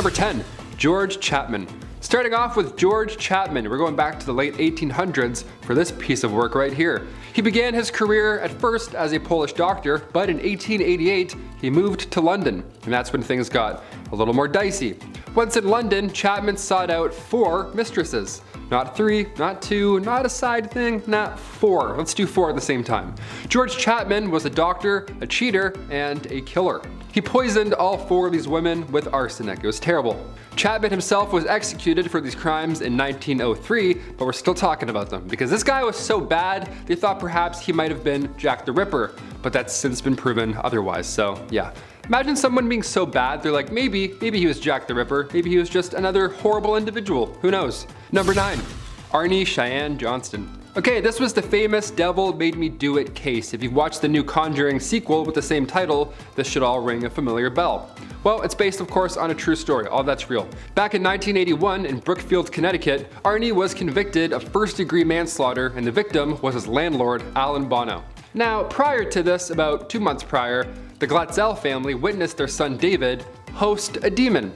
Number 10. George Chapman. Starting off with George Chapman, we're going back to the late 1800s for this piece of work right here. He began his career at first as a Polish doctor, but in 1888 he moved to London, and that's when things got a little more dicey. Once in London, Chapman sought out 4 mistresses. Not 3, not 2, not a side thing, not 4. Let's do 4 at the same time. George Chapman was a doctor, a cheater, and a killer. He poisoned all 4 of these women with arsenic. It was terrible. Chapman himself was executed for these crimes in 1903, but we're still talking about them because this guy was so bad they thought perhaps he might have been Jack the Ripper, but that's since been proven otherwise, so yeah. Imagine someone being so bad, they're like, maybe he was Jack the Ripper, maybe he was just another horrible individual, who knows. Number 9. Arnie Cheyenne Johnston. Okay, this was the famous Devil Made Me Do It case. If you've watched the new Conjuring sequel with the same title, this should all ring a familiar bell. Well, it's based of course on a true story, all that's real. Back in 1981 in Brookfield, Connecticut, Arnie was convicted of first-degree manslaughter and the victim was his landlord, Alan Bono. Now, prior to this, about 2 months prior, the Glatzel family witnessed their son David host a demon.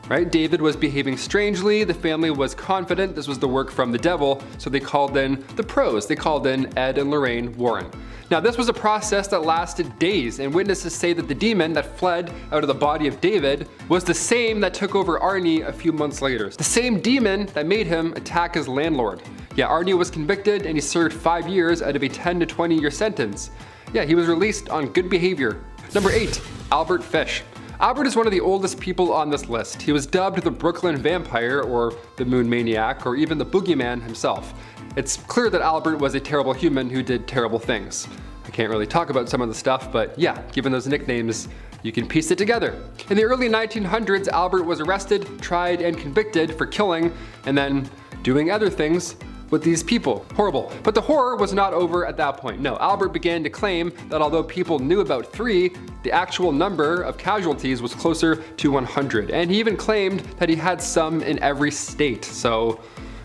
Right? David was behaving strangely, the family was confident this was the work from the devil, so they called in the pros. They called in Ed and Lorraine Warren. Now this was a process that lasted days, and witnesses say that the demon that fled out of the body of David was the same that took over Arnie a few months later. The same demon that made him attack his landlord. Yeah, Arnie was convicted and he served 5 years out of a 10 to 20 year sentence. Yeah, he was released on good behavior. Number 8. Albert Fish. Albert is one of the oldest people on this list. He was dubbed the Brooklyn Vampire, or the Moon Maniac, or even the Boogeyman himself. It's clear that Albert was a terrible human who did terrible things. I can't really talk about some of the stuff, but yeah, given those nicknames, you can piece it together. In the early 1900s, Albert was arrested, tried, and convicted for killing, and then doing other things with these people. Horrible. But the horror was not over at that point. No, Albert began to claim that although people knew about 3, the actual number of casualties was closer to 100. And he even claimed that he had some in every state. So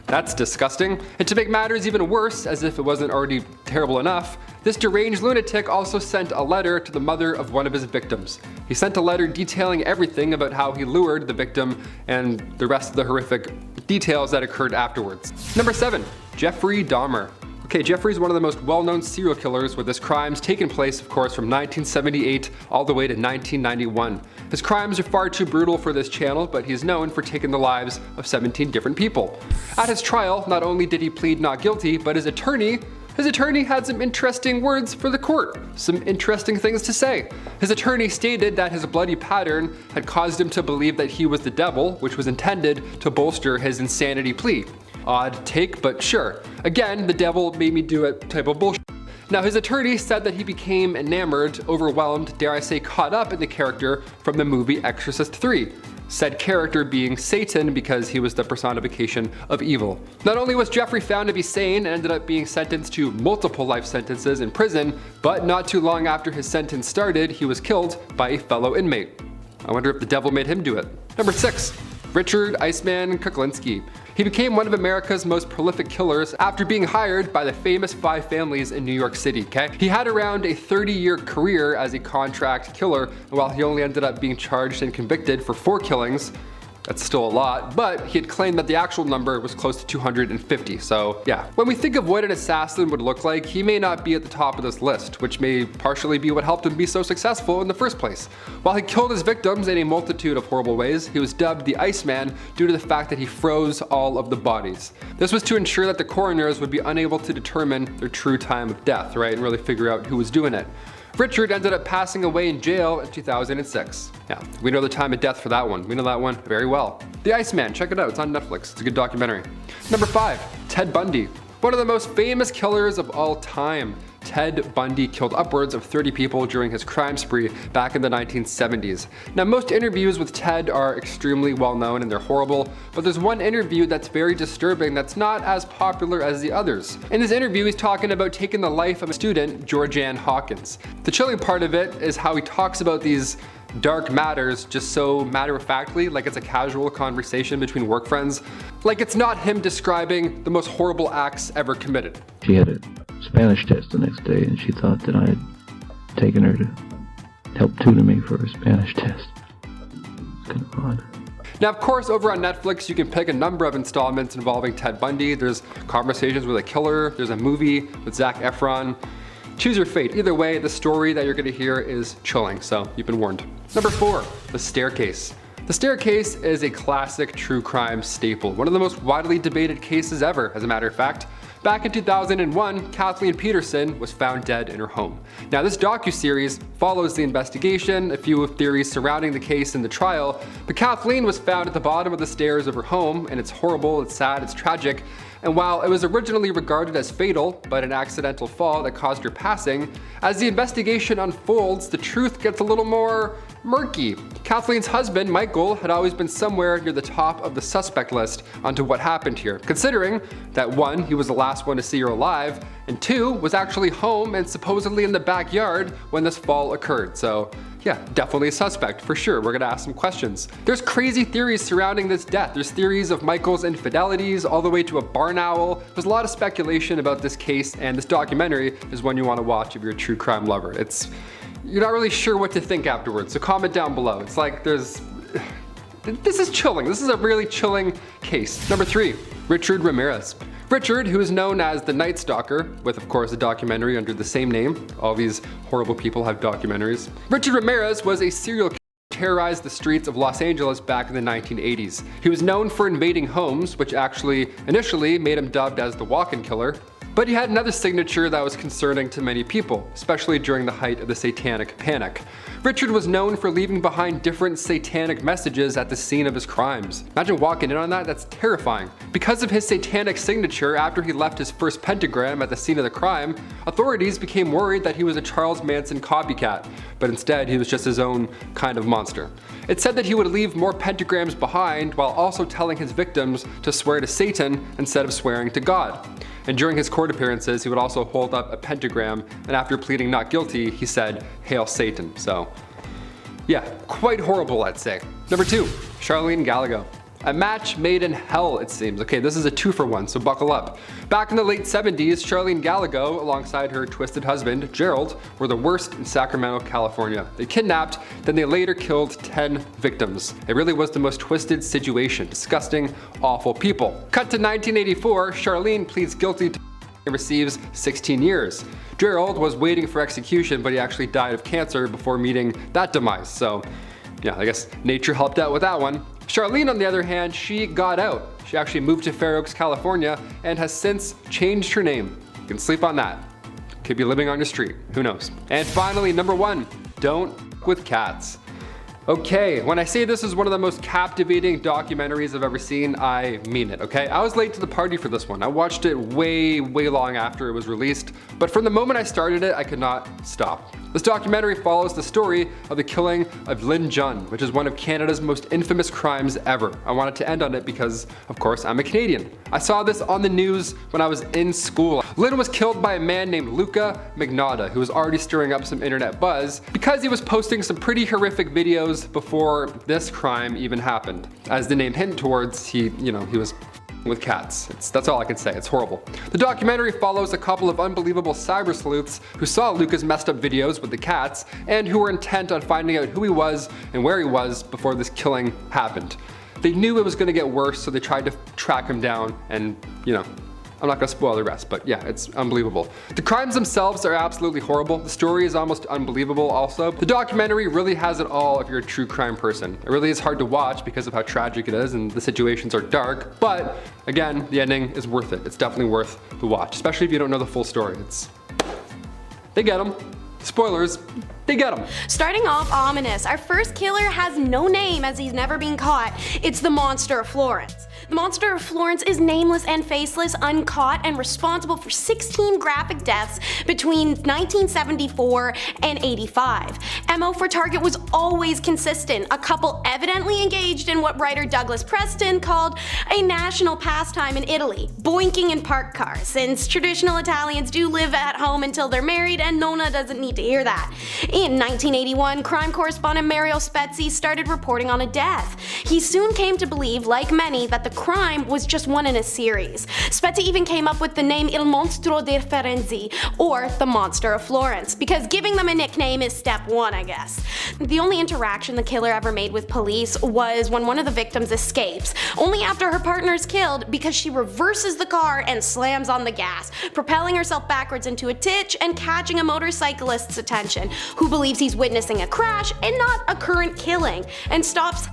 that's disgusting. And to make matters even worse, as if it wasn't already terrible enough, this deranged lunatic also sent a letter to the mother of one of his victims. He sent a letter detailing everything about how he lured the victim and the rest of the horrific details that occurred afterwards. Number 7. Jeffrey Dahmer. Okay, Jeffrey's one of the most well-known serial killers, with his crimes taking place, of course, from 1978 all the way to 1991. His crimes are far too brutal for this channel, but he's known for taking the lives of 17 different people. At his trial, not only did he plead not guilty, but his attorney had some interesting words for the court, some interesting things to say. His attorney stated that his bloody pattern had caused him to believe that he was the devil, which was intended to bolster his insanity plea. Odd take, but sure. Again, the devil made me do it type of bullshit. Now, his attorney said that he became enamored, overwhelmed, dare I say caught up in the character from the movie Exorcist 3. Said character being Satan because he was the personification of evil. Not only was Jeffrey found to be sane and ended up being sentenced to multiple life sentences in prison, but not too long after his sentence started, he was killed by a fellow inmate. I wonder if the devil made him do it. Number 6. Richard Iceman Kuklinski. He became one of America's most prolific killers after being hired by the famous 5 families in New York City, okay? He had around a 30-year career as a contract killer, and while he only ended up being charged and convicted for 4 killings, that's still a lot, but he had claimed that the actual number was close to 250, so yeah. When we think of what an assassin would look like, he may not be at the top of this list, which may partially be what helped him be so successful in the first place. While he killed his victims in a multitude of horrible ways, he was dubbed the Iceman due to the fact that he froze all of the bodies. This was to ensure that the coroners would be unable to determine their true time of death, right, and really figure out who was doing it. Richard ended up passing away in jail in 2006. Yeah, we know the time of death for that one. We know that one very well. The Iceman, check it out, it's on Netflix. It's a good documentary. Number 5, Ted Bundy. One of the most famous killers of all time. Ted Bundy killed upwards of 30 people during his crime spree back in the 1970s. Now, most interviews with Ted are extremely well known and they're horrible, but there's one interview that's very disturbing that's not as popular as the others. In this interview, he's talking about taking the life of a student, Georgianne Hawkins. The chilling part of it is how he talks about these dark matters just so matter-of-factly, like it's a casual conversation between work friends, like it's not him describing the most horrible acts ever committed. She had a Spanish test the next day and she thought that I had taken her to help tutor me for a Spanish test. It's kind of odd. Now, of course, over on Netflix, you can pick a number of installments involving Ted Bundy. There's Conversations with a Killer, there's a movie with Zac Efron. Choose your fate. Either way, the story that you're going to hear is chilling, so you've been warned. Number 4, The Staircase. The Staircase is a classic true crime staple, one of the most widely debated cases ever, as a matter of fact. Back in 2001, Kathleen Peterson was found dead in her home. Now, this docuseries follows the investigation, a few theories surrounding the case and the trial, but Kathleen was found at the bottom of the stairs of her home, and it's horrible, it's sad, it's tragic. And while it was originally regarded as fatal, but an accidental fall that caused her passing, as the investigation unfolds, the truth gets a little more murky. Kathleen's husband, Michael, had always been somewhere near the top of the suspect list onto what happened here, considering that 1, he was the last one to see her alive, and 2, was actually home and supposedly in the backyard when this fall occurred. So yeah, definitely a suspect, for sure. We're gonna ask some questions. There's crazy theories surrounding this death. There's theories of Michael's infidelities all the way to a barn owl. There's a lot of speculation about this case, and this documentary is one you wanna watch if you're a true crime lover. You're not really sure what to think afterwards, so comment down below. It's like this is chilling. This is a really chilling case. Number 3, Richard Ramirez. Richard, who is known as the Night Stalker, with of course a documentary under the same name. All these horrible people have documentaries. Richard Ramirez was a serial killer who terrorized the streets of Los Angeles back in the 1980s. He was known for invading homes, which actually initially made him dubbed as the Walk-In Killer. But he had another signature that was concerning to many people, especially during the height of the Satanic Panic. Richard was known for leaving behind different satanic messages at the scene of his crimes. Imagine walking in on that, that's terrifying. Because of his satanic signature, after he left his first pentagram at the scene of the crime, authorities became worried that he was a Charles Manson copycat, but instead he was just his own kind of monster. It said that he would leave more pentagrams behind while also telling his victims to swear to Satan instead of swearing to God. And during his court appearances, he would also hold up a pentagram, and after pleading not guilty, he said, "Hail Satan." So yeah, quite horrible, let's say. Number 2, Charlene Gallagher. A match made in hell, it seems. Okay, this is a 2-for-1, so buckle up. Back in the late 70s, Charlene Gallagher, alongside her twisted husband, Gerald, were the worst in Sacramento, California. They kidnapped, then they later killed 10 victims. It really was the most twisted situation. Disgusting, awful people. Cut to 1984, Charlene pleads guilty to and receives 16 years. Gerald was waiting for execution, but he actually died of cancer before meeting that demise. So yeah, I guess nature helped out with that one. Charlene, on the other hand, she got out. She actually moved to Fair Oaks, California, and has since changed her name. You can sleep on that. Could be living on your street, who knows. And finally, number 1, don't f with cats. Okay, when I say this is one of the most captivating documentaries I've ever seen, I mean it, okay? I was late to the party for this one. I watched it way long after it was released, but from the moment I started it, I could not stop. This documentary follows the story of the killing of Lynn Junn, which is one of Canada's most infamous crimes ever. I wanted to end on it because, of course, I'm a Canadian. I saw this on the news when I was in school. Lynn was killed by a man named Luca Magnotta, who was already stirring up some internet buzz because he was posting some pretty horrific videos before this crime even happened. As the name hinted towards, he was with cats. That's all I can say. It's horrible. The documentary follows a couple of unbelievable cyber sleuths who saw Luca's messed up videos with the cats and who were intent on finding out who he was and where he was before this killing happened. They knew it was going to get worse, so they tried to track him down, and I'm not gonna spoil the rest, but yeah, it's unbelievable. The crimes themselves are absolutely horrible. The story is almost unbelievable also. The documentary really has it all if you're a true crime person. It really is hard to watch because of how tragic it is and the situations are dark, but again, the ending is worth it. It's definitely worth the watch, especially if you don't know the full story. They get them. Spoilers, they get them. Starting off ominous, our first killer has no name as he's never been caught. It's the Monster of Florence. The Monster of Florence is nameless and faceless, uncaught, and responsible for 16 graphic deaths between 1974 and 85. MO for target was always consistent, a couple evidently engaged in what writer Douglas Preston called a national pastime in Italy, boinking in parked cars, since traditional Italians do live at home until they're married and Nona doesn't need to hear that. In 1981, crime correspondent Mario Spezzi started reporting on a death. He soon came to believe, like many, that the crime was just one in a series. Spezia even came up with the name Il Monstro di Firenze, or the Monster of Florence, because giving them a nickname is step one, I guess. The only interaction the killer ever made with police was when one of the victims escapes, only after her partner is killed because she reverses the car and slams on the gas, propelling herself backwards into a ditch and catching a motorcyclist's attention, who believes he's witnessing a crash and not a current killing, and stops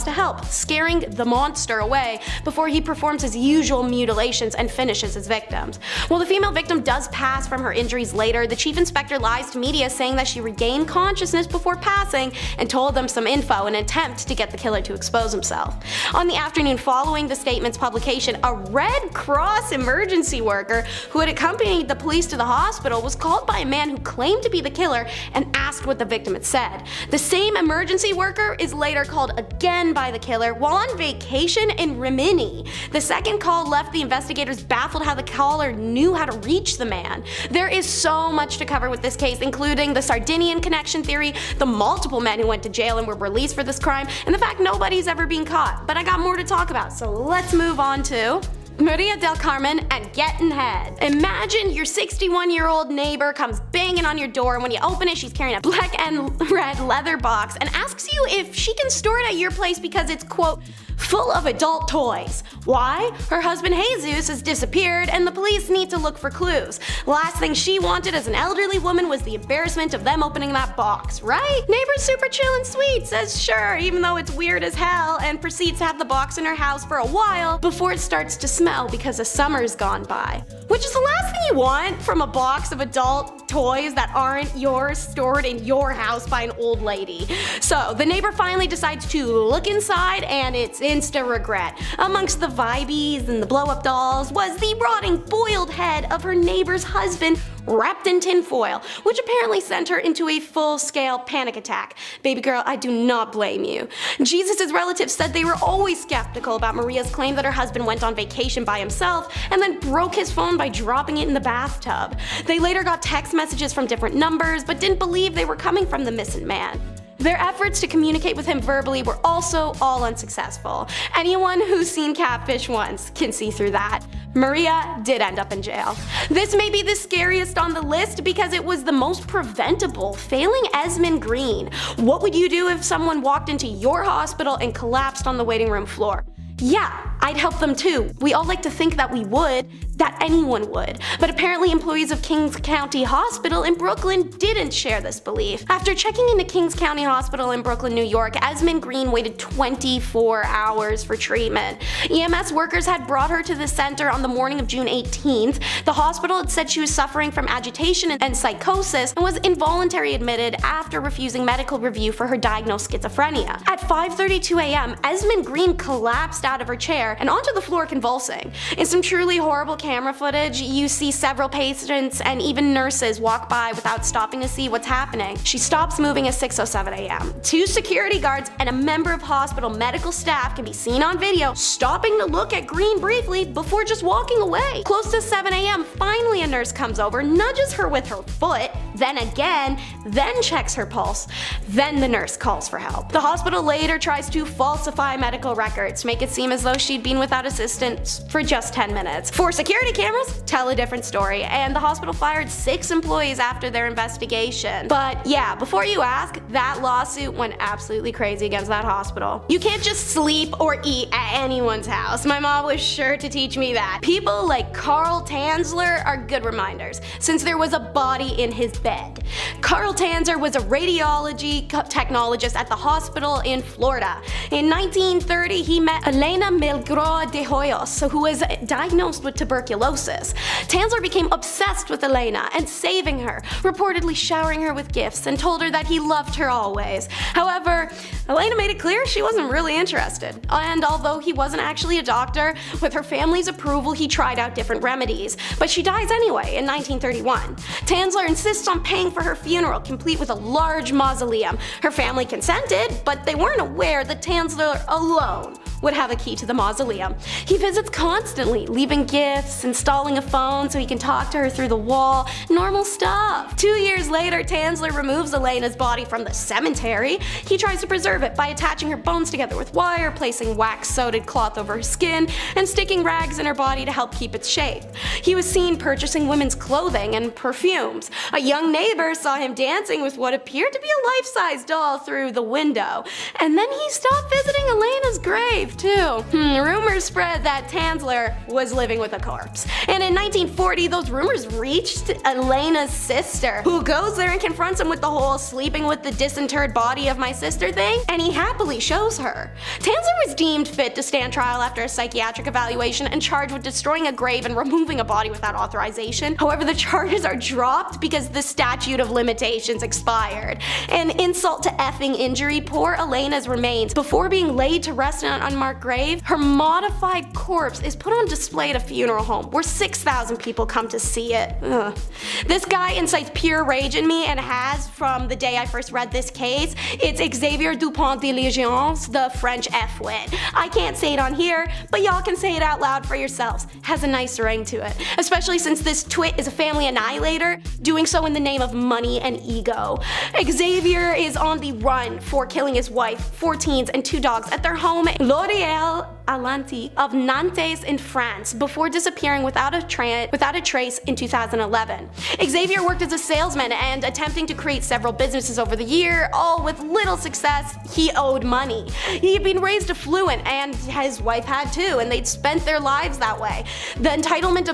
to help, scaring the monster away before he performs his usual mutilations and finishes his victims. While the female victim does pass from her injuries later, the chief inspector lies to media saying that she regained consciousness before passing and told them some info in an attempt to get the killer to expose himself. On the afternoon following the statement's publication, a Red Cross emergency worker who had accompanied the police to the hospital was called by a man who claimed to be the killer and asked what the victim had said. The same emergency worker is later called again by the killer while on vacation in Rimini. The second call left the investigators baffled how the caller knew how to reach the man. There is so much to cover with this case, including the Sardinian connection theory, the multiple men who went to jail and were released for this crime, and the fact nobody's ever been caught. But I got more to talk about, so let's move on to Maria del Carmen and getting head. Imagine your 61-year-old neighbor comes banging on your door, and when you open it, she's carrying a black and red leather box and asks you if she can store it at your place because it's, quote, full of adult toys. Why? Her husband Jesus has disappeared and the police need to look for clues. Last thing she wanted as an elderly woman was the embarrassment of them opening that box, right? Neighbor's super chill and sweet, says sure, even though it's weird as hell, and proceeds to have the box in her house for a while before it starts to smell because a summer's gone by. Which is the last thing you want from a box of adult toys that aren't yours stored in your house by an old lady. So the neighbor finally decides to look inside, and it's insta regret. Amongst the vibes and the blow-up dolls was the rotting, boiled head of her neighbor's husband wrapped in tinfoil, which apparently sent her into a full-scale panic attack. Baby girl, I do not blame you. Jesus' relatives said they were always skeptical about Maria's claim that her husband went on vacation by himself and then broke his phone by dropping it in the bathtub. They later got text messages from different numbers, but didn't believe they were coming from the missing man. Their efforts to communicate with him verbally were also all unsuccessful. Anyone who's seen Catfish once can see through that. Maria did end up in jail. This may be the scariest on the list because it was the most preventable, failing Esmond Green. What would you do if someone walked into your hospital and collapsed on the waiting room floor? Yeah, I'd help them too. We all like to think that we would, that anyone would. But apparently employees of Kings County Hospital in Brooklyn didn't share this belief. After checking into Kings County Hospital in Brooklyn, New York, Esmond Green waited 24 hours for treatment. EMS workers had brought her to the center on the morning of June 18th. The hospital had said she was suffering from agitation and psychosis and was involuntarily admitted after refusing medical review for her diagnosed schizophrenia. At 5:32 a.m., Esmond Green collapsed out of her chair and onto the floor convulsing. In some truly horrible camera footage, you see several patients and even nurses walk by without stopping to see what's happening. She stops moving at 6:07 a.m. Two security guards and a member of hospital medical staff can be seen on video stopping to look at Green briefly before just walking away. Close to 7 a.m., finally a nurse comes over, nudges her with her foot, then again, then checks her pulse. Then the nurse calls for help. The hospital later tries to falsify medical records to make it seem as though she'd been without assistance for just 10 minutes. For security cameras, tell a different story, and the hospital fired 6 employees after their investigation. But yeah, before you ask, that lawsuit went absolutely crazy against that hospital. You can't just sleep or eat at anyone's house. My mom was sure to teach me that. People like Carl Tanzler are good reminders, since there was a body in his bed. Carl Tanzler was a radiology technologist at the hospital in Florida. In 1930, he met Elena Milgro de Hoyos, who was diagnosed with tuberculosis. Tanzler became obsessed with Elena and saving her, reportedly showering her with gifts, and told her that he loved her always. However, Elena made it clear she wasn't really interested, and although he wasn't actually a doctor, with her family's approval he tried out different remedies, but she dies anyway in 1931. Tanzler insists on paying for her funeral, complete with a large mausoleum. Her family consented, but they weren't aware that Tanzler alone would have a key to the mausoleum. He visits constantly, leaving gifts, installing a phone so he can talk to her through the wall, normal stuff. 2 years later, Tanzler removes Elena's body from the cemetery. He tries to preserve it by attaching her bones together with wire, placing wax-coated cloth over her skin, and sticking rags in her body to help keep its shape. He was seen purchasing women's clothing and perfumes. A young neighbor saw him dancing with what appeared to be a life-size doll through the window. And then he stopped visiting Elena's grave, too. Rumors spread that Tanzler was living with a corpse. And in 1940, those rumors reached Elena's sister, who goes there and confronts him with the whole sleeping with the disinterred body of my sister thing, and he happily shows her. Tanzler was deemed fit to stand trial after a psychiatric evaluation and charged with destroying a grave and removing a body without authorization. However, the charges are dropped because the statute of limitations expired. An insult to effing injury, poor Elena's remains, before being laid to rest in an unmarked grave, her modified corpse is put on display at a funeral home where 6,000 people come to see it. Ugh. This guy incites pure rage in me and has from the day I first read this case. It's Xavier Dupont de Ligence, the French F-wit. I can't say it on here, but y'all can say it out loud for yourselves. Has a nice ring to it, especially since this twit is a family annihilator, doing so in the name of money and ego. Xavier is on the run for killing his wife, 4 teens, and 2 dogs at their home L'Oréal Atlantique of Nantes in France before disappearing without a trace in 2011. Xavier worked as a salesman and attempting to create several businesses over the year, all with little success. He owed money. He had been raised affluent, and his wife had too, and they'd spent their lives that way. The entitlement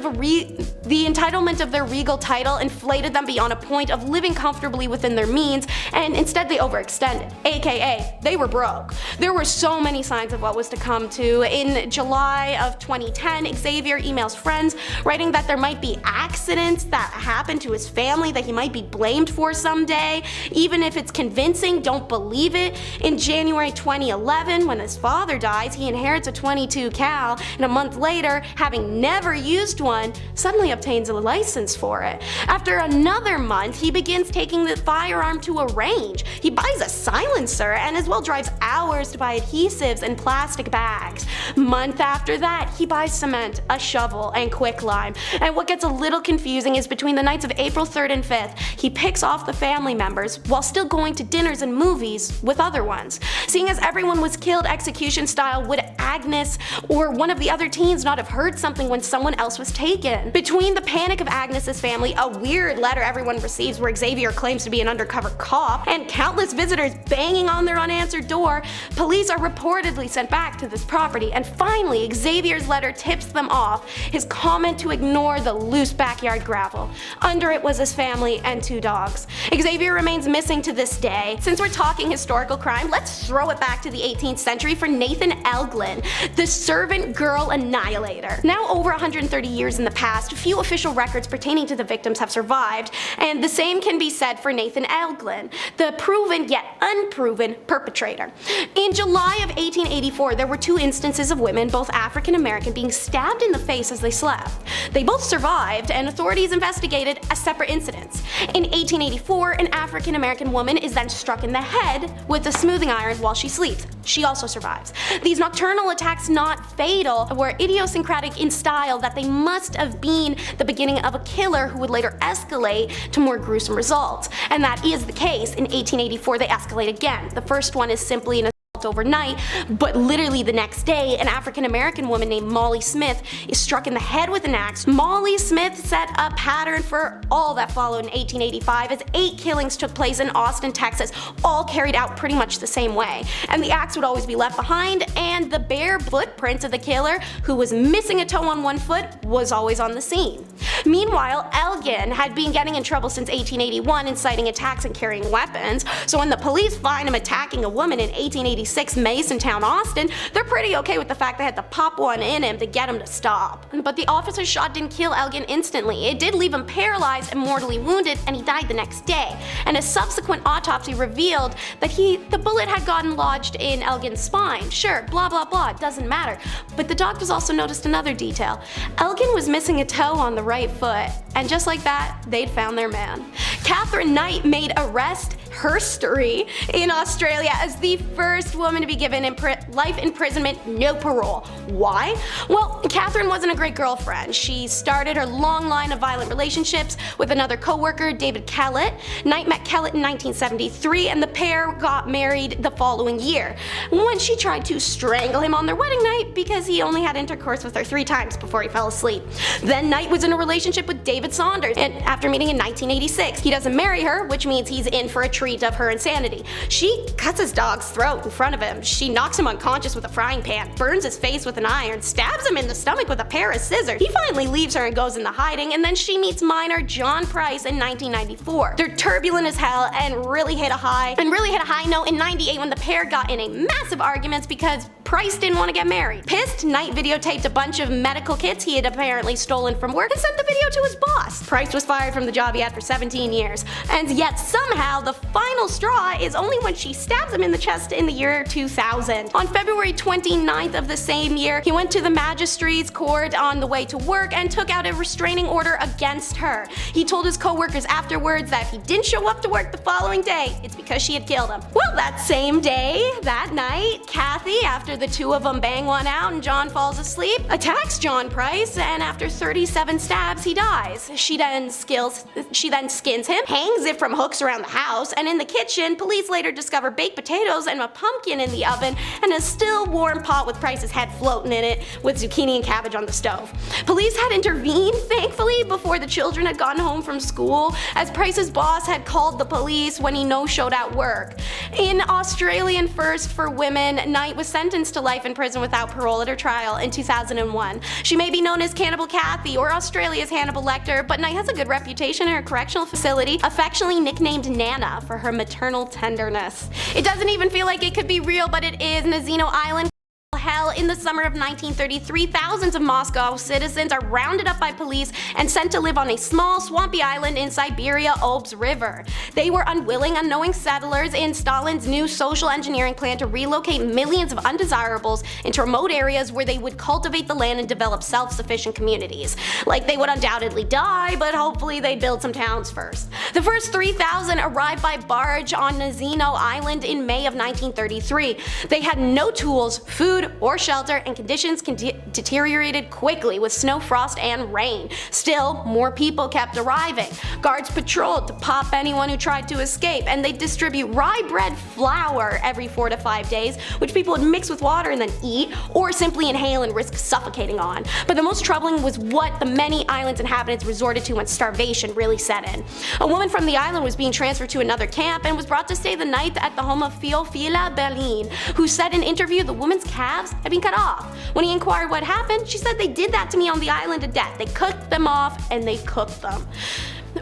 of their regal title inflated them beyond a point of living comfortably within their means, and instead they overextended, aka they were broke. There were so many signs of what was to come too. In July of 2010, Xavier emails friends, writing that there might be accidents that happened to his family that he might be blamed for someday. Even if it's convincing, don't believe it. In January 2011, when his father dies, he inherits a .22 cal, and a month later, having never used one, suddenly obtains a license for it. After another month, he begins taking the firearm to a range. He buys a silencer and as well drives hours to buy adhesives and plastic bags. Month after that, he buys cement, a shovel, and quicklime. And what gets a little confusing is between the nights of April 3rd and 5th, he picks off the family members while still going to dinners and movies with other ones. Seeing as everyone was killed execution style, would Agnes or one of the other teens not have heard something when someone else was taken? Between the panic of Agnes's family, a weird letter everyone receives where Xavier claims to be an undercover cop, and countless visitors banging on their unanswered door, police are reportedly sent back to this property, and finally Xavier's letter tips them off, his comment to ignore the loose backyard gravel. Under it was his family and 2 dogs. Xavier remains missing to this day. Since we're talking historical crime, let's throw it back to the 18th century for Nathan Elglin, the servant girl annihilator. Now over 130 years in the past, few official records pertaining to the victims have survived, and the same can be said for Nathan Elglin, the proven yet unproven perpetrator. In July of 1884, there were 2 instances of women, both African American, being stabbed in the face as they slept. They both survived, and authorities investigated as separate incidents. In 1884, an African American woman is then struck in the head with a smoothing iron while she sleeps. She also survives. These nocturnal attacks, not fatal, were idiosyncratic in style that they must have been the beginning of a killer who would later escalate to more gruesome results. And that is the case. In 1884, they escalate again. The first one is simply an overnight, but literally the next day, an African American woman named Molly Smith is struck in the head with an axe. Molly Smith set a pattern for all that followed in 1885 as 8 killings took place in Austin, Texas, all carried out pretty much the same way. And the axe would always be left behind, and the bare footprints of the killer, who was missing a toe on one foot, was always on the scene. Meanwhile, Elgin had been getting in trouble since 1881, inciting attacks and carrying weapons, so when the police find him attacking a woman in 1886 Masontown, Austin, they're pretty okay with the fact they had to pop one in him to get him to stop. But the officer's shot didn't kill Elgin instantly. It did leave him paralyzed and mortally wounded, and he died the next day. And a subsequent autopsy revealed that the bullet had gotten lodged in Elgin's spine. Sure, blah blah blah, it doesn't matter. But the doctors also noticed another detail. Elgin was missing a toe on the right foot, and just like that, they'd found their man. Catherine Knight made arrest, herstory in Australia as the first woman to be given life imprisonment, no parole. Why? Well, Catherine wasn't a great girlfriend. She started her long line of violent relationships with another co-worker, David Kellett. Knight met Kellett in 1973 and the pair got married the following year, when she tried to strangle him on their wedding night because he only had intercourse with her 3 times before he fell asleep. Then Knight was in a relationship with David Saunders, and after meeting in 1986. He doesn't marry her, which means he's in for a treat of her insanity. She cuts his dog's throat in front of him. She knocks him unconscious with a frying pan, burns his face with an iron, stabs him in the stomach with a pair of scissors. He finally leaves her and goes into hiding, and then she meets miner John Price in 1994. They're turbulent as hell and really hit a high note in 98 when the pair got in a massive arguments because Price didn't want to get married. Pissed, Knight videotaped a bunch of medical kits he had apparently stolen from work and sent the video to his boss. Price was fired from the job he had for 17 years. And yet somehow the final straw is only when she stabs him in the chest in the year 2000. On February 29th of the same year, he went to the magistrate's court on the way to work and took out a restraining order against her. He told his co-workers afterwards that if he didn't show up to work the following day, it's because she had killed him. Well, that same day, that night, Kathy, after the two of them bang one out and John falls asleep, attacks John Price, and after 37 stabs, he dies. She then skins him, hangs it from hooks around the house, and in the kitchen, police later discover baked potatoes and a pumpkin in the oven and a still warm pot with Price's head floating in it with zucchini and cabbage on the stove. Police had intervened, thankfully, before the children had gone home from school, as Price's boss had called the police when he no-showed at work. In Australian first for women, Knight was sentenced to life in prison without parole at her trial in 2001. She may be known as Cannibal Kathy or Australia's Hannibal Lecter, but Knight has a good reputation in her correctional facility, affectionately nicknamed Nana for her maternal tenderness. It doesn't even feel like it could be real, but it is. Nazino Island. Hell, in the summer of 1933, thousands of Moscow citizens are rounded up by police and sent to live on a small, swampy island in Siberia, Ob's River. They were unwilling, unknowing settlers in Stalin's new social engineering plan to relocate millions of undesirables into remote areas where they would cultivate the land and develop self-sufficient communities. Like, they would undoubtedly die, but hopefully they'd build some towns first. The first 3,000 arrived by barge on Nazino Island in May of 1933. They had no tools, food, or shelter, and conditions deteriorated quickly with snow, frost, and rain. Still, more people kept arriving. Guards patrolled to pop anyone who tried to escape, and they distribute rye bread flour every 4 to 5 days, which people would mix with water and then eat, or simply inhale and risk suffocating on. But the most troubling was what the many island's inhabitants resorted to when starvation really set in. A woman from the island was being transferred to another camp and was brought to stay the night at the home of Theophila Berlin, who said in an interview the woman's calves had been cut off. When he inquired what happened, she said, "They did that to me on the island of death. They cut them off and they cooked them."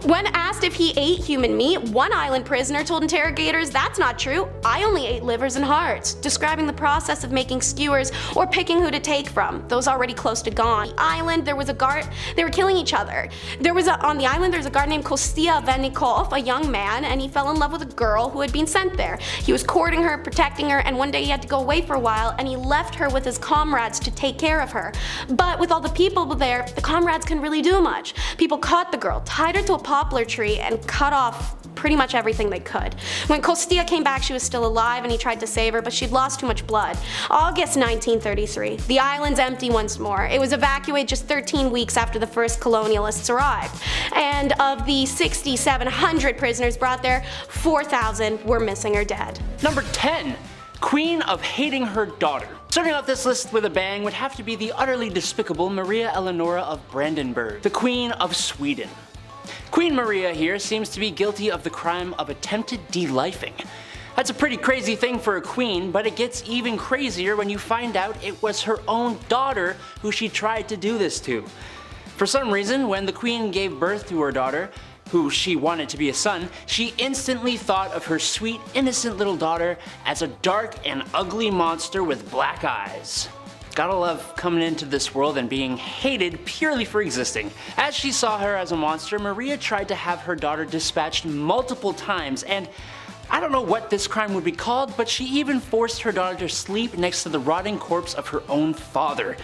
When asked if he ate human meat, one island prisoner told interrogators, "That's not true. I only ate livers and hearts," describing the process of making skewers or picking who to take from, those already close to gone. On the island, they were killing each other. On the island, there's a guard named Kostya Vennikov, a young man, and he fell in love with a girl who had been sent there. He was courting her, protecting her, and one day he had to go away for a while, and he left her with his comrades to take care of her. But with all the people there, the comrades couldn't really do much. People caught the girl, tied her to a poplar tree, and cut off pretty much everything they could. When Kostya came back, she was still alive and he tried to save her, but she'd lost too much blood. August 1933. The island's empty once more. It was evacuated just 13 weeks after the first colonialists arrived. And of the 6,700 prisoners brought there, 4,000 were missing or dead. Number 10. Queen of hating her daughter. Starting off this list with a bang would have to be the utterly despicable Maria Eleonora of Brandenburg, the Queen of Sweden. Queen Maria here seems to be guilty of the crime of attempted delifing. That's a pretty crazy thing for a queen, but it gets even crazier when you find out it was her own daughter who she tried to do this to. For some reason, when the queen gave birth to her daughter, who she wanted to be a son, she instantly thought of her sweet, innocent little daughter as a dark and ugly monster with black eyes. Gotta love coming into this world and being hated purely for existing. As she saw her as a monster, Maria tried to have her daughter dispatched multiple times, and I don't know what this crime would be called, but she even forced her daughter to sleep next to the rotting corpse of her own father.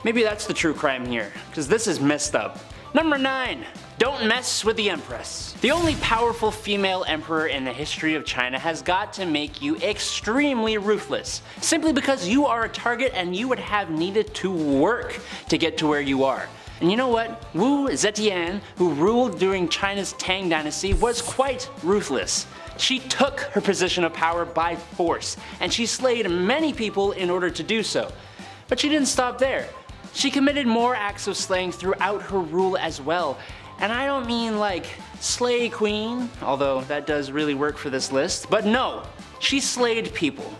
Maybe that's the true crime here, because this is messed up. Number 9. Don't mess with the Empress. The only powerful female emperor in the history of China has got to make you extremely ruthless, simply because you are a target and you would have needed to work to get to where you are. And you know what? Wu Zetian, who ruled during China's Tang Dynasty, was quite ruthless. She took her position of power by force, and she slayed many people in order to do so. But she didn't stop there. She committed more acts of slaying throughout her rule as well. And I don't mean like slay queen, although that does really work for this list, but no, she slayed people.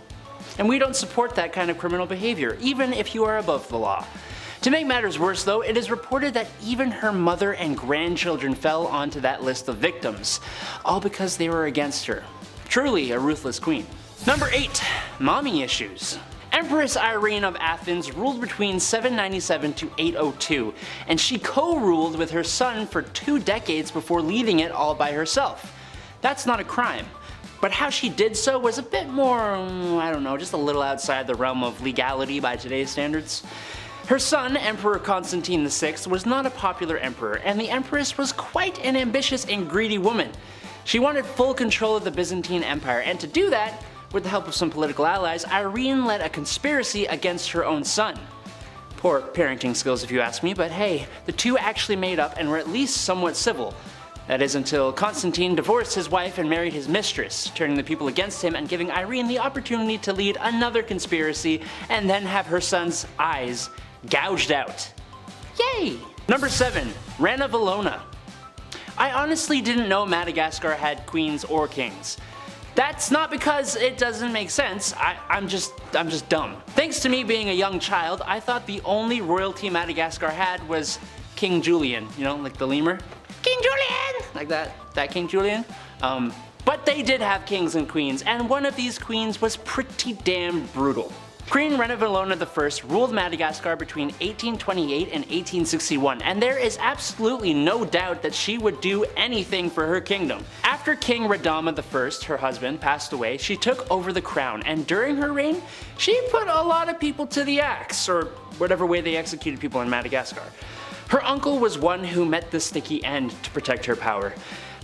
And we don't support that kind of criminal behavior, even if you are above the law. To make matters worse though, it is reported that even her mother and grandchildren fell onto that list of victims, all because they were against her. Truly a ruthless queen. Number 8. Mommy issues. Empress Irene of Athens ruled between 797 to 802, and she co-ruled with her son for 2 decades before leading it all by herself. That's not a crime. But how she did so was a bit more, I don't know, just a little outside the realm of legality by today's standards. Her son, Emperor Constantine VI, was not a popular emperor, and the Empress was quite an ambitious and greedy woman. She wanted full control of the Byzantine Empire, and to do that, with the help of some political allies, Irene led a conspiracy against her own son. Poor parenting skills if you ask me, but hey, the two actually made up and were at least somewhat civil. That is until Constantine divorced his wife and married his mistress, turning the people against him and giving Irene the opportunity to lead another conspiracy and then have her son's eyes gouged out. Yay! Number 7. Ranavalona. I honestly didn't know Madagascar had queens or kings. That's not because it doesn't make sense, I'm just dumb. Thanks to me being a young child, I thought the only royalty Madagascar had was King Julian, you know, like the lemur. King Julian! Like that King Julian. But they did have kings and queens, and one of these queens was pretty damn brutal. Queen Ranavalona I ruled Madagascar between 1828 and 1861, and there is absolutely no doubt that she would do anything for her kingdom. After King Radama I, her husband, passed away, she took over the crown, and during her reign, she put a lot of people to the axe, or whatever way they executed people in Madagascar. Her uncle was one who met the sticky end to protect her power.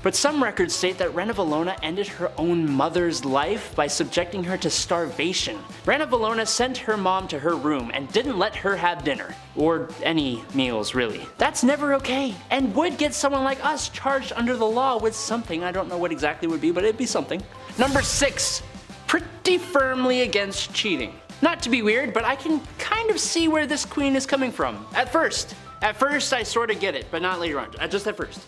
But some records state that Ranavalona ended her own mother's life by subjecting her to starvation. Ranavalona sent her mom to her room and didn't let her have dinner. Or any meals, really. That's never okay, and would get someone like us charged under the law with something. I don't know what exactly it would be, but it'd be something. Number 6. Pretty firmly against cheating. Not to be weird, but I can kind of see where this queen is coming from. At first I sort of get it, but not later on, just at first.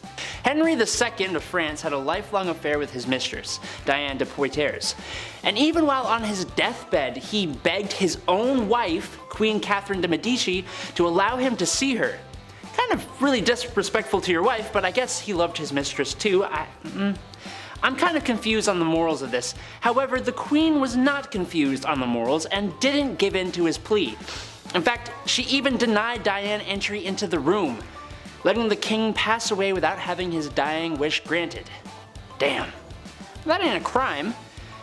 Henry II of France had a lifelong affair with his mistress, Diane de Poitiers, and even while on his deathbed, he begged his own wife, Queen Catherine de Medici, to allow him to see her. Kind of really disrespectful to your wife, but I guess he loved his mistress too. I'm kind of confused on the morals of this. However, the queen was not confused on the morals and didn't give in to his plea. In fact, she even denied Diane entry into the room, letting the king pass away without having his dying wish granted. Damn. That ain't a crime.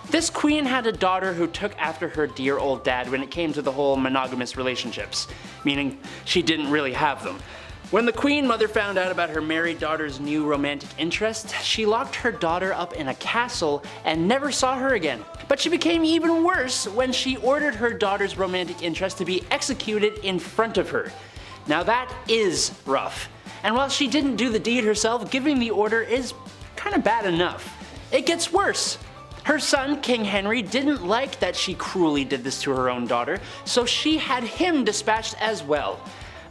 This queen had a daughter who took after her dear old dad when it came to the whole monogamous relationships, meaning she didn't really have them. When the queen mother found out about her married daughter's new romantic interest, she locked her daughter up in a castle and never saw her again. But she became even worse when she ordered her daughter's romantic interest to be executed in front of her. Now that is rough. And while she didn't do the deed herself, giving the order is kind of bad enough. It gets worse. Her son, King Henry, didn't like that she cruelly did this to her own daughter, so she had him dispatched as well.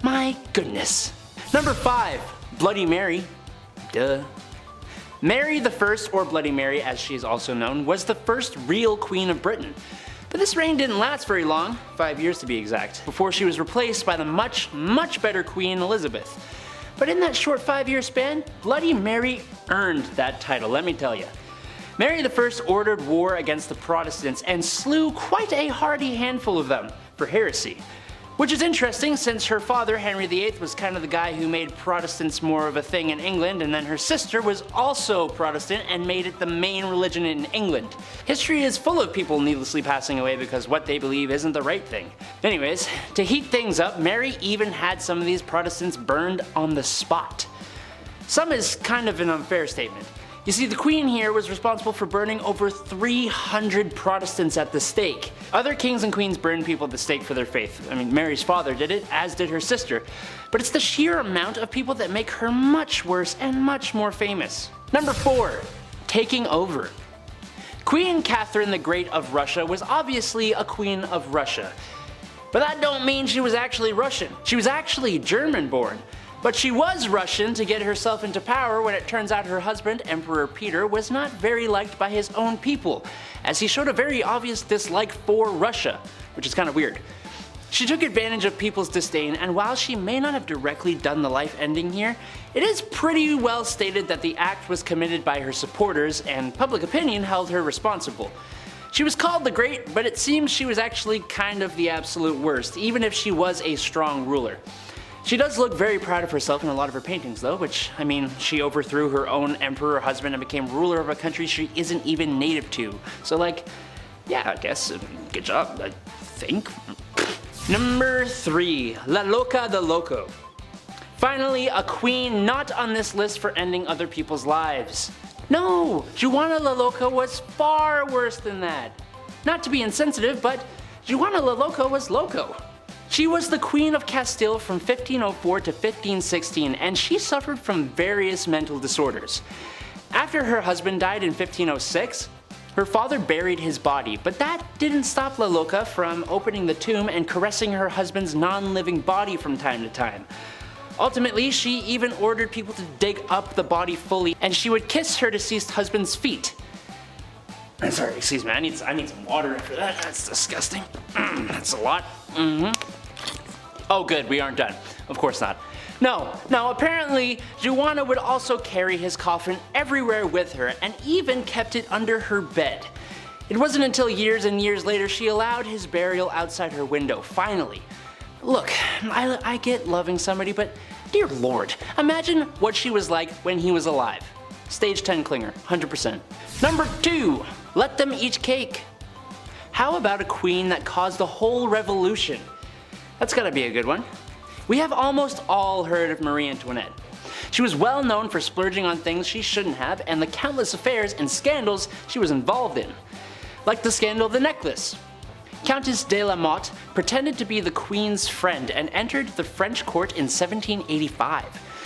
My goodness. Number 5. Bloody Mary. Duh. Mary I, or Bloody Mary as she's also known, was the first real queen of Britain. But this reign didn't last very long, 5 years to be exact, before she was replaced by the much better Queen Elizabeth. But in that short 5-year span, Bloody Mary earned that title, let me tell you. Mary I ordered war against the Protestants and slew quite a hearty handful of them for heresy. Which is interesting since her father, Henry VIII, was kind of the guy who made Protestants more of a thing in England, and then her sister was also Protestant and made it the main religion in England. History is full of people needlessly passing away because what they believe isn't the right thing. Anyways, to heat things up, Mary even had some of these Protestants burned on the spot. Some is kind of an unfair statement. You see, the queen here was responsible for burning over 300 Protestants at the stake. Other kings and queens burned people at the stake for their faith. I mean, Mary's father did it, as did her sister. But it's the sheer amount of people that make her much worse and much more famous. Number 4. Taking over. Queen Catherine the Great of Russia was obviously a queen of Russia. But that don't mean she was actually Russian. She was actually German-born. But she was Russian to get herself into power when it turns out her husband, Emperor Peter, was not very liked by his own people, as he showed a very obvious dislike for Russia, which is kind of weird. She took advantage of people's disdain, and while she may not have directly done the life ending here, it is pretty well stated that the act was committed by her supporters, and public opinion held her responsible. She was called the Great, but it seems she was actually kind of the absolute worst, even if she was a strong ruler. She does look very proud of herself in a lot of her paintings though, which, I mean, she overthrew her own emperor husband and became ruler of a country she isn't even native to. So like, yeah, I guess, good job, I think. Number 3. Loca The Loco. Finally, a queen not on this list for ending other people's lives. No, Juana La Loca was far worse than that. Not to be insensitive, but Juana La Loca was loco. She was the Queen of Castile from 1504 to 1516, and she suffered from various mental disorders. After her husband died in 1506, her father buried his body, but that didn't stop La Loca from opening the tomb and caressing her husband's non-living body from time to time. Ultimately, she even ordered people to dig up the body fully, and she would kiss her deceased husband's feet. Sorry, excuse me, I need some water after that. That's disgusting. That's a lot. Oh good, we aren't done. Of course not. No, apparently, Juana would also carry his coffin everywhere with her, and even kept it under her bed. It wasn't until years and years later she allowed his burial outside her window, finally. Look, I get loving somebody, but dear lord, imagine what she was like when he was alive. Stage 10 clinger, 100%. Number 2, let them eat cake. How about a queen that caused a whole revolution? That's gotta be a good one. We have almost all heard of Marie Antoinette. She was well known for splurging on things she shouldn't have and the countless affairs and scandals she was involved in. Like the scandal of the necklace. Countess de la Motte pretended to be the queen's friend and entered the French court in 1785.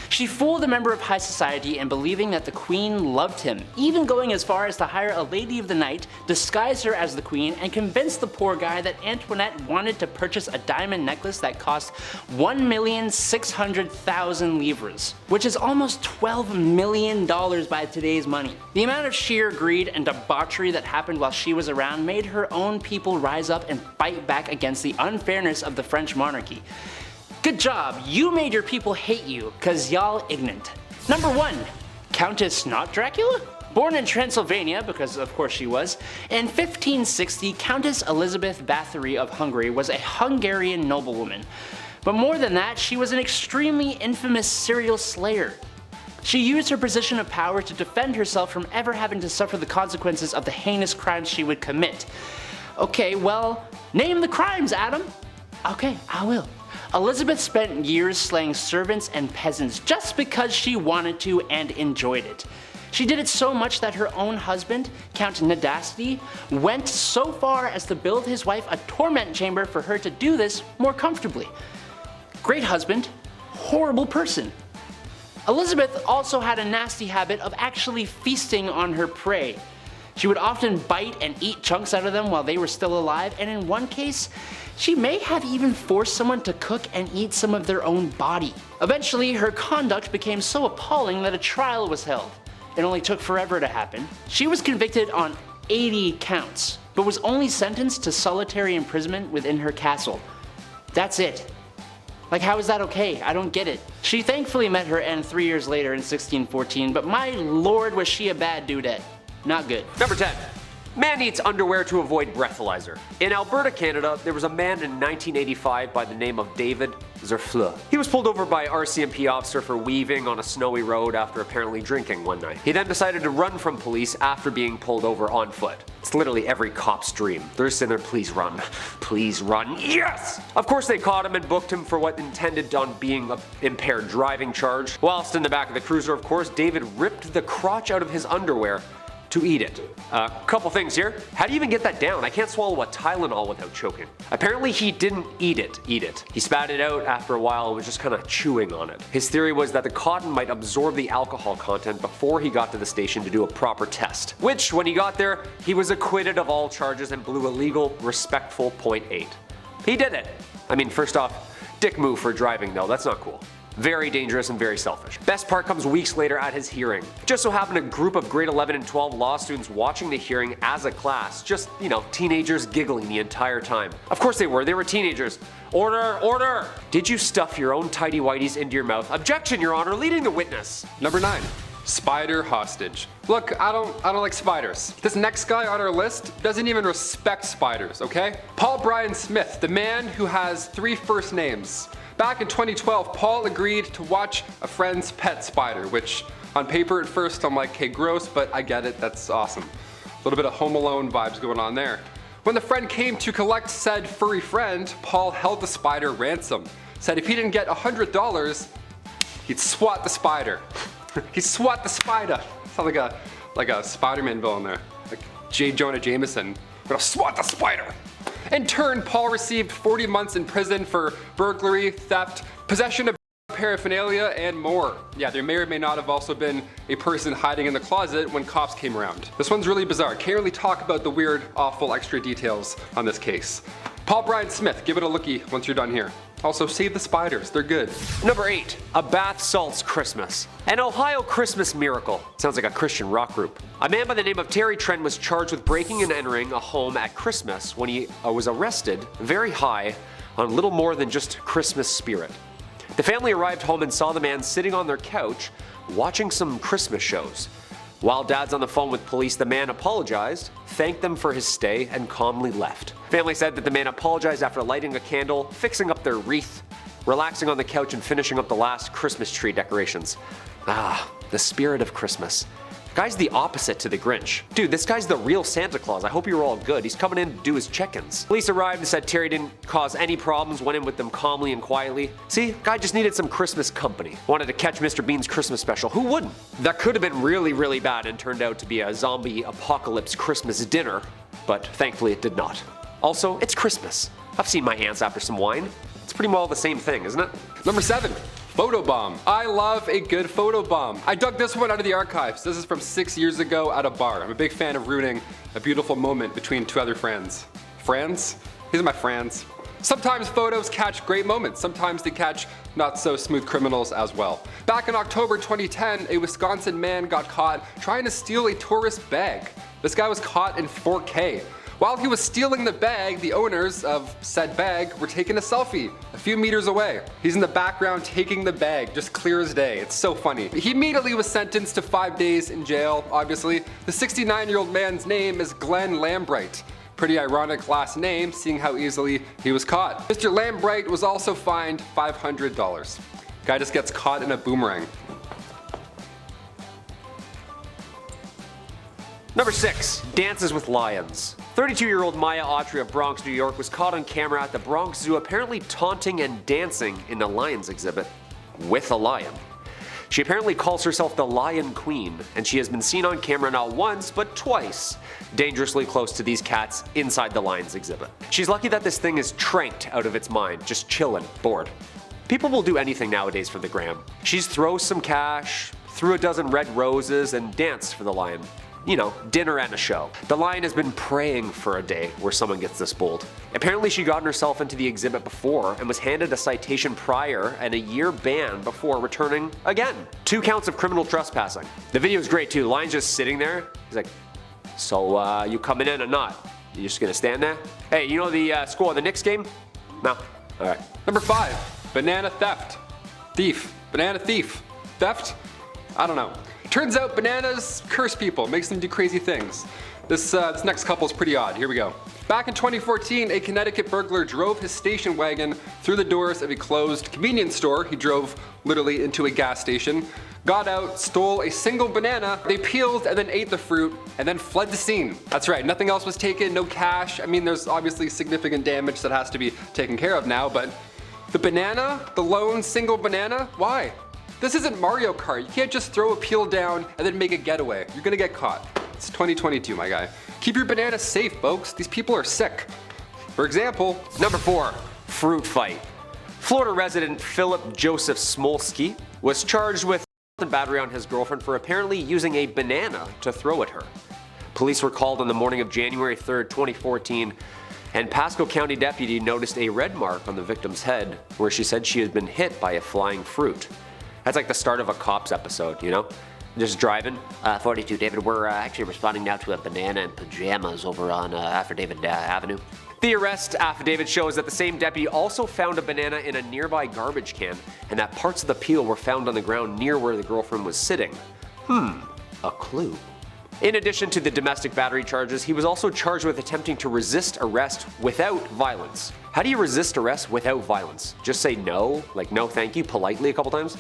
She fooled a member of high society in believing that the queen loved him, even going as far as to hire a lady of the night, disguise her as the queen, and convince the poor guy that Antoinette wanted to purchase a diamond necklace that cost 1,600,000 livres, which is almost $12 million by today's money. The amount of sheer greed and debauchery that happened while she was around made her own people rise up and fight back against the unfairness of the French monarchy. Good job, you made your people hate you, cause y'all ignorant. Number 1. Countess Not Dracula? Born in Transylvania, because of course she was, in 1560 Countess Elizabeth Bathory of Hungary was a Hungarian noblewoman. But more than that, she was an extremely infamous serial slayer. She used her position of power to defend herself from ever having to suffer the consequences of the heinous crimes she would commit. Okay, well, name the crimes, Adam. Okay, I will. Elizabeth spent years slaying servants and peasants just because she wanted to and enjoyed it. She did it so much that her own husband, Count Nandi, went so far as to build his wife a torment chamber for her to do this more comfortably. Great husband, horrible person. Elizabeth also had a nasty habit of actually feasting on her prey. She would often bite and eat chunks out of them while they were still alive, and in one case, she may have even forced someone to cook and eat some of their own body. Eventually, her conduct became so appalling that a trial was held. It only took forever to happen. She was convicted on 80 counts, but was only sentenced to solitary imprisonment within her castle. That's it. Like, how is that okay? I don't get it. She thankfully met her end 3 years later in 1614, but my lord was she a bad dudette. Not good. Number 10. Man eats underwear to avoid breathalyzer. In Alberta, Canada, there was a man in 1985 by the name of David Zerfleur. He was pulled over by an RCMP officer for weaving on a snowy road after apparently drinking one night. He then decided to run from police after being pulled over on foot. It's literally every cop's dream. They're just sitting there, please run, yes! Of course they caught him and booked him for what intended on being an impaired driving charge. Whilst in the back of the cruiser, of course, David ripped the crotch out of his underwear to eat it. Couple things here. How do you even get that down? I can't swallow a Tylenol without choking. Apparently he didn't eat it. He spat it out after a while and was just kind of chewing on it. His theory was that the cotton might absorb the alcohol content before he got to the station to do a proper test. Which, when he got there, he was acquitted of all charges and blew a legal, respectful .8. He did it. I mean, first off, dick move for driving though, that's not cool. Very dangerous and very selfish. Best part comes weeks later at his hearing. Just so happened a group of grade 11 and 12 law students watching the hearing as a class. Just, you know, teenagers giggling the entire time. Of course they were teenagers. Order, order! Did you stuff your own tidy whities into your mouth? Objection, Your Honor, leading the witness. Number 9. Spider hostage. Look, I don't like spiders. This next guy on our list doesn't even respect spiders, okay? Paul Brian Smith, the man who has 3 first names. Back in 2012, Paul agreed to watch a friend's pet spider, which on paper at first I'm like, hey, gross, but I get it, that's awesome. A little bit of Home Alone vibes going on there. When the friend came to collect said furry friend, Paul held the spider ransom. Said if he didn't get $100, he'd swat the spider. He'd swat the spider. Sounds like a Spider-Man villain there. Like J. Jonah Jameson. I'm gonna swat the spider. In turn, Paul received 40 months in prison for burglary, theft, possession of paraphernalia, and more. Yeah, there may or may not have also been a person hiding in the closet when cops came around. This one's really bizarre. Can't really talk about the weird, awful extra details on this case. Paul Brian Smith, give it a lookie once you're done here. Also, save the spiders, they're good. Number 8. A bath salts Christmas. An Ohio Christmas miracle. Sounds like a Christian rock group. A man by the name of Terry Trent was charged with breaking and entering a home at Christmas when he was arrested very high on little more than just Christmas spirit. The family arrived home and saw the man sitting on their couch watching some Christmas shows. While Dad's on the phone with police, the man apologized, thanked them for his stay, and calmly left. Family said that the man apologized after lighting a candle, fixing up their wreath, relaxing on the couch, and finishing up the last Christmas tree decorations. Ah, the spirit of Christmas. Guy's the opposite to the Grinch. Dude, this guy's the real Santa Claus. I hope you're all good. He's coming in to do his check-ins. Police arrived and said Terry didn't cause any problems, went in with them calmly and quietly. See, guy just needed some Christmas company. Wanted to catch Mr. Bean's Christmas special. Who wouldn't? That could have been really, really bad and turned out to be a zombie apocalypse Christmas dinner, but thankfully it did not. Also, it's Christmas. I've seen my aunts after some wine. It's pretty well the same thing, isn't it? Number 7. Photobomb. I love a good photobomb. I dug this one out of the archives. This is from 6 years ago at a bar. I'm a big fan of ruining a beautiful moment between 2 other friends. Friends? These are my friends. Sometimes photos catch great moments. Sometimes they catch not so smooth criminals as well. Back in October 2010, a Wisconsin man got caught trying to steal a tourist bag. This guy was caught in 4K. While he was stealing the bag, the owners of said bag were taking a selfie a few meters away. He's in the background taking the bag, just clear as day. It's so funny. He immediately was sentenced to 5 days in jail, obviously. The 69-year-old man's name is Glenn Lambright. Pretty ironic last name, seeing how easily he was caught. Mr. Lambright was also fined $500. Guy just gets caught in a boomerang. Number 6. Dances with Lions. 32-year-old Maya Autry of Bronx, New York was caught on camera at the Bronx Zoo apparently taunting and dancing in a lions exhibit with a lion. She apparently calls herself the Lion Queen, and she has been seen on camera not once, but twice, dangerously close to these cats inside the lions exhibit. She's lucky that this thing is tranked out of its mind, just chillin', bored. People will do anything nowadays for the gram. She's throws some cash, threw a dozen red roses, and danced for the lion. You know, dinner and a show. The lion has been praying for a day where someone gets this bold. Apparently she gotten herself into the exhibit before and was handed a citation prior and a year ban before returning again. 2 counts of criminal trespassing. The video is great too. The lion's just sitting there. He's like, so you coming in or not? You just gonna stand there? Hey, you know the score of the Knicks game? No? Alright. Number 5. Banana theft. Thief. Banana thief. Theft? I don't know. Turns out bananas curse people, makes them do crazy things. This next couple is pretty odd. Here we go. Back in 2014, a Connecticut burglar drove his station wagon through the doors of a closed convenience store. He drove literally into a gas station, got out, stole a single banana, they peeled and then ate the fruit, and then fled the scene. That's right, nothing else was taken, no cash. I mean, there's obviously significant damage that has to be taken care of now, but the banana, the lone single banana, why? This isn't Mario Kart. You can't just throw a peel down and then make a getaway. You're gonna get caught. It's 2022, my guy. Keep your banana safe, folks. These people are sick. For example, Number 4, fruit fight. Florida resident Philip Joseph Smolsky was charged with battery on his girlfriend for apparently using a banana to throw at her. Police were called on the morning of January 3rd, 2014, and Pasco County deputy noticed a red mark on the victim's head where she said she had been hit by a flying fruit. That's like the start of a Cops episode, you know? Just driving. 42 David, we're actually responding now to a banana in pajamas over on After David Avenue. The arrest affidavit shows that the same deputy also found a banana in a nearby garbage can, and that parts of the peel were found on the ground near where the girlfriend was sitting. A clue. In addition to the domestic battery charges, he was also charged with attempting to resist arrest without violence. How do you resist arrest without violence? Just say no, like no thank you, politely a couple times?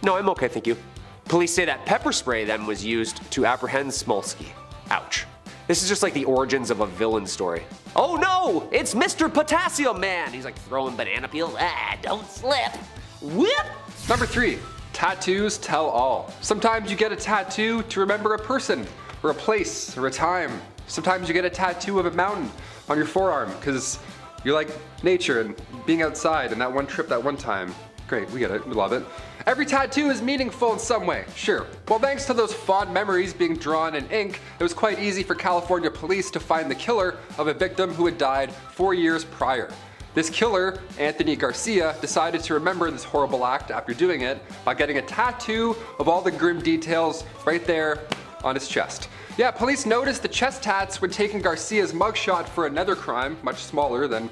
No, I'm okay, thank you. Police say that pepper spray then was used to apprehend Smolsky. Ouch. This is just like the origins of a villain story. Oh no, it's Mr. Potassium Man. He's like throwing banana peels. Don't slip. Whip! Number 3, tattoos tell all. Sometimes you get a tattoo to remember a person, or a place, or a time. Sometimes you get a tattoo of a mountain on your forearm because you like nature and being outside and that one trip that one time. Great, we get it, we love it. Every tattoo is meaningful in some way, sure. Well, thanks to those fond memories being drawn in ink, it was quite easy for California police to find the killer of a victim who had died 4 years prior. This killer, Anthony Garcia, decided to remember this horrible act after doing it by getting a tattoo of all the grim details right there on his chest. Yeah, police noticed the chest tats when taking Garcia's mugshot for another crime, much smaller than,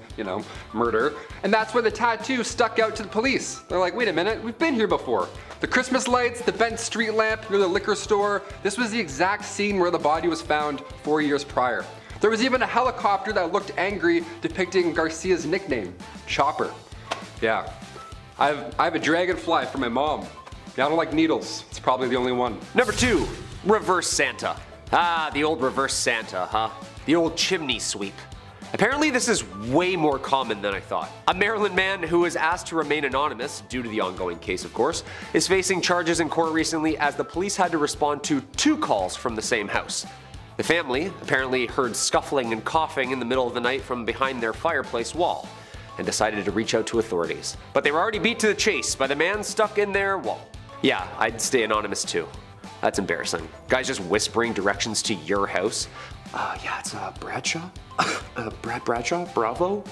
murder, and that's where the tattoo stuck out to the police. They're like, wait a minute, we've been here before. The Christmas lights, the bent street lamp near the liquor store, this was the exact scene where the body was found 4 years prior. There was even a helicopter that looked angry depicting Garcia's nickname, Chopper. Yeah, I have a dragonfly for my mom. Yeah, I don't like needles, it's probably the only one. Number 2, reverse Santa. The old reverse Santa, huh? The old chimney sweep. Apparently this is way more common than I thought. A Maryland man who was asked to remain anonymous, due to the ongoing case of course, is facing charges in court recently as the police had to respond to 2 calls from the same house. The family apparently heard scuffling and coughing in the middle of the night from behind their fireplace wall and decided to reach out to authorities. But they were already beat to the chase by the man stuck in their wall. Yeah, I'd stay anonymous too. That's embarrassing. Guys just whispering directions to your house. Yeah, it's Bradshaw? Brad Bradshaw? Bravo?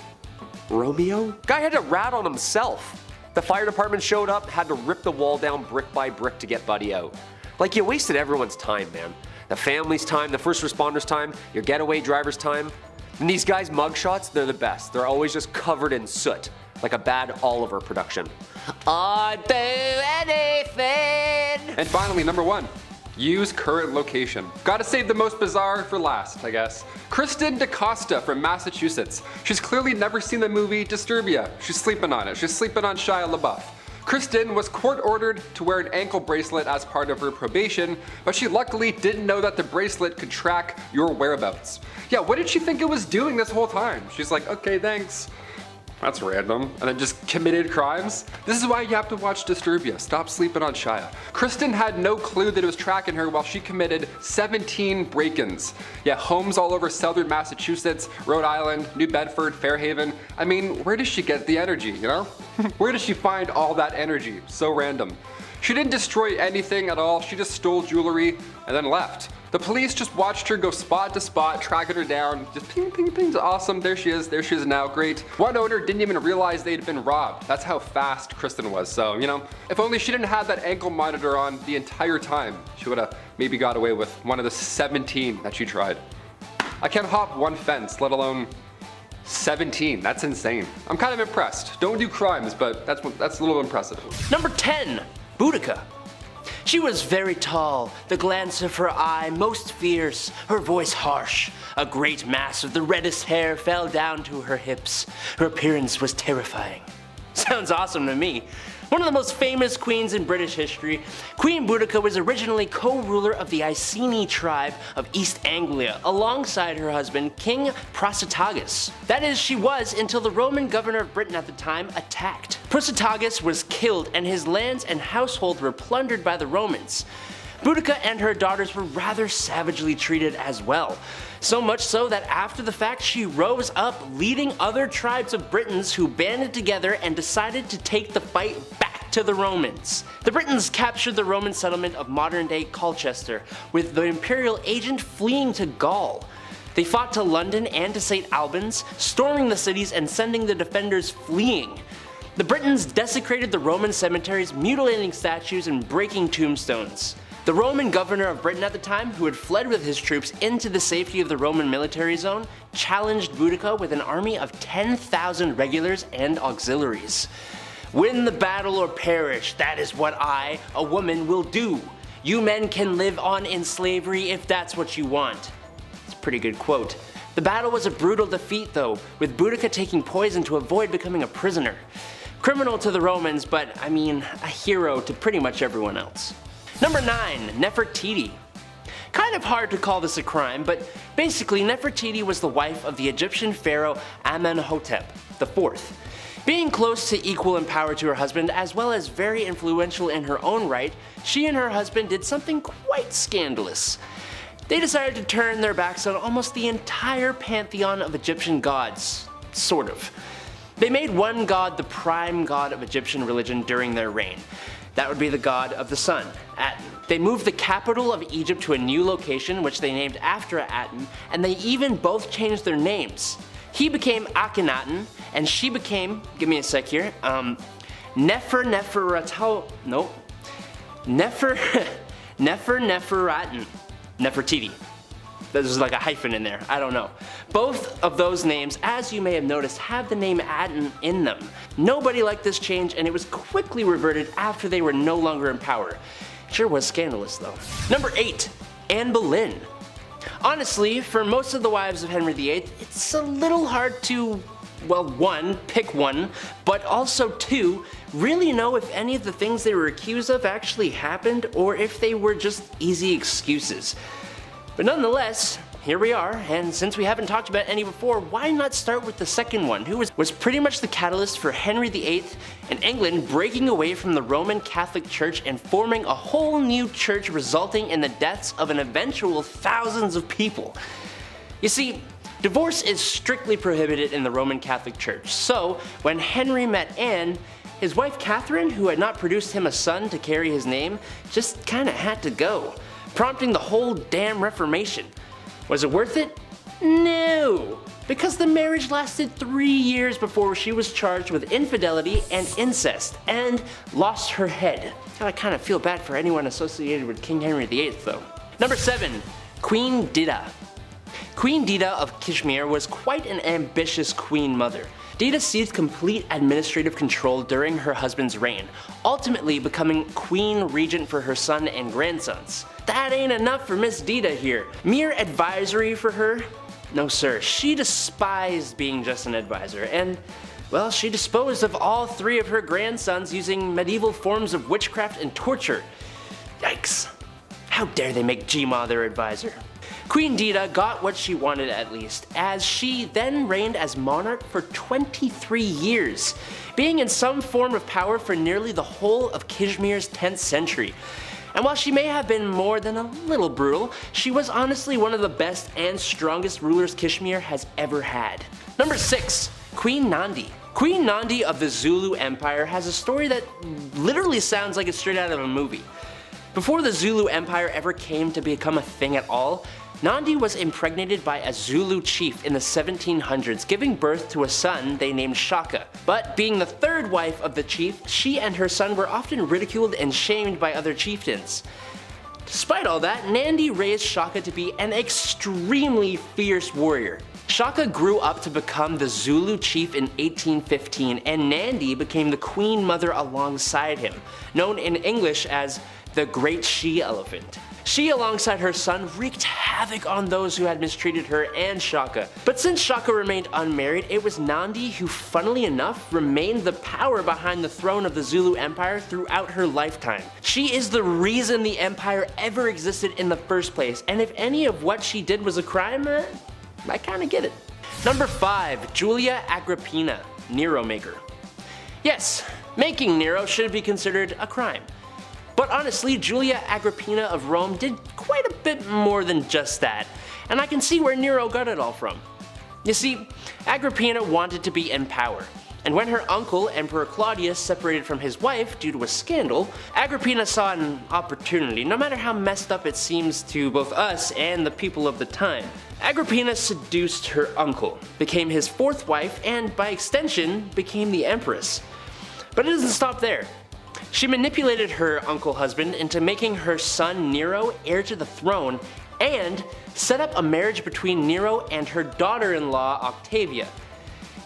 Romeo? Guy had to rat on himself. The fire department showed up, had to rip the wall down brick by brick to get Buddy out. Like, you wasted everyone's time, man. The family's time, the first responders' time, your getaway driver's time. And these guys' mugshots, they're the best. They're always just covered in soot, like a bad Oliver production. I'd do anything. And finally, number 1, use current location. Gotta save the most bizarre for last, I guess. Kristen DaCosta from Massachusetts. She's clearly never seen the movie Disturbia. She's sleeping on it. She's sleeping on Shia LaBeouf. Kristen was court-ordered to wear an ankle bracelet as part of her probation, but she luckily didn't know that the bracelet could track your whereabouts. Yeah, what did she think it was doing this whole time? She's like, okay, thanks. That's random. And then just committed crimes? This is why you have to watch Disturbia. Stop sleeping on Shia. Kristen had no clue that it was tracking her while she committed 17 break-ins. Yeah, homes all over southern Massachusetts, Rhode Island, New Bedford, Fairhaven. I mean, where does she get the energy, you know? Where does she find all that energy? So random. She didn't destroy anything at all. She just stole jewelry and then left. The police just watched her go spot to spot, tracking her down, just ping, ping, ping, awesome, there she is now, great. One owner didn't even realize they'd been robbed. That's how fast Kristen was, so, if only she didn't have that ankle monitor on the entire time, she would have maybe got away with one of the 17 that she tried. I can't hop one fence, let alone 17, that's insane. I'm kind of impressed. Don't do crimes, but that's a little impressive. Number 10, Boudicca. She She was very tall, the glance of her eye most fierce, her voice harsh. A great mass of the reddest hair fell down to her hips. Her appearance was terrifying. Sounds awesome to me. One of the most famous queens in British history, Queen Boudicca was originally co-ruler of the Iceni tribe of East Anglia alongside her husband King Prasutagus. That is, she was until the Roman governor of Britain at the time attacked. Prasutagus was killed and his lands and household were plundered by the Romans. Boudicca and her daughters were rather savagely treated as well. So much so that after the fact she rose up, leading other tribes of Britons who banded together and decided to take the fight back to the Romans. The Britons captured the Roman settlement of modern-day Colchester, with the imperial agent fleeing to Gaul. They fought to London and to St. Albans, storming the cities and sending the defenders fleeing. The Britons desecrated the Roman cemeteries, mutilating statues and breaking tombstones. The Roman governor of Britain at the time, who had fled with his troops into the safety of the Roman military zone, challenged Boudicca with an army of 10,000 regulars and auxiliaries. Win the battle or perish, that is what I, a woman, will do. You men can live on in slavery if that's what you want. It's a pretty good quote. The battle was a brutal defeat though, with Boudicca taking poison to avoid becoming a prisoner. Criminal to the Romans, but I mean, a hero to pretty much everyone else. Number 9. Nefertiti. Kind of hard to call this a crime, but basically Nefertiti was the wife of the Egyptian pharaoh Amenhotep IV. Being close to equal in power to her husband, as well as very influential in her own right, she and her husband did something quite scandalous. They decided to turn their backs on almost the entire pantheon of Egyptian gods. Sort of. They made one god the prime god of Egyptian religion during their reign. That would be the god of the sun, Aten. They moved the capital of Egypt to a new location, which they named after Aten, and they even both changed their names. He became Akhenaten, and she became, give me a sec here, Nefertiti. Nefertiti. There's like a hyphen in there, I don't know. Both of those names, as you may have noticed, have the name Aten in them. Nobody liked this change and it was quickly reverted after they were no longer in power. Sure was scandalous though. Number 8. Anne Boleyn. Honestly, for most of the wives of Henry VIII, it's a little hard to, well, 1, pick one, but also 2, really know if any of the things they were accused of actually happened or if they were just easy excuses. But nonetheless, here we are, and since we haven't talked about any before, why not start with the second one, who was pretty much the catalyst for Henry VIII and England breaking away from the Roman Catholic Church and forming a whole new church, resulting in the deaths of an eventual thousands of people. You see, divorce is strictly prohibited in the Roman Catholic Church, so when Henry met Anne, his wife Catherine, who had not produced him a son to carry his name, just kinda had to go, prompting the whole damn Reformation. Was it worth it? No, because the marriage lasted 3 years before she was charged with infidelity and incest, and lost her head. I kind of feel bad for anyone associated with King Henry VIII though. Number 7. Queen Dida. Queen Dida of Kashmir was quite an ambitious queen mother. Dida seized complete administrative control during her husband's reign, ultimately becoming queen regent for her son and grandsons. That ain't enough for Miss Dida here. Mere advisory for her? No sir, she despised being just an advisor, and well, she disposed of all 3 of her grandsons using medieval forms of witchcraft and torture. Yikes. How dare they make Jima their advisor? Queen Dida got what she wanted at least, as she then reigned as monarch for 23 years, being in some form of power for nearly the whole of Kashmir's 10th century. And while she may have been more than a little brutal, she was honestly one of the best and strongest rulers Kashmir has ever had. Number 6. Queen Nandi. Queen Nandi of the Zulu Empire has a story that literally sounds like it's straight out of a movie. Before the Zulu Empire ever came to become a thing at all, Nandi was impregnated by a Zulu chief in the 1700s, giving birth to a son they named Shaka. But being the 3rd wife of the chief, she and her son were often ridiculed and shamed by other chieftains. Despite all that, Nandi raised Shaka to be an extremely fierce warrior. Shaka grew up to become the Zulu chief in 1815, and Nandi became the queen mother alongside him, known in English as the Great She-Elephant. She, alongside her son, wreaked havoc on those who had mistreated her and Shaka. But since Shaka remained unmarried, it was Nandi who, funnily enough, remained the power behind the throne of the Zulu Empire throughout her lifetime. She is the reason the empire ever existed in the first place, and if any of what she did was a crime, I kinda get it. Number 5. Julia Agropina, Nero maker. Yes, making Nero should be considered a crime. But honestly, Julia Agropina of Rome did quite a bit more than just that, and I can see where Nero got it all from. You see, Agropina wanted to be in power, and when her uncle, Emperor Claudius, separated from his wife due to a scandal, Agropina saw an opportunity, no matter how messed up it seems to both us and the people of the time. Agropina seduced her uncle, became his 4th wife, and by extension, became the Empress. But it doesn't stop there. She manipulated her uncle husband into making her son Nero heir to the throne, and set up a marriage between Nero and her daughter-in-law Octavia.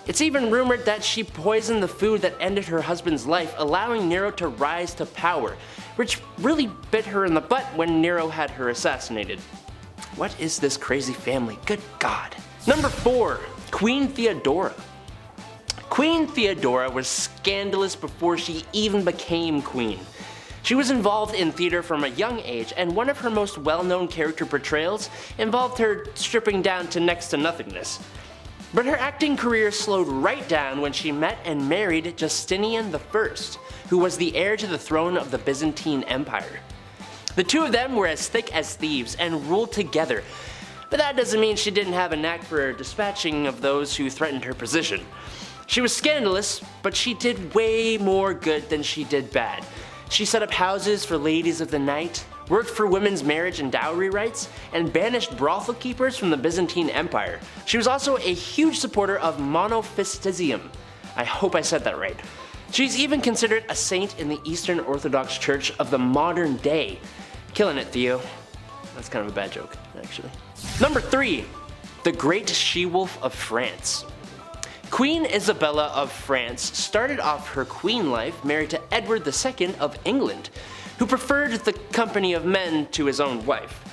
It's even rumored that she poisoned the food that ended her husband's life, allowing Nero to rise to power, which really bit her in the butt when Nero had her assassinated. What is this crazy family? Good God. Number 4. Queen Theodora. Queen Theodora was scandalous before she even became queen. She was involved in theater from a young age, and one of her most well-known character portrayals involved her stripping down to next to nothingness. But her acting career slowed right down when she met and married Justinian I, who was the heir to the throne of the Byzantine Empire. The two of them were as thick as thieves and ruled together, but that doesn't mean she didn't have a knack for dispatching of those who threatened her position. She was scandalous, but she did way more good than she did bad. She set up houses for ladies of the night, worked for women's marriage and dowry rights, and banished brothel keepers from the Byzantine Empire. She was also a huge supporter of monophysitism. I hope I said that right. She's even considered a saint in the Eastern Orthodox Church of the modern day. Killing it, Theo. That's kind of a bad joke, actually. Number 3. The Great She-Wolf of France. Queen Isabella of France started off her queen life married to Edward II of England, who preferred the company of men to his own wife.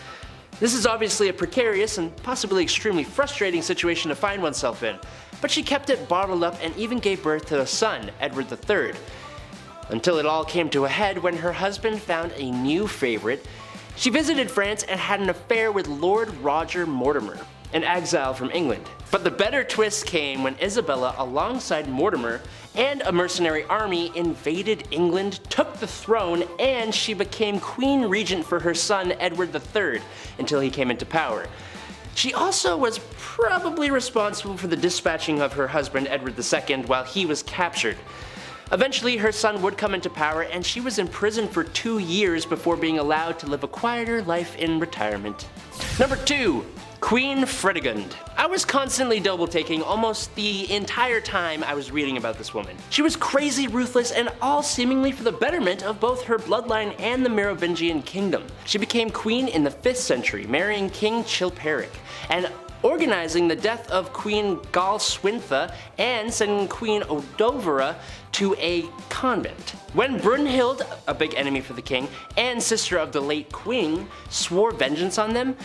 This is obviously a precarious and possibly extremely frustrating situation to find oneself in, but she kept it bottled up and even gave birth to a son, Edward III. Until it all came to a head when her husband found a new favorite. She visited France and had an affair with Lord Roger Mortimer, an exile from England. But the better twist came when Isabella, alongside Mortimer and a mercenary army, invaded England, took the throne, and she became queen regent for her son Edward III until he came into power. She also was probably responsible for the dispatching of her husband Edward II while he was captured. Eventually her son would come into power, and she was imprisoned for 2 years before being allowed to live a quieter life in retirement. Number 2. Queen Fredegund. I was constantly double-taking almost the entire time I was reading about this woman. She was crazy ruthless, and all seemingly for the betterment of both her bloodline and the Merovingian kingdom. She became queen in the 5th century, marrying King Chilperic, and organizing the death of Queen Galswintha and sending Queen Odovera to a convent. When Brunhild, a big enemy for the king, and sister of the late queen, swore vengeance on them,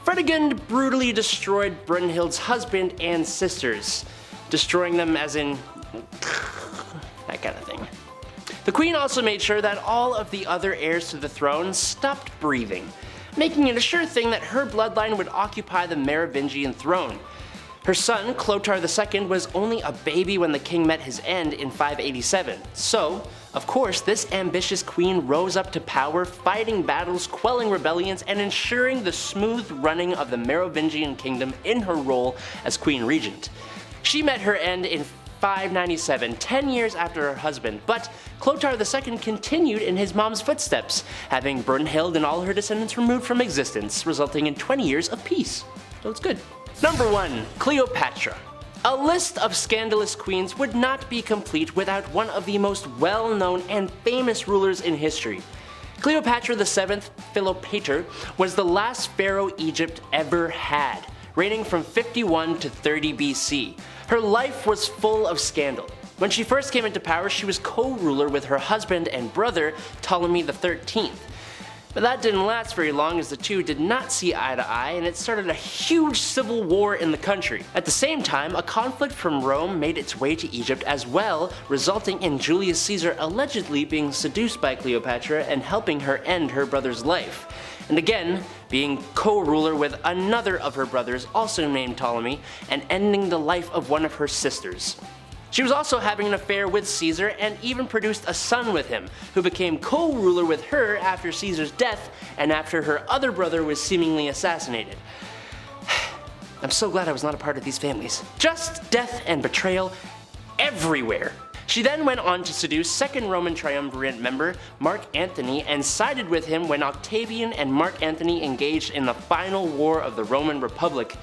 Fredegund brutally destroyed Brunhild's husband and sisters, destroying them as in that kind of thing. The queen also made sure that all of the other heirs to the throne stopped breathing, making it a sure thing that her bloodline would occupy the Merovingian throne. Her son, Clotaire II, was only a baby when the king met his end in 587, so, of course, this ambitious queen rose up to power, fighting battles, quelling rebellions, and ensuring the smooth running of the Merovingian kingdom in her role as queen regent. She met her end in 597, 10 years after her husband, but Clotaire II continued in his mom's footsteps, having Brunhild and all her descendants removed from existence, resulting in 20 years of peace. So it's good. Number 1. Cleopatra. A list of scandalous queens would not be complete without one of the most well-known and famous rulers in history. Cleopatra VII Philopator was the last pharaoh Egypt ever had, reigning from 51 to 30 BC. Her life was full of scandal. When she first came into power, she was co-ruler with her husband and brother, Ptolemy XIII. But that didn't last very long, as the two did not see eye to eye, and it started a huge civil war in the country. At the same time, a conflict from Rome made its way to Egypt as well, resulting in Julius Caesar allegedly being seduced by Cleopatra and helping her end her brother's life. And again, being co-ruler with another of her brothers, also named Ptolemy, and ending the life of one of her sisters. She was also having an affair with Caesar and even produced a son with him, who became co-ruler with her after Caesar's death and after her other brother was seemingly assassinated. I'm so glad I was not a part of these families. Just death and betrayal everywhere. She then went on to seduce second Roman triumvirate member Mark Antony and sided with him when Octavian and Mark Antony engaged in the final war of the Roman Republic,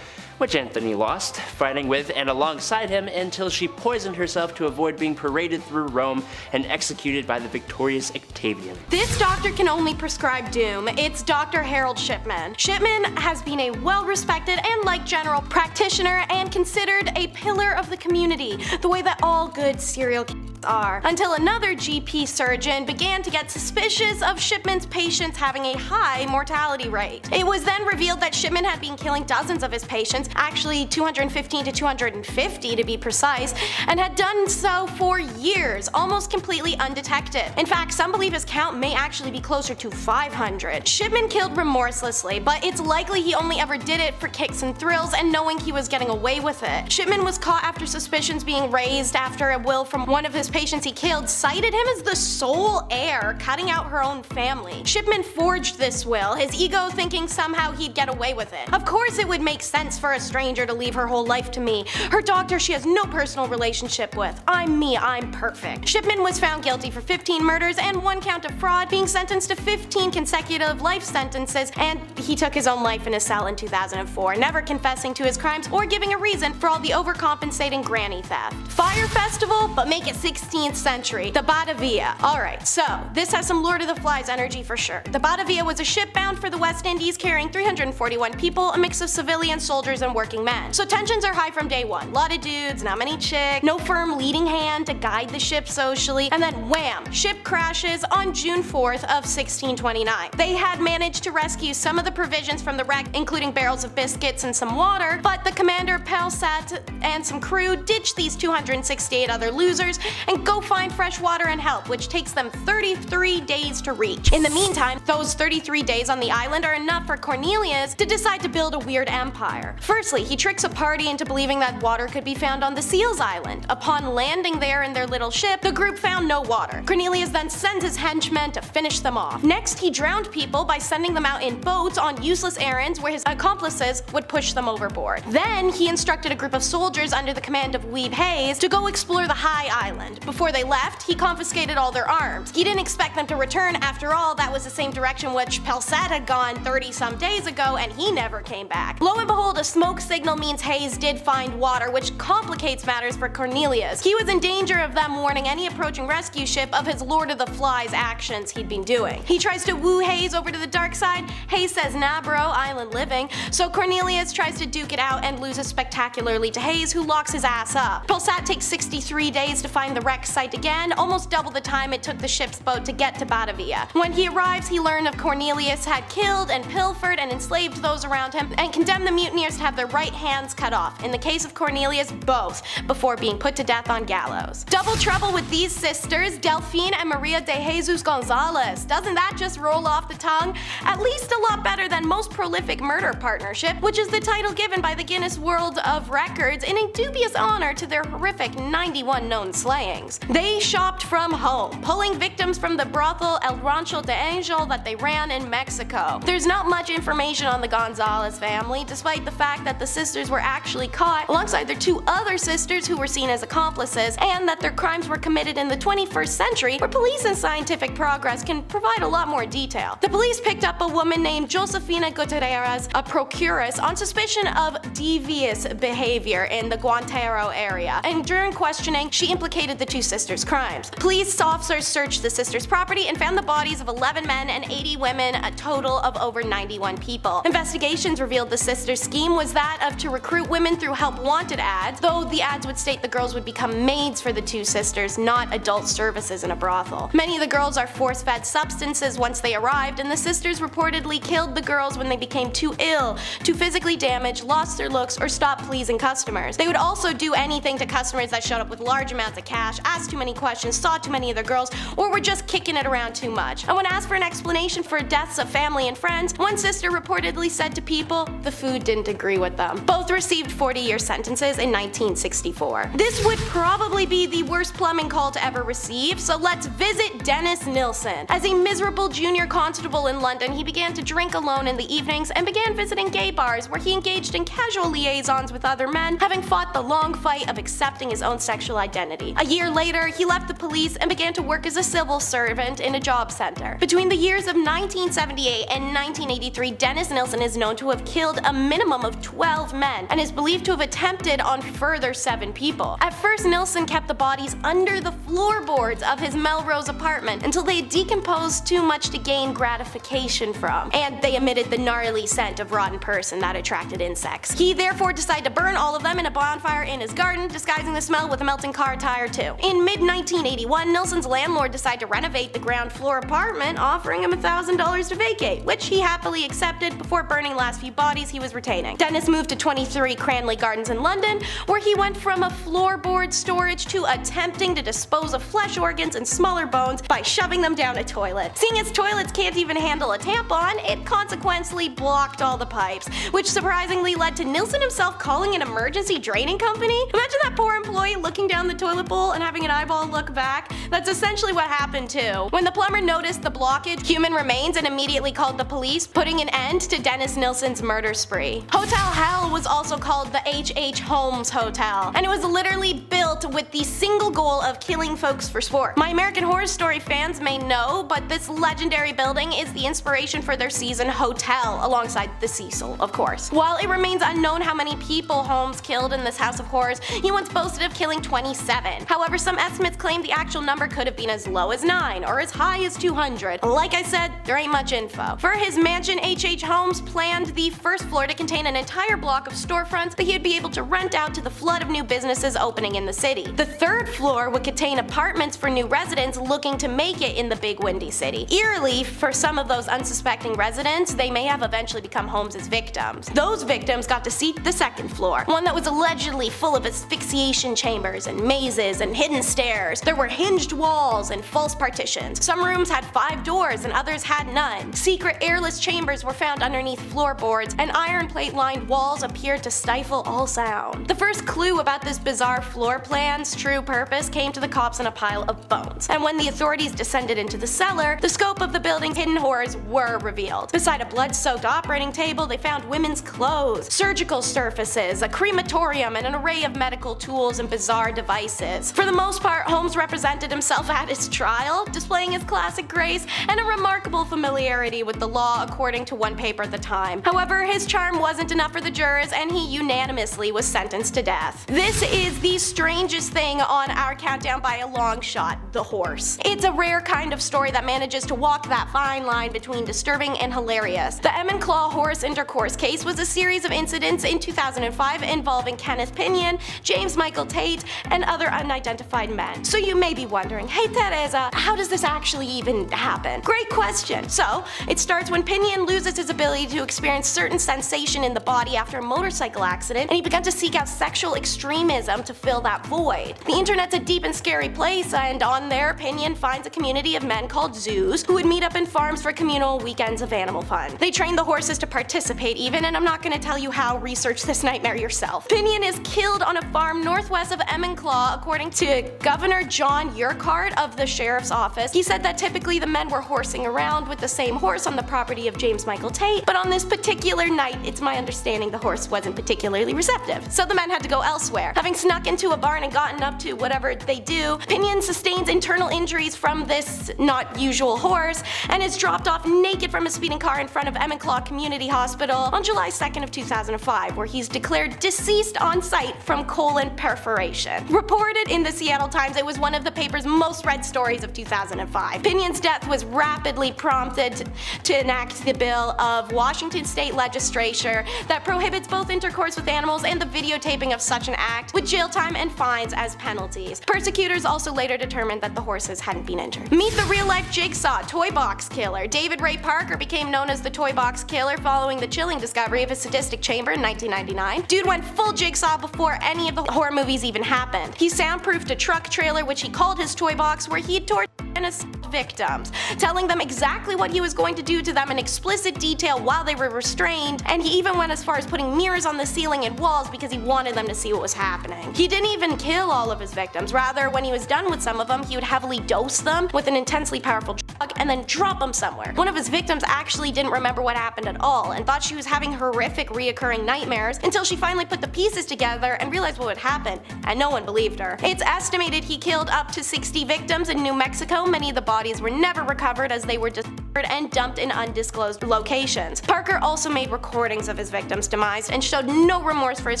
which Antony lost, fighting with and alongside him until she poisoned herself to avoid being paraded through Rome and executed by the victorious Octavian. This doctor can only prescribe doom. It's Dr. Harold Shipman. Shipman has been a well-respected and liked general practitioner and considered a pillar of the community, the way that all good serial killers are, until another GP surgeon began to get suspicious of Shipman's patients having a high mortality rate. It was then revealed that Shipman had been killing dozens of his patients, actually 215 to 250 to be precise, and had done so for years, almost completely undetected. In fact, some believe his count may actually be closer to 500. Shipman killed remorselessly, but it's likely he only ever did it for kicks and thrills and knowing he was getting away with it. Shipman was caught after suspicions being raised after a will from one of his patients he killed cited him as the sole heir, cutting out her own family. Shipman forged this will, his ego thinking somehow he'd get away with it. Of course it would make sense for a stranger to leave her whole life to me, her doctor she has no personal relationship with. I'm me, I'm perfect. Shipman was found guilty for 15 murders and 1 count of fraud, being sentenced to 15 consecutive life sentences, and he took his own life in a cell in 2004, never confessing to his crimes or giving a reason for all the overcompensating granny theft. Fire festival, but make it 16th century, the Batavia. Alright, so this has some Lord of the Flies energy for sure. The Batavia was a ship bound for the West Indies carrying 341 people, a mix of civilians, soldiers, and working men. So tensions are high from day one. Lot of dudes, not many chicks, no firm leading hand to guide the ship socially, and then wham! Ship crashes on June 4th of 1629. They had managed to rescue some of the provisions from the wreck, including barrels of biscuits and some water, but the commander Pelsat and some crew ditched these 268 other losers and go find fresh water and help, which takes them 33 days to reach. In the meantime, those 33 days on the island are enough for Cornelius to decide to build a weird empire. Firstly, he tricks a party into believing that water could be found on the Seals Island. Upon landing there in their little ship, the group found no water. Cornelius then sends his henchmen to finish them off. Next, he drowned people by sending them out in boats on useless errands where his accomplices would push them overboard. Then, he instructed a group of soldiers under the command of Weeb Hayes to go explore the High Island. Before they left, he confiscated all their arms. He didn't expect them to return. After all, that was the same direction which Pelsat had gone 30-some days ago, and he never came back. Lo and behold, a smoke signal means Hayes did find water, which complicates matters for Cornelius. He was in danger of them warning any approaching rescue ship of his Lord of the Flies actions he'd been doing. He tries to woo Hayes over to the dark side. Hayes says, nah bro, island living. So Cornelius tries to duke it out and loses spectacularly to Hayes, who locks his ass up. Pelsat takes 63 days to find the wreck site again, almost double the time it took the ship's boat to get to Batavia. When he arrives, he learned of Cornelius had killed and pilfered and enslaved those around him and condemned the mutineers to have their right hands cut off. In the case of Cornelius, both, before being put to death on gallows. Double trouble with these sisters, Delphine and Maria de Jesus Gonzalez. Doesn't that just roll off the tongue? At least a lot better than Most Prolific Murder Partnership, which is the title given by the Guinness World of Records in a dubious honor to their horrific 91 known slayings. They shopped from home, pulling victims from the brothel El Rancho de Angel that they ran in Mexico. There's not much information on the Gonzalez family, despite the fact that the sisters were actually caught alongside their 2 other sisters who were seen as accomplices, and that their crimes were committed in the 21st century, where police and scientific progress can provide a lot more detail. The police picked up a woman named Josefina Gutierrez, a procuress, on suspicion of devious behavior in the Guantero area, and during questioning, she implicated the two sisters' crimes. Police officers searched the sisters' property and found the bodies of 11 men and 80 women, a total of over 91 people. Investigations revealed the sisters' scheme was that of to recruit women through help wanted ads, though the ads would state the girls would become maids for the two sisters, not adult services in a brothel. Many of the girls are force-fed substances once they arrived, and the sisters reportedly killed the girls when they became too ill, too physically damaged, lost their looks, or stopped pleasing customers. They would also do anything to customers that showed up with large amounts of cash, asked too many questions, saw too many of their girls, or were just kicking it around too much. And when asked for an explanation for deaths of family and friends, one sister reportedly said to People the food didn't agree with them. Both received 40-year sentences in 1964. This would probably be the worst plumbing call to ever receive, so let's visit Dennis Nilsson. As a miserable junior constable in London, he began to drink alone in the evenings and began visiting gay bars where he engaged in casual liaisons with other men, having fought the long fight of accepting his own sexual identity. A year later, he left the police and began to work as a civil servant in a job center. Between the years of 1978 and 1983, Dennis Nilsson is known to have killed a minimum of 12 men and is believed to have attempted on further 7 people. At first, Nilsson kept the bodies under the floorboards of his Melrose apartment until they had decomposed too much to gain gratification from, and they emitted the gnarly scent of rotten person that attracted insects. He therefore decided to burn all of them in a bonfire in his garden, disguising the smell with a melting car tire too. In mid-1981, Nilsson's landlord decided to renovate the ground floor apartment, offering him $1,000 to vacate, which he happily accepted before burning the last few bodies he was retaining. Dennis moved to 23 Cranley Gardens in London, where he went from a floorboard storage to attempting to dispose of flesh organs and smaller bones by shoving them down a toilet. Seeing as toilets can't even handle a tampon, it consequently blocked all the pipes, which surprisingly led to Nilsson himself calling an emergency draining company. Imagine that poor employee looking down the toilet bowl and having an eyeball look back. That's essentially what happened too. When the plumber noticed the blockage, human remains, and immediately called the police, putting an end to Dennis Nilsson's murder spree. Hotel Hell was also called the H.H. Holmes Hotel, and it was literally built with the single goal of killing folks for sport. My American Horror Story fans may know, but this legendary building is the inspiration for their season Hotel, alongside the Cecil, of course. While it remains unknown how many people Holmes killed in this House of Horrors, he once boasted of killing 27. However, some estimates claim the actual number could have been as low as 9 or as high as 200. Like I said, there ain't much info. For his mansion, H.H. Holmes planned the first floor to contain an entire block of storefronts that he would be able to rent out to the flood of new businesses opening in the city. The third floor would contain apartments for new residents looking to make it in the big windy city. Eerily, for some of those unsuspecting residents, they may have eventually become Holmes's victims. Those victims got to see the second floor, one that was allegedly full of asphyxiation chambers and mazes and hidden stairs. There were hinged walls and false partitions. Some rooms had 5 doors and others had none. Secret airless chambers were found underneath floorboards, and iron plate-lined walls appeared to stifle all sound. The first clue about this bizarre floor plan's true purpose came to the cops in a pile of bones, and when the authorities descended into the cellar, the scope of the building's hidden horrors were revealed. Beside a blood-soaked operating table, they found women's clothes, surgical surfaces, a crematorium, and an array of medical tools and bizarre devices. For the most part, Holmes represented himself at his trial, displaying his classic grace and a remarkable familiarity with the law, according to one paper at the time. However, his charm wasn't enough for the jurors, and he unanimously was sentenced to death. This is the strangest thing on our countdown by a long shot: the horse. It's a rare kind of story that manages to walk that fine line between disturbing and hilarious. The Em and Claw horse intercourse case was a series of incidents in 2005 involving Kenneth Pinion, James Michael Tate, and other unidentified men. So you may be wondering, hey Teresa, how does this actually even happen? Great question. So, it starts when Pinion loses his ability to experience certain sensation in the body after a motorcycle accident, and he began to seek out sexual extremism to fill that void. The internet's a deep and scary place, and on there, Pinion finds a community of men called zoos who would meet up in farms for communal weekends of animal fun. They train the horses to participate even, and I'm not gonna tell you how, research this nightmare yourself. Pinion is killed on a farm northwest of Em and Claw, according to Governor John Urquhart of the sheriff's office. He said that typically the men were horsing around with the same horse on the property of James Michael Tate, but on this particular night, it's my understanding the horse wasn't particularly receptive, so the men had to go elsewhere. Having snuck into a barn and gotten up to whatever they do, Pinion sustains internal injuries from this not usual horse and is dropped off naked from a speeding car in front of Em and Claw Community Hospital on July 2nd of 2005, where he's declared deceased on site from colon perforation. Reported in the the Seattle Times, it was one of the paper's most read stories of 2005. Pinion's death was rapidly prompted to enact the bill of Washington State Legislature that prohibits both intercourse with animals and the videotaping of such an act, with jail time and fines as penalties. Persecutors also later determined that the horses hadn't been injured. Meet the real-life Jigsaw toy box killer. David Ray Parker became known as the toy box killer following the chilling discovery of his sadistic chamber in 1999. Dude went full Jigsaw before any of the horror movies even happened. He soundproofed a truck trailer, which he called his toy box, where he'd torture innocent victims, telling them exactly what he was going to do to them in explicit detail while they were restrained, and he even went as far as putting mirrors on the ceiling and walls because he wanted them to see what was happening. He didn't even kill all of his victims. Rather, when he was done with some of them, he would heavily dose them with an intensely powerful drug and then drop them somewhere. One of his victims actually didn't remember what happened at all and thought she was having horrific reoccurring nightmares until she finally put the pieces together and realized what had happened, and no one believed her. It's estimated he killed up to 60 victims in New Mexico. Many of the bodies were never recovered as they were discovered and dumped in undisclosed locations. Parker also made recordings of his victims' demise and showed no remorse for his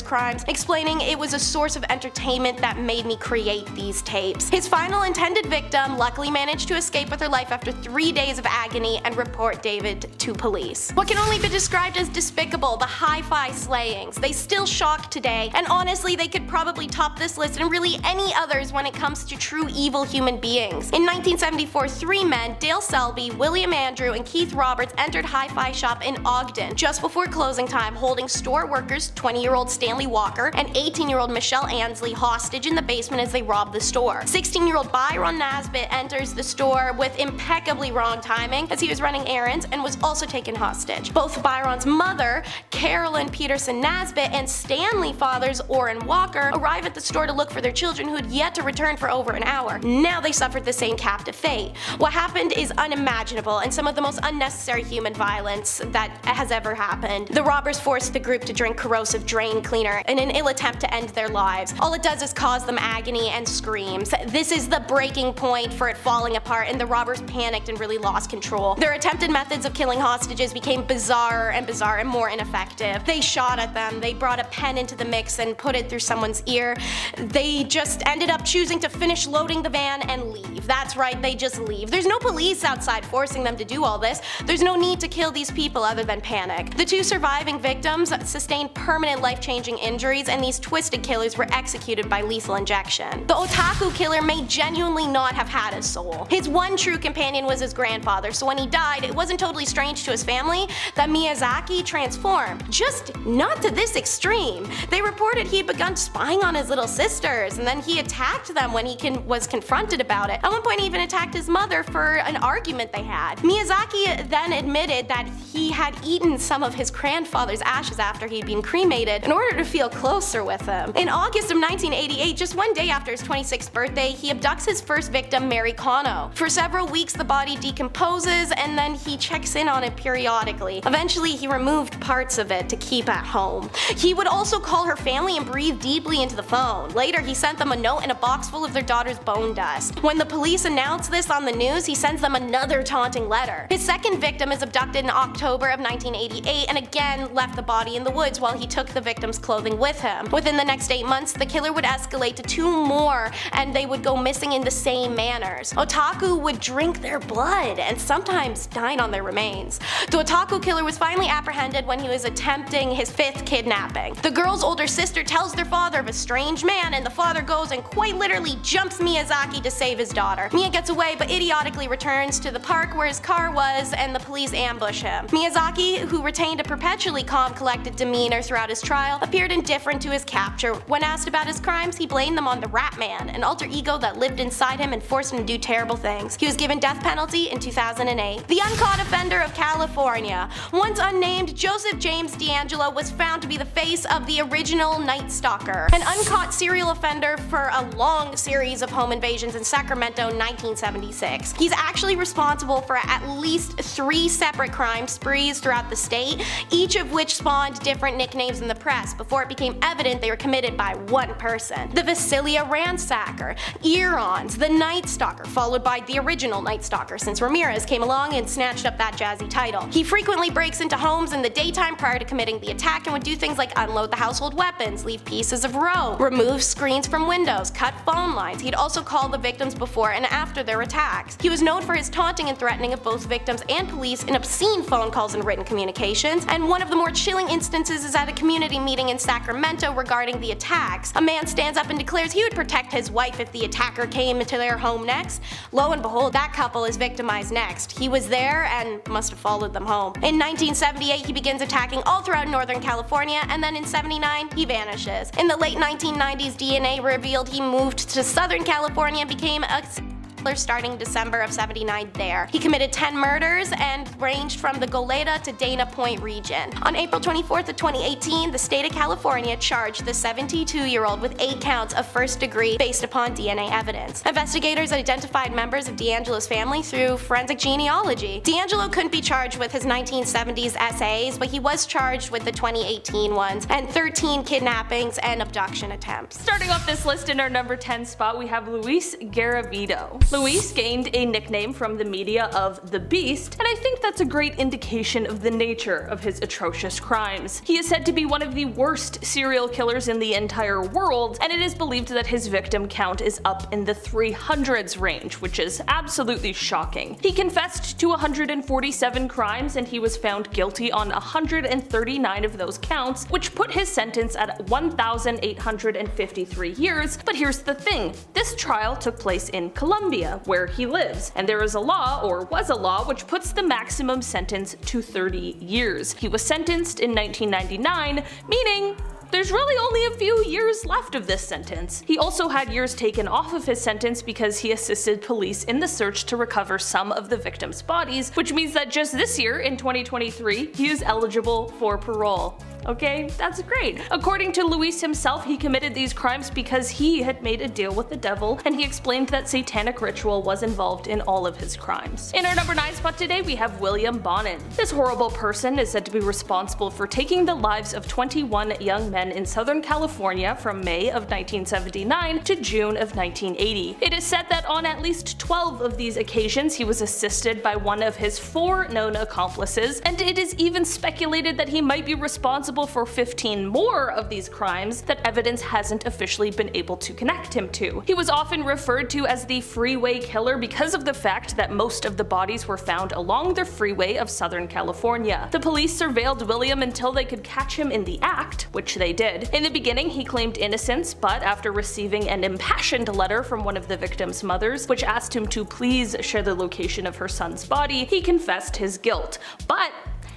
crimes, explaining, "It was a source of entertainment that made me create these tapes." His final intended victim luckily managed to escape with her life after 3 days of agony and report David to police. What can only be described as despicable, the hi-fi slayings. They still shock today, and honestly they could probably top this list and really any others when it comes to true evil human beings. In 1974, 3 men, Dale Selby, William Andrew, and Keith Roberts, entered Hi-Fi Shop in Ogden just before closing time, holding store workers 20-year-old Stanley Walker and 18-year-old Michelle Ansley hostage in the basement as they robbed the store. 16-year-old Byron Nasbitt enters the store with impeccably wrong timing as he was running errands and was also taken hostage. Both Byron's mother, Carolyn Peterson Nasbitt, and Stanley fathers, Orrin Walker, arrive at the store to look for their children who had yet to return for over an hour. Now they suffered the same captive fate. What happened is unimaginable and some of the most unnecessary human violence that has ever happened. The robbers forced the group to drink corrosive drain cleaner in an ill attempt to end their lives. All it does is cause them agony and screams. This is the breaking point for it falling apart, and the robbers panicked and really lost control. Their attempted methods of killing hostages became bizarre and more ineffective. They shot at them, they brought a pen into the mix and put it through someone's ear. They just ended up choosing to finish loading the van and leave. That's right, they just leave. There's no police outside forcing them to do all this. There's no need to kill these people other than panic. The 2 surviving victims sustained permanent life-changing injuries, and these twisted killers were executed by lethal injection. The otaku killer may genuinely not have had a soul. His one true companion was his grandfather, so when he died, it wasn't totally strange to his family that Miyazaki transformed. Just not to this extreme. They reported he had begun spying on his little sisters, and then he attacked them when he was confronted about it. At one point he even attacked his mother for an argument they had. Miyazaki then admitted that he had eaten some of his grandfather's ashes after he'd been cremated in order to feel closer with him. In August of 1988, just one day after his 26th birthday, he abducts his first victim, Mary Cano. For several weeks the body decomposes, and then he checks in on it periodically. Eventually he removed parts of it to keep at home. He would also call her family and breathe deeply into the phone. Later he sent them a note and a box full of their daughter's bone dust. When the police announced this on the news, he sends them another taunting letter. His second victim is abducted in October of 1988 and again left the body in the woods while he took the victim's clothing with him. Within the next 8 months, the killer would escalate to 2 more, and they would go missing in the same manners. Otaku would drink their blood and sometimes dine on their remains. The otaku killer was finally apprehended when he was attempting his 5th kidnapping. The girl's older sister tells their father of a strange man, and the father goes and quite literally jumps Miyazaki to save his daughter. Mia gets away but idiotically returns to the park where his car was, and the police ambush him. Miyazaki, who retained a perpetually calm, collected demeanor throughout his trial, appeared indifferent to his capture. When asked about his crimes, he blamed them on the Rat Man, an alter ego that lived inside him and forced him to do terrible things. He was given death penalty in 2008. The uncaught offender of California. Once unnamed, Joseph James D'Angelo was found to be the face of the original Night Stalker, an uncaught serial offender for a long series of home invasions in Sacramento in 1976. He's actually responsible for at least 3 separate crimes sprees throughout the state, each of which spawned different nicknames in the press before it became evident they were committed by one person. The Visalia Ransacker, Earons, the Night Stalker, followed by the original Night Stalker since Ramirez came along and snatched up that jazzy title. He frequently breaks into homes in the daytime prior to committing the attack and would do things like unload the household weapons, leave pieces of rope, remove screens from windows, cut phone lines. He'd also call the victims before and after their attacks. He was known for his taunting and threatening of both victims and police in obscene phone calls and written communications, and one of the more chilling instances is at a community meeting in Sacramento regarding the attacks. A man stands up and declares he would protect his wife if the attacker came into their home next. Lo and behold, that couple is victimized next. He was there and must have followed them home. In 1978, he begins attacking all throughout Northern California, and then in 79, he vanishes. In the late 1990s, DNA revealed he moved to Southern California and became a starting December of 79 there. He committed 10 murders and ranged from the Goleta to Dana Point region. On April 24th of 2018, the state of California charged the 72-year-old with 8 counts of first degree based upon DNA evidence. Investigators identified members of D'Angelo's family through forensic genealogy. D'Angelo couldn't be charged with his 1970s SAs, but he was charged with the 2018 ones and 13 kidnappings and abduction attempts. Starting off this list in our number 10 spot, we have Luis Garavito. Luis gained a nickname from the media of the Beast, and I think that's a great indication of the nature of his atrocious crimes. He is said to be one of the worst serial killers in the entire world, and it is believed that his victim count is up in the 300s range, which is absolutely shocking. He confessed to 147 crimes, and he was found guilty on 139 of those counts, which put his sentence at 1,853 years. But here's the thing, this trial took place in Colombia, where he lives, and there is a law, or was a law, which puts the maximum sentence to 30 years. He was sentenced in 1999, meaning there's really only a few years left of this sentence. He also had years taken off of his sentence because he assisted police in the search to recover some of the victims' bodies, which means that just this year, in 2023, he is eligible for parole. Okay, that's great. According to Luis himself, he committed these crimes because he had made a deal with the devil, and he explained that satanic ritual was involved in all of his crimes. In our number 9 spot today, we have William Bonin. This horrible person is said to be responsible for taking the lives of 21 young men in Southern California from May of 1979 to June of 1980. It is said that on at least 12 of these occasions, he was assisted by one of his 4 known accomplices, and it is even speculated that he might be responsible for 15 more of these crimes that evidence hasn't officially been able to connect him to. He was often referred to as the freeway killer because of the fact that most of the bodies were found along the freeway of Southern California. The police surveilled William until they could catch him in the act, which they did. In the beginning, he claimed innocence, but after receiving an impassioned letter from one of the victim's mothers, which asked him to please share the location of her son's body, he confessed his guilt. But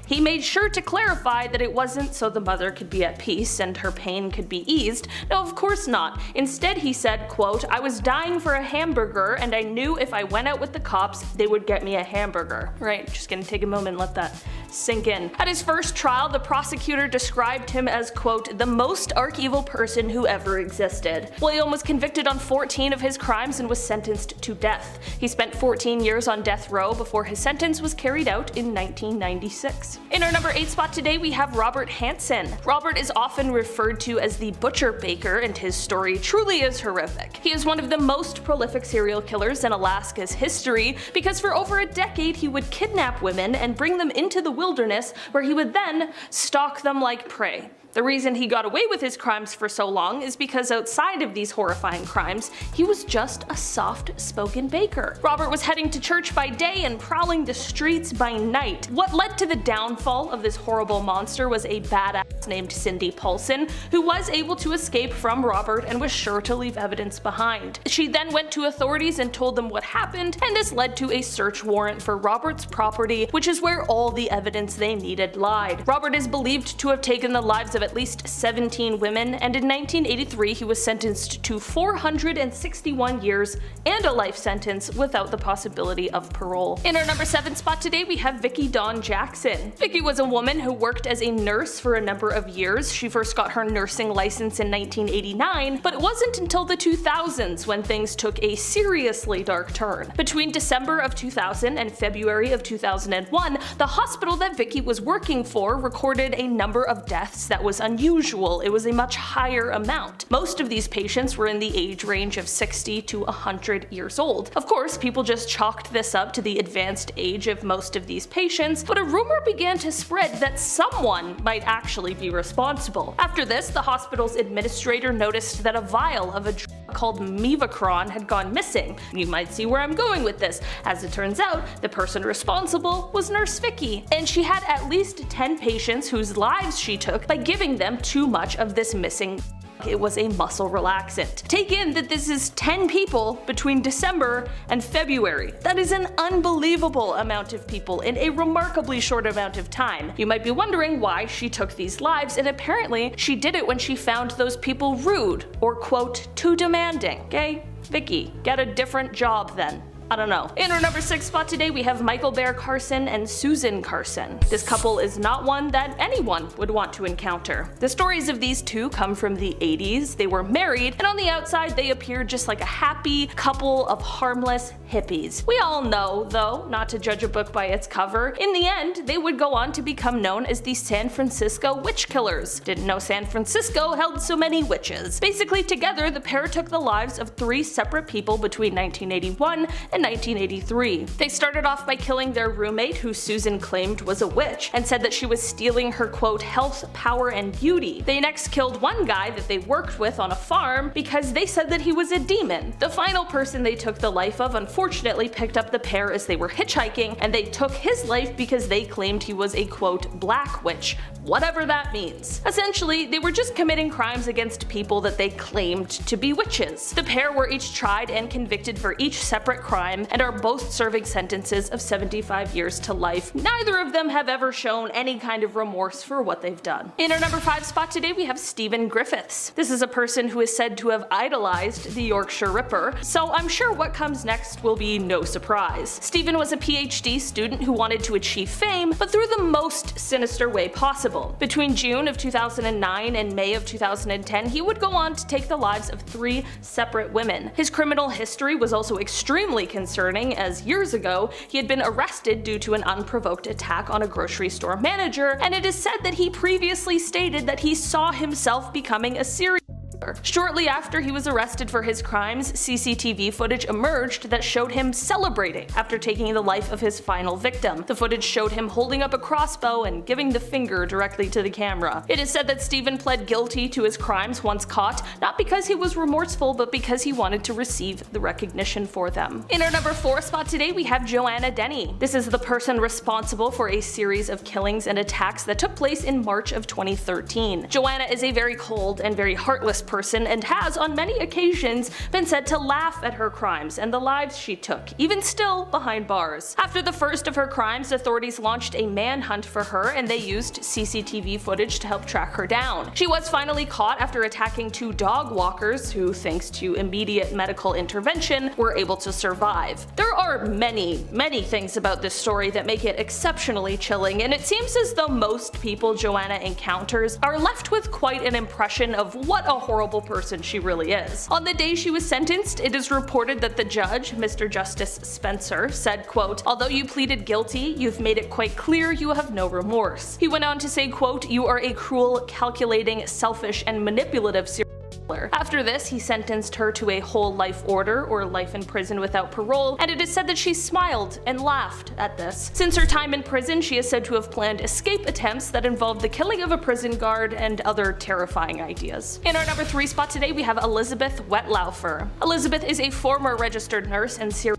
he made sure to clarify that it wasn't so the mother could be at peace and her pain could be eased. No, of course not. Instead, he said, quote, "I was dying for a hamburger and I knew if I went out with the cops, they would get me a hamburger." Right, just gonna take a moment and let that sink in. At his first trial, the prosecutor described him as, quote, "the most arch-evil person who ever existed." William was convicted on 14 of his crimes and was sentenced to death. He spent 14 years on death row before his sentence was carried out in 1996. In our number 8 spot today, we have Robert Hansen. Robert is often referred to as the Butcher Baker, and his story truly is horrific. He is one of the most prolific serial killers in Alaska's history because for over a decade he would kidnap women and bring them into the wilderness where he would then stalk them like prey. The reason he got away with his crimes for so long is because outside of these horrifying crimes, he was just a soft-spoken baker. Robert was heading to church by day and prowling the streets by night. What led to the downfall of this horrible monster was a badass named Cindy Paulson, who was able to escape from Robert and was sure to leave evidence behind. She then went to authorities and told them what happened, and this led to a search warrant for Robert's property, which is where all the evidence they needed lied. Robert is believed to have taken the lives of at least 17 women, and in 1983 he was sentenced to 461 years and a life sentence without the possibility of parole. In our number 7 spot today we have Vicki Dawn Jackson. Vicki was a woman who worked as a nurse for a number of years. She first got her nursing license in 1989, but it wasn't until the 2000s when things took a seriously dark turn. Between December of 2000 and February of 2001, the hospital that Vicki was working for recorded a number of deaths that was unusual. It was a much higher amount. Most of these patients were in the age range of 60 to 100 years old. Of course, people just chalked this up to the advanced age of most of these patients, but a rumor began to spread that someone might actually be responsible. After this, the hospital's administrator noticed that a vial of a drug called Mevacron had gone missing. You might see where I'm going with this. As it turns out, the person responsible was Nurse Vicki, and she had at least 10 patients whose lives she took by giving them too much of this missing. It was a muscle relaxant. Take in that this is 10 people between December and February. That is an unbelievable amount of people in a remarkably short amount of time. You might be wondering why she took these lives, and apparently she did it when she found those people rude or quote too demanding. Okay, Vicki, get a different job then. I don't know. In our number 6 spot today we have Michael Bear Carson and Susan Carson. This couple is not one that anyone would want to encounter. The stories of these two come from the 80s. They were married, and on the outside they appeared just like a happy couple of harmless hippies. We all know, though, not to judge a book by its cover, in the end they would go on to become known as the San Francisco Witch Killers. Didn't know San Francisco held so many witches. Basically, together the pair took the lives of 3 separate people between 1981 and 1983. They started off by killing their roommate, who Susan claimed was a witch, and said that she was stealing her quote health, power, and beauty. They next killed one guy that they worked with on a farm because they said that he was a demon. The final person they took the life of unfortunately picked up the pair as they were hitchhiking, and they took his life because they claimed he was a quote black witch, whatever that means. Essentially, they were just committing crimes against people that they claimed to be witches. The pair were each tried and convicted for each separate crime and are both serving sentences of 75 years to life. Neither of them have ever shown any kind of remorse for what they've done. In our number 5 spot today we have Stephen Griffiths. This is a person who is said to have idolized the Yorkshire Ripper, so I'm sure what comes next will be no surprise. Stephen was a PhD student who wanted to achieve fame, but through the most sinister way possible. Between June of 2009 and May of 2010, he would go on to take the lives of 3 separate women. His criminal history was also extremely concerning, as years ago he had been arrested due to an unprovoked attack on a grocery store manager, and it is said that he previously stated that he saw himself becoming a serial killer. Shortly after he was arrested for his crimes, CCTV footage emerged that showed him celebrating after taking the life of his final victim. The footage showed him holding up a crossbow and giving the finger directly to the camera. It is said that Stephen pled guilty to his crimes once caught, not because he was remorseful, but because he wanted to receive the recognition for them. In our number 4 spot today we have Joanna Denny. This is the person responsible for a series of killings and attacks that took place in March of 2013. Joanna is a very cold and very heartless person and has on many occasions been said to laugh at her crimes and the lives she took, even still behind bars. After the first of her crimes, authorities launched a manhunt for her and they used CCTV footage to help track her down. She was finally caught after attacking 2 dog walkers who, thanks to immediate medical intervention, were able to survive. There are many things about this story that make it exceptionally chilling, and it seems as though most people Joanna encounters are left with quite an impression of what a horrible person she really is. On the day she was sentenced, it is reported that the judge, Mr. Justice Spencer, said, quote, "Although you pleaded guilty, you've made it quite clear you have no remorse." He went on to say, quote, "You are a cruel, calculating, selfish, and manipulative serial killer." After this, he sentenced her to a whole life order, or life in prison without parole, and it is said that she smiled and laughed at this. Since her time in prison, she is said to have planned escape attempts that involved the killing of a prison guard and other terrifying ideas. In our number 3 spot today, we have Elizabeth Wetlaufer. Elizabeth is a former registered nurse and serial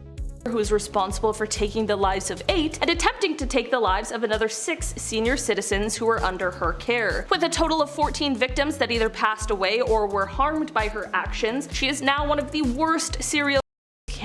who is responsible for taking the lives of 8 and attempting to take the lives of another 6 senior citizens who were under her care. With a total of 14 victims that either passed away or were harmed by her actions, she is now one of the worst serial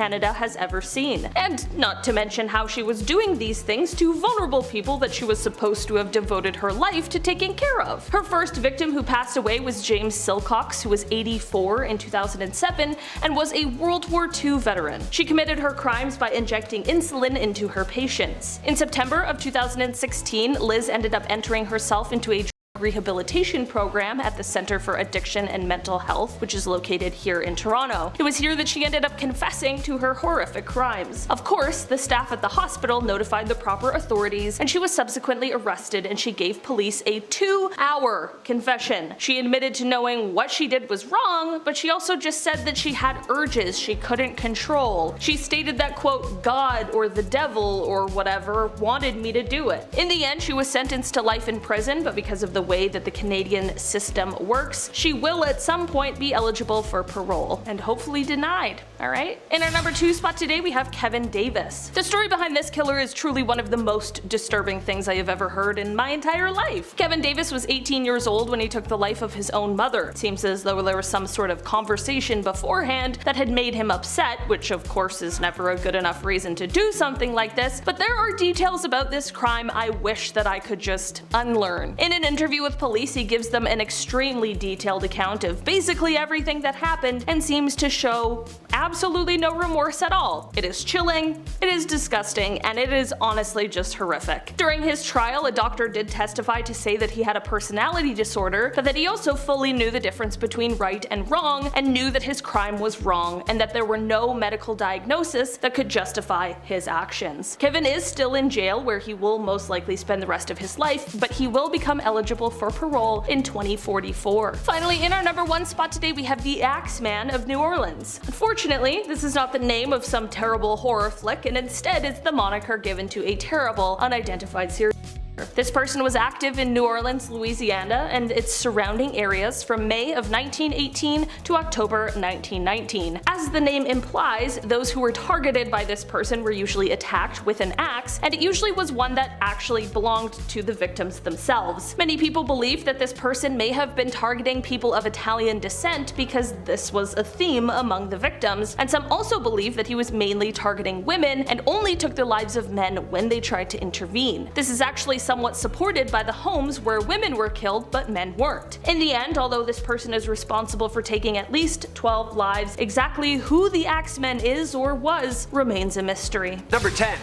Canada has ever seen. And not to mention how she was doing these things to vulnerable people that she was supposed to have devoted her life to taking care of. Her first victim who passed away was James Silcox, who was 84 in 2007 and was a World War II veteran. She committed her crimes by injecting insulin into her patients. In September of 2016, Liz ended up entering herself into a rehabilitation program at the Center for Addiction and Mental Health, which is located here in Toronto. It was here that she ended up confessing to her horrific crimes. Of course, the staff at the hospital notified the proper authorities, and she was subsequently arrested, and she gave police a 2-hour confession. She admitted to knowing what she did was wrong, but she also just said that she had urges she couldn't control. She stated that, quote, God or the devil or whatever wanted me to do it. In the end, she was sentenced to life in prison, but because of the way that the Canadian system works, she will at some point be eligible for parole, and hopefully denied, alright? In our number 2 spot today we have Kevin Davis. The story behind this killer is truly one of the most disturbing things I have ever heard in my entire life. Kevin Davis was 18 years old when he took the life of his own mother. It seems as though there was some sort of conversation beforehand that had made him upset, which of course is never a good enough reason to do something like this, but there are details about this crime I wish that I could just unlearn. In an interview with police, he gives them an extremely detailed account of basically everything that happened and seems to show absolutely no remorse at all. It is chilling, it is disgusting, and it is honestly just horrific. During his trial, a doctor did testify to say that he had a personality disorder, but that he also fully knew the difference between right and wrong and knew that his crime was wrong and that there were no medical diagnosis that could justify his actions. Kevin is still in jail where he will most likely spend the rest of his life, but he will become eligible for parole in 2044. Finally, in our number 1 spot today we have the Axeman of New Orleans. Unfortunately, this is not the name of some terrible horror flick, and instead it's the moniker given to a terrible, unidentified serial killer. This person was active in New Orleans, Louisiana, and its surrounding areas from May of 1918 to October 1919. As the name implies, those who were targeted by this person were usually attacked with an axe, and it usually was one that actually belonged to the victims themselves. Many people believe that this person may have been targeting people of Italian descent because this was a theme among the victims, and some also believe that he was mainly targeting women and only took the lives of men when they tried to intervene. This is actually somewhat supported by the homes where women were killed but men weren't. In the end, although this person is responsible for taking at least 12 lives, exactly who the Axeman is or was remains a mystery. Number 10.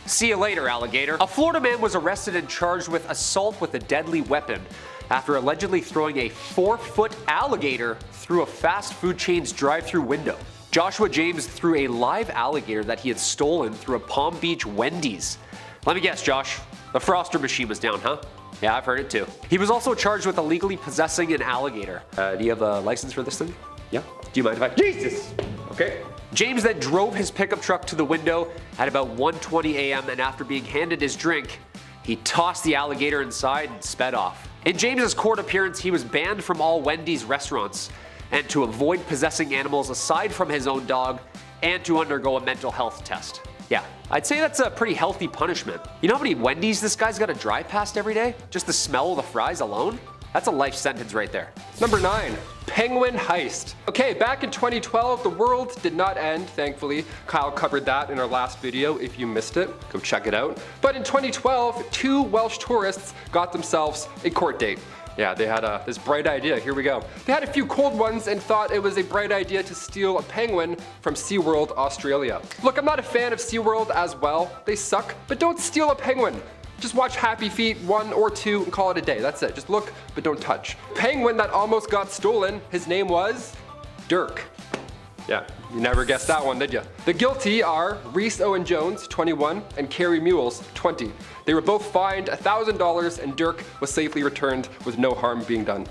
See you later, alligator. A Florida man was arrested and charged with assault with a deadly weapon after allegedly throwing a 4-foot alligator through a fast food chain's drive-through window. Joshua James threw a live alligator that he had stolen through a Palm Beach Wendy's. Let me guess, Josh. The Froster machine was down, huh? Yeah, I've heard it too. He was also charged with illegally possessing an alligator. Do you have a license for this thing? Yeah? Do you mind if I... Jesus! Okay. James then drove his pickup truck to the window at about 1:20 a.m. and after being handed his drink, he tossed the alligator inside and sped off. In James's court appearance, he was banned from all Wendy's restaurants and to avoid possessing animals aside from his own dog and to undergo a mental health test. Yeah, I'd say that's a pretty healthy punishment. You know how many Wendy's this guy's gotta drive past every day? Just the smell of the fries alone? That's a life sentence right there. Number 9. Penguin heist. Okay, back in 2012, the world did not end, thankfully. Kyle covered that in our last video. If you missed it, go check it out. But in 2012, 2 Welsh tourists got themselves a court date. Yeah, they had this bright idea. Here we go. They had a few cold ones and thought it was a bright idea to steal a penguin from SeaWorld, Australia. Look, I'm not a fan of SeaWorld as well. They suck, but don't steal a penguin. Just watch Happy Feet 1 or 2 and call it a day. That's it. Just look, but don't touch. Penguin that almost got stolen, his name was Dirk. Yeah, you never guessed that one, did you? The guilty are Reese Owen Jones, 21, and Carrie Mules, 20. They were both fined $1,000 and Dirk was safely returned with no harm being done.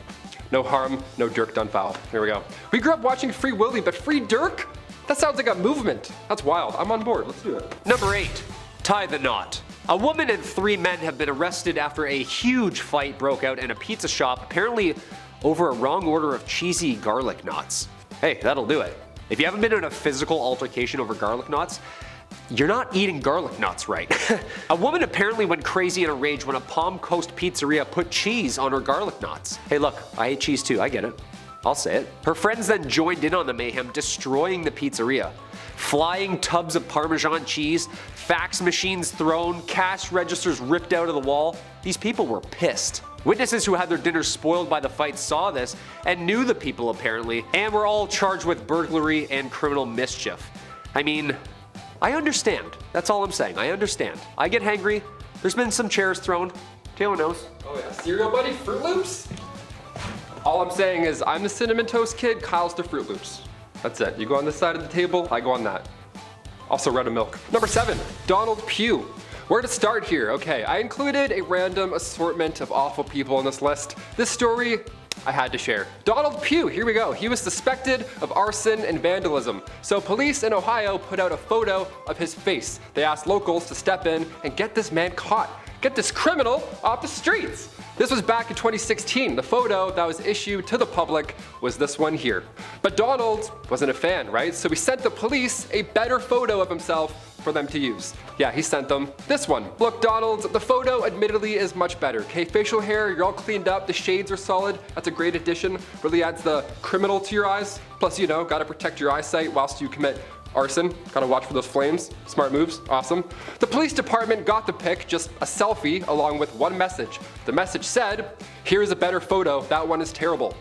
No harm, no Dirk done foul. Here we go. We grew up watching Free Willy, but Free Dirk? That sounds like a movement. That's wild. I'm on board. Let's do it. Number 8. Tie the knot. A woman and 3 men have been arrested after a huge fight broke out in a pizza shop, apparently over a wrong order of cheesy garlic knots. Hey, that'll do it. If you haven't been in a physical altercation over garlic knots, you're not eating garlic knots right. A woman apparently went crazy in a rage when a Palm Coast pizzeria put cheese on her garlic knots. Hey look, I hate cheese too, I get it. I'll say it. Her friends then joined in on the mayhem, destroying the pizzeria. flying tubs of Parmesan cheese, fax machines thrown, cash registers ripped out of the wall. These people were pissed. Witnesses who had their dinners spoiled by the fight saw this and knew the people apparently, and were all charged with burglary and criminal mischief. I mean, I understand. That's all I'm saying. I understand. I get hangry. There's been some chairs thrown. Taylor knows. Oh yeah, cereal buddy, Fruit Loops? All I'm saying is I'm the Cinnamon Toast Kid, Kyle's the Fruit Loops. That's it. You go on this side of the table, I go on that. Also Red Milk. Number 7, Donald Pugh. Where to start here? Okay, I included a random assortment of awful people on this list. This story I had to share. Donald Pugh, here we go. He was suspected of arson and vandalism. So police in Ohio put out a photo of his face. They asked locals to step in and get this man caught. Get this criminal off the streets. This was back in 2016. The photo that was issued to the public was this one here. But Donald wasn't a fan, right? So he sent the police a better photo of himself for them to use. Yeah, he sent them this one. Look, Donald, the photo admittedly is much better. Okay, facial hair, you're all cleaned up, the shades are solid. That's a great addition. Really adds the criminal to your eyes. Plus, you know, gotta protect your eyesight whilst you commit arson. Gotta watch for those flames. Smart moves. Awesome. The police department got the pic, just a selfie, along with one message. The message said, "Here's a better photo. That one is terrible."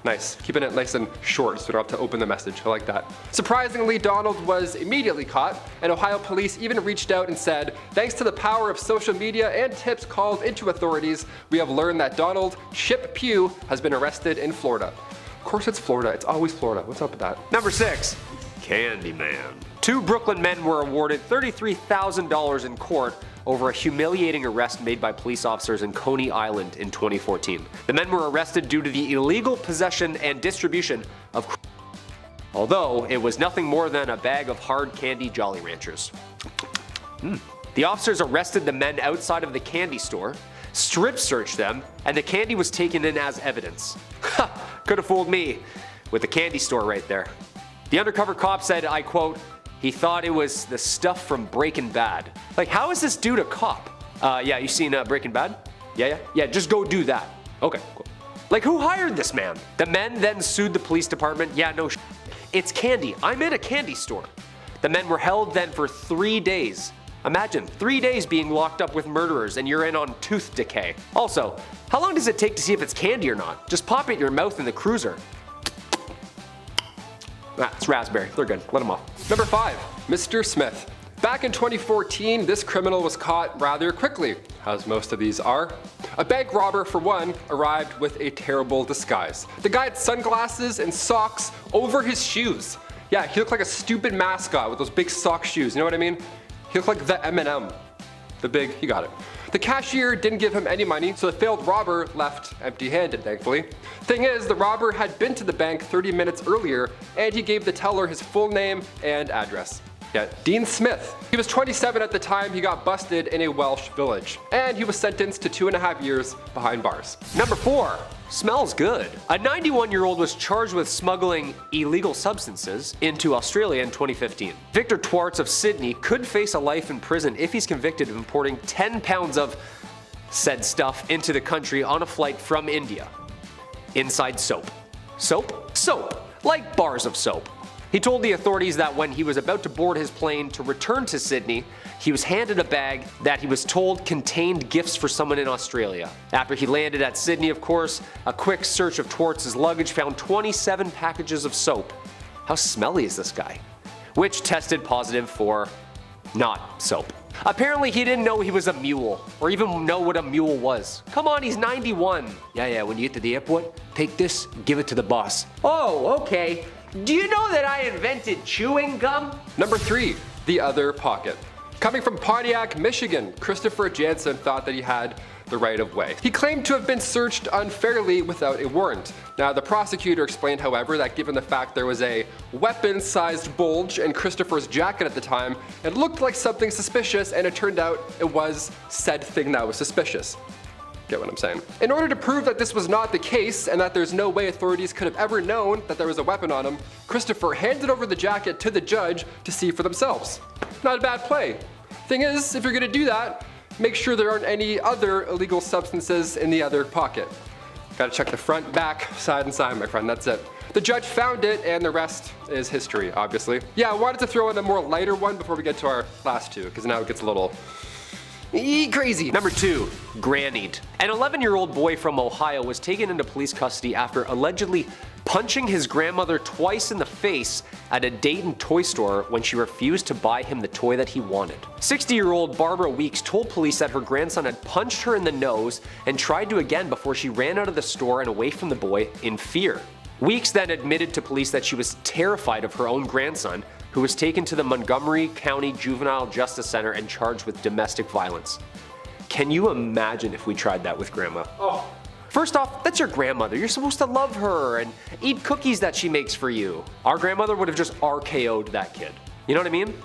Nice. Keeping it nice and short so we don't have to open the message. I like that. Surprisingly, Donald was immediately caught, and Ohio police even reached out and said, "Thanks to the power of social media and tips called into authorities, we have learned that Donald Chip Pugh has been arrested in Florida." Of course it's Florida. It's always Florida. What's up with that? Number 6, Candyman. 2 Brooklyn men were awarded $33,000 in court over a humiliating arrest made by police officers in Coney Island in 2014. The men were arrested due to the illegal possession and distribution of although it was nothing more than a bag of hard candy Jolly Ranchers. The officers arrested the men outside of the candy store, strip searched them, and the candy was taken in as evidence. Ha! Could have fooled me with the candy store right there. The undercover cop said, I quote, "He thought it was the stuff from Breaking Bad." Like, how is this dude a cop? Yeah, you seen Breaking Bad? Yeah, just go do that. Okay, cool. Like, who hired this man? The men then sued the police department. Yeah, no shit. It's candy. I'm in a candy store. The men were held then for 3 days. Imagine, 3 days being locked up with murderers and you're in on tooth decay. Also, how long does it take to see if it's candy or not? Just pop it in your mouth in the cruiser. Ah, it's raspberry. They're good. Let them off. Number 5, Mr. Smith. Back in 2014, this criminal was caught rather quickly, as most of these are. A bank robber, for one, arrived with a terrible disguise. The guy had sunglasses and socks over his shoes. Yeah, he looked like a stupid mascot with those big sock shoes, you know what I mean? He looked like the M&M. You got it. The cashier didn't give him any money, so the failed robber left empty-handed, thankfully. Thing is, the robber had been to the bank 30 minutes earlier, and he gave the teller his full name and address. Yeah, Dean Smith. He was 27 at the time he got busted in a Welsh village, and he was sentenced to 2.5 years behind bars. Number 4, smells good. A 91-year-old was charged with smuggling illegal substances into Australia in 2015. Victor Twartz of Sydney could face a life in prison if he's convicted of importing 10 pounds of said stuff into the country on a flight from India. Inside soap. Soap? Soap. Like bars of soap. He told the authorities that when he was about to board his plane to return to Sydney, he was handed a bag that he was told contained gifts for someone in Australia. After he landed at Sydney, of course, a quick search of Twartz's luggage found 27 packages of soap. How smelly is this guy? Which tested positive for not soap. Apparently he didn't know he was a mule, or even know what a mule was. Come on, he's 91. Yeah, when you get to the airport, take this, give it to the boss. Oh, okay. Do you know that I invented chewing gum? Number 3, the other pocket. Coming from Pontiac, Michigan, Christopher Jansen thought that he had the right of way. He claimed to have been searched unfairly without a warrant. Now, the prosecutor explained, however, that given the fact there was a weapon-sized bulge in Christopher's jacket at the time, it looked like something suspicious, and it turned out it was said thing that was suspicious. Get what I'm saying? In order to prove that this was not the case and that there's no way authorities could have ever known that there was a weapon on him, Christopher handed over the jacket to the judge to see for themselves. Not a bad play. Thing is, if you're gonna do that, make sure there aren't any other illegal substances in the other pocket. Gotta check the front, back, side, and side, my friend, that's it. The judge found it, and the rest is history, obviously. Yeah, I wanted to throw in a more lighter one before we get to our last two, because now it gets a little crazy. Number 2, grannied. An 11-year-old boy from Ohio was taken into police custody after allegedly punching his grandmother twice in the face at a Dayton toy store when she refused to buy him the toy that he wanted. 60-year-old Barbara Weeks told police that her grandson had punched her in the nose and tried to again before she ran out of the store and away from the boy in fear. Weeks then admitted to police that she was terrified of her own grandson, who was taken to the Montgomery County Juvenile Justice Center and charged with domestic violence. Can you imagine if we tried that with grandma? Oh. First off, that's your grandmother. You're supposed to love her and eat cookies that she makes for you. Our grandmother would have just RKO'd that kid. You know what I mean?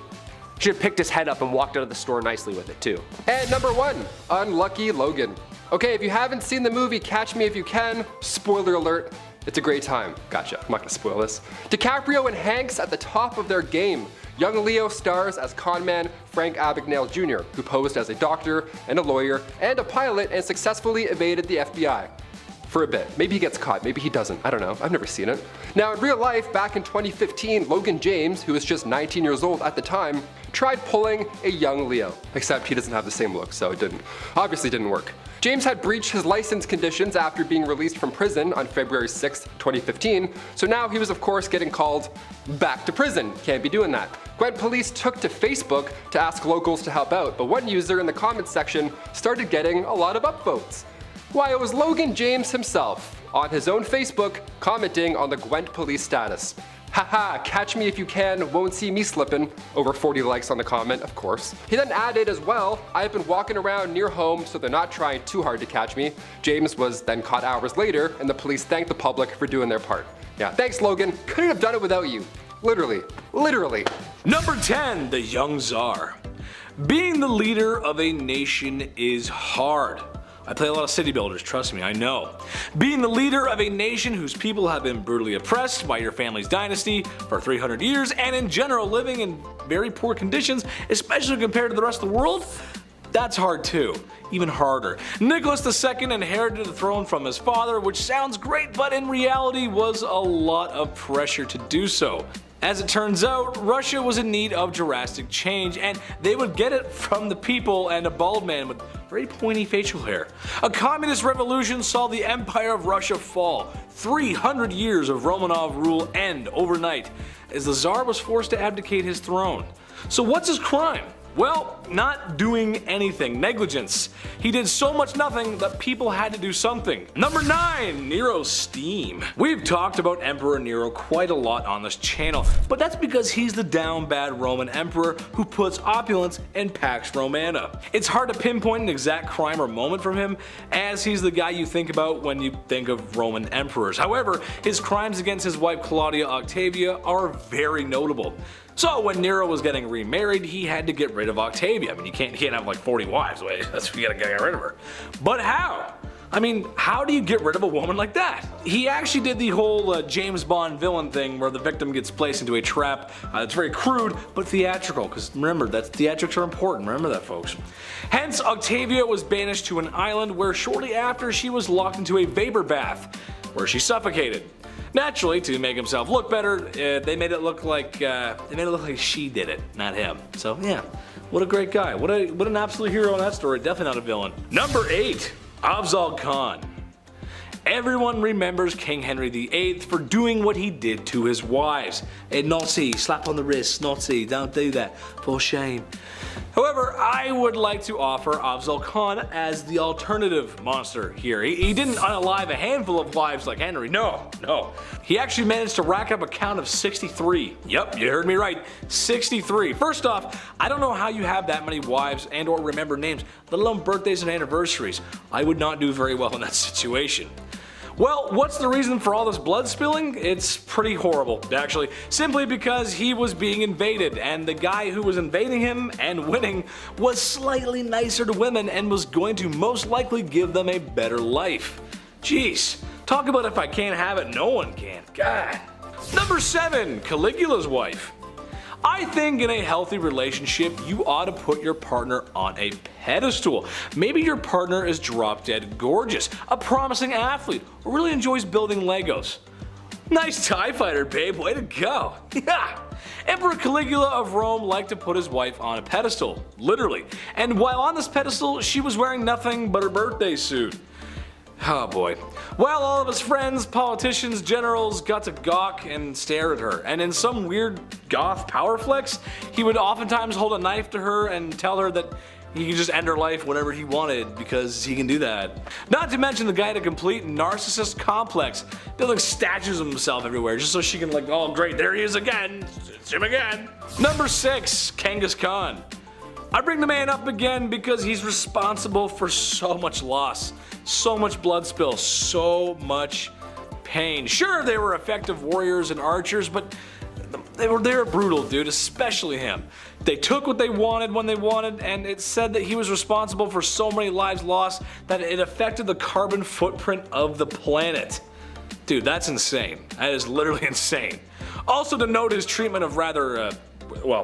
She had picked his head up and walked out of the store nicely with it too. And number 1, Unlucky Logan. Okay, if you haven't seen the movie Catch Me If You Can, spoiler alert, it's a great time. Gotcha, I'm not gonna spoil this. DiCaprio and Hanks at the top of their game. Young Leo stars as conman Frank Abagnale Jr., who posed as a doctor and a lawyer and a pilot and successfully evaded the FBI. For a bit. Maybe he gets caught, maybe he doesn't, I don't know, I've never seen it. Now in real life, back in 2015, Logan James, who was just 19 years old at the time, tried pulling a young Leo. Except he doesn't have the same look, so it obviously didn't work. James had breached his license conditions after being released from prison on February 6, 2015, so now he was of course getting called back to prison. Can't be doing that. Gwent police took to Facebook to ask locals to help out, but one user in the comments section started getting a lot of upvotes. Why, it was Logan James himself, on his own Facebook, commenting on the Gwent police status. Haha, catch me if you can, won't see me slippin'. Over 40 likes on the comment, of course. He then added as well, I've been walking around near home so they're not trying too hard to catch me. James was then caught hours later, and the police thanked the public for doing their part. Yeah, thanks Logan, couldn't have done it without you. Literally. Number 10, the young czar. Being the leader of a nation is hard. I play a lot of city builders, trust me, I know. Being the leader of a nation whose people have been brutally oppressed by your family's dynasty for 300 years and in general living in very poor conditions, especially compared to the rest of the world, that's hard too. Even harder. Nicholas II inherited the throne from his father, which sounds great, but in reality was a lot of pressure to do so. As it turns out, Russia was in need of drastic change, and they would get it from the people and a bald man with very pointy facial hair. A communist revolution saw the Empire of Russia fall. 300 years of Romanov rule end overnight, as the Tsar was forced to abdicate his throne. So what's his crime? Well, not doing anything. Negligence. He did so much nothing that people had to do something. Number 9, Nero's steam. We've talked about Emperor Nero quite a lot on this channel, but that's because he's the down bad Roman emperor who puts opulence in Pax Romana. It's hard to pinpoint an exact crime or moment from him, as he's the guy you think about when you think of Roman emperors. However, his crimes against his wife Claudia Octavia are very notable. So when Nero was getting remarried, he had to get rid of Octavia. I mean, you can't have like 40 wives. That's, you gotta get rid of her. But how? I mean, how do you get rid of a woman like that? He actually did the whole James Bond villain thing where the victim gets placed into a trap. It's very crude, but theatrical, because remember, theatrics are important. Remember that, folks. Hence, Octavia was banished to an island where shortly after she was locked into a vapor bath, where she suffocated. Naturally, to make himself look better, they made it look like she did it, not him. So yeah, what a great guy. What an absolute hero in that story. Definitely not a villain. Number 8, Afzal Khan. Everyone remembers King Henry VIII for doing what he did to his wives. Nazi, slap on the wrist, Nazi, don't do that, for shame. However, I would like to offer Afzal Khan as the alternative monster here. He didn't unalive a handful of wives like Henry, no. He actually managed to rack up a count of 63. Yep, you heard me right, 63. First off, I don't know how you have that many wives and or remember names, let alone birthdays and anniversaries. I would not do very well in that situation. Well, what's the reason for all this blood spilling? It's pretty horrible, actually. Simply because he was being invaded, and the guy who was invading him and winning was slightly nicer to women and was going to most likely give them a better life. Jeez, talk about if I can't have it, no one can. God. Number 7, Caligula's wife. I think in a healthy relationship, you ought to put your partner on a pedestal. Maybe your partner is drop dead gorgeous, a promising athlete, or really enjoys building Legos. Nice TIE fighter, babe, way to go. Yeah. Emperor Caligula of Rome liked to put his wife on a pedestal, literally. And while on this pedestal, she was wearing nothing but her birthday suit. Oh boy. While all of his friends, politicians, generals got to gawk and stare at her, and in some weird goth power flex, he would oftentimes hold a knife to her and tell her that he could just end her life whenever he wanted because he can do that. Not to mention the guy had a complete narcissist complex, building statues of himself everywhere just so she can like, oh great, there he is again, it's him again. Number 6, Genghis Khan. I bring the man up again because he's responsible for so much loss, so much blood spill, so much pain. Sure, they were effective warriors and archers, but they were brutal, dude, especially him. They took what they wanted when they wanted, and it's said that he was responsible for so many lives lost that it affected the carbon footprint of the planet. Dude, that's insane. That is literally insane. Also to note his treatment of rather,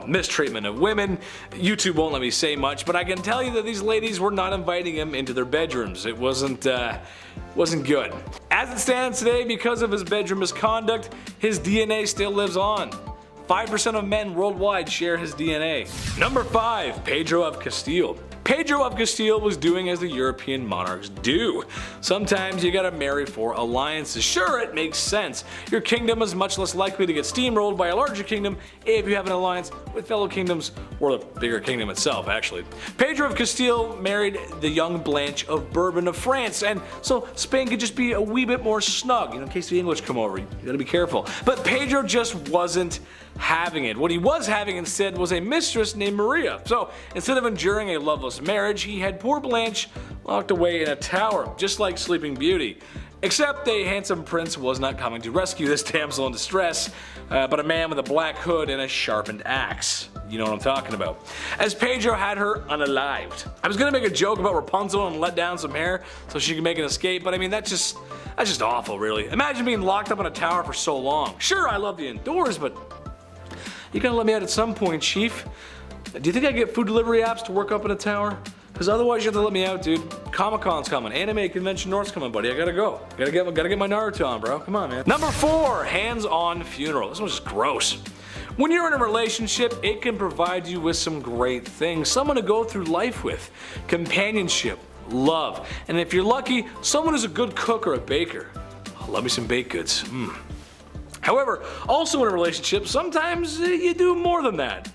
mistreatment of women. YouTube won't let me say much, but I can tell you that these ladies were not inviting him into their bedrooms. It wasn't good. As it stands today, because of his bedroom misconduct, his DNA still lives on. 5% of men worldwide share his DNA. Number 5, Pedro of Castile. Pedro of Castile was doing as the European monarchs do. Sometimes you gotta marry for alliances. Sure, it makes sense. Your kingdom is much less likely to get steamrolled by a larger kingdom if you have an alliance with fellow kingdoms, or the bigger kingdom itself, actually. Pedro of Castile married the young Blanche of Bourbon of France, and so Spain could just be a wee bit more snug, in case the English come over. You gotta be careful. But Pedro just wasn't having it. What he was having instead was a mistress named Maria. So instead of enduring a loveless marriage, he had poor Blanche locked away in a tower, just like Sleeping Beauty. Except a handsome prince was not coming to rescue this damsel in distress, but a man with a black hood and a sharpened axe. You know what I'm talking about. As Pedro had her unalived. I was gonna make a joke about Rapunzel and let down some hair so she could make an escape, but I mean that's just awful, really. Imagine being locked up in a tower for so long. Sure, I love the indoors, but you gotta let me out at some point, Chief. Do you think I get food delivery apps to work up in a tower? Because otherwise you have to let me out, dude. Comic-Con's coming. Anime Convention North's coming, buddy. I gotta go. Gotta get my Naruto on, bro. Come on, man. Number 4, hands-on funeral. This one's just gross. When you're in a relationship, it can provide you with some great things. Someone to go through life with. Companionship, love, and if you're lucky, someone who's a good cook or a baker. Oh, love me some baked goods. However, also in a relationship, sometimes you do more than that.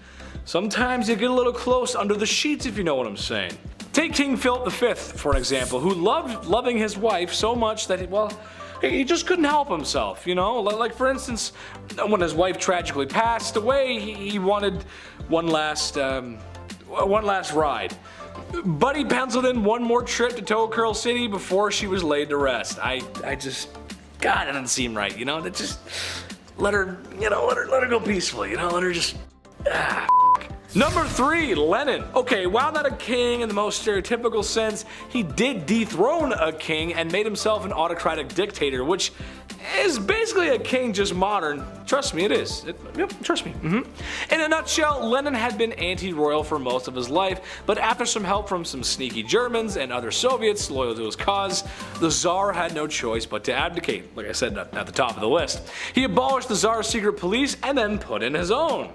Sometimes you get a little close under the sheets, if you know what I'm saying. Take King Philip V, for an example, who loved loving his wife so much that he just couldn't help himself, you know? Like for instance, when his wife tragically passed away, he wanted one last ride. But he penciled in one more trip to Toe Curl City before she was laid to rest. God, that doesn't seem right, you know? That just let her go peacefully, you know? Let her just. Number 3, Lenin. Okay, while not a king in the most stereotypical sense, he did dethrone a king and made himself an autocratic dictator, which is basically a king, just modern. Trust me, it is. Yep, trust me. In a nutshell, Lenin had been anti-royal for most of his life, but after some help from some sneaky Germans and other Soviets loyal to his cause, the Tsar had no choice but to abdicate, like I said at the top of the list. He abolished the Tsar's secret police and then put in his own.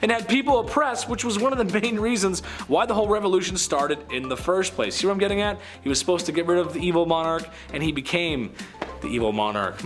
And had people oppressed, which was one of the main reasons why the whole revolution started in the first place. See what I'm getting at? He was supposed to get rid of the evil monarch, and he became the evil monarch.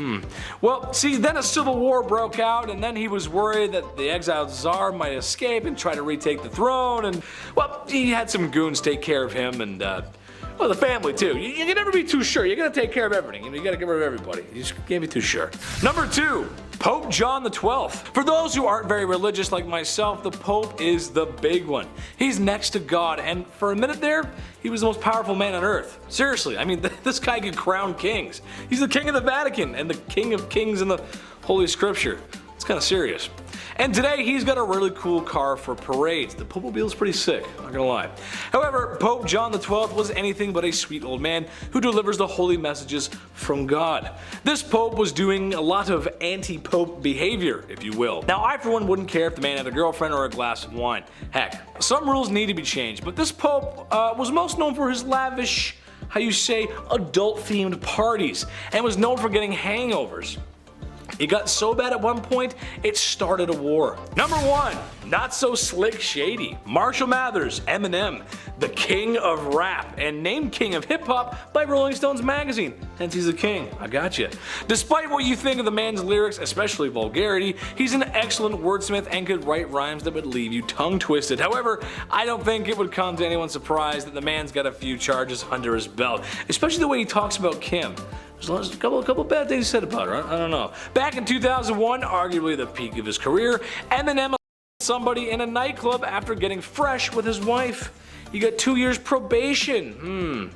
Well, see, then a civil war broke out, and then he was worried that the exiled Tsar might escape and try to retake the throne, and, well, he had some goons take care of him, and, well, the family too. You can never be too sure. You gotta take care of everything. You gotta get rid of everybody. You just can't be too sure. Number 2, Pope John XII. For those who aren't very religious like myself, the Pope is the big one. He's next to God, and for a minute there, he was the most powerful man on earth. Seriously, I mean, this guy could crown kings. He's the king of the Vatican and the king of kings in the Holy Scripture. It's kind of serious. And today he's got a really cool car for parades. The Popemobile's pretty sick, not gonna lie. However, Pope John XII was anything but a sweet old man who delivers the holy messages from God. This Pope was doing a lot of anti-Pope behavior, if you will. Now I for one wouldn't care if the man had a girlfriend or a glass of wine. Heck, some rules need to be changed, but this Pope was most known for his lavish, adult-themed parties, and was known for getting hangovers. It got so bad at one point, it started a war. Number 1. Not so slick shady. Marshall Mathers, Eminem, the king of rap, and named king of hip hop by Rolling Stones magazine. Hence he's a king, I gotcha. Despite what you think of the man's lyrics, especially vulgarity, he's an excellent wordsmith and could write rhymes that would leave you tongue twisted. However, I don't think it would come to anyone's surprise that the man's got a few charges under his belt, especially the way he talks about Kim. There's a couple bad things said about her, I don't know. Back in 2001, arguably the peak of his career, Eminem somebody in a nightclub after getting fresh with his wife. He got 2 years probation.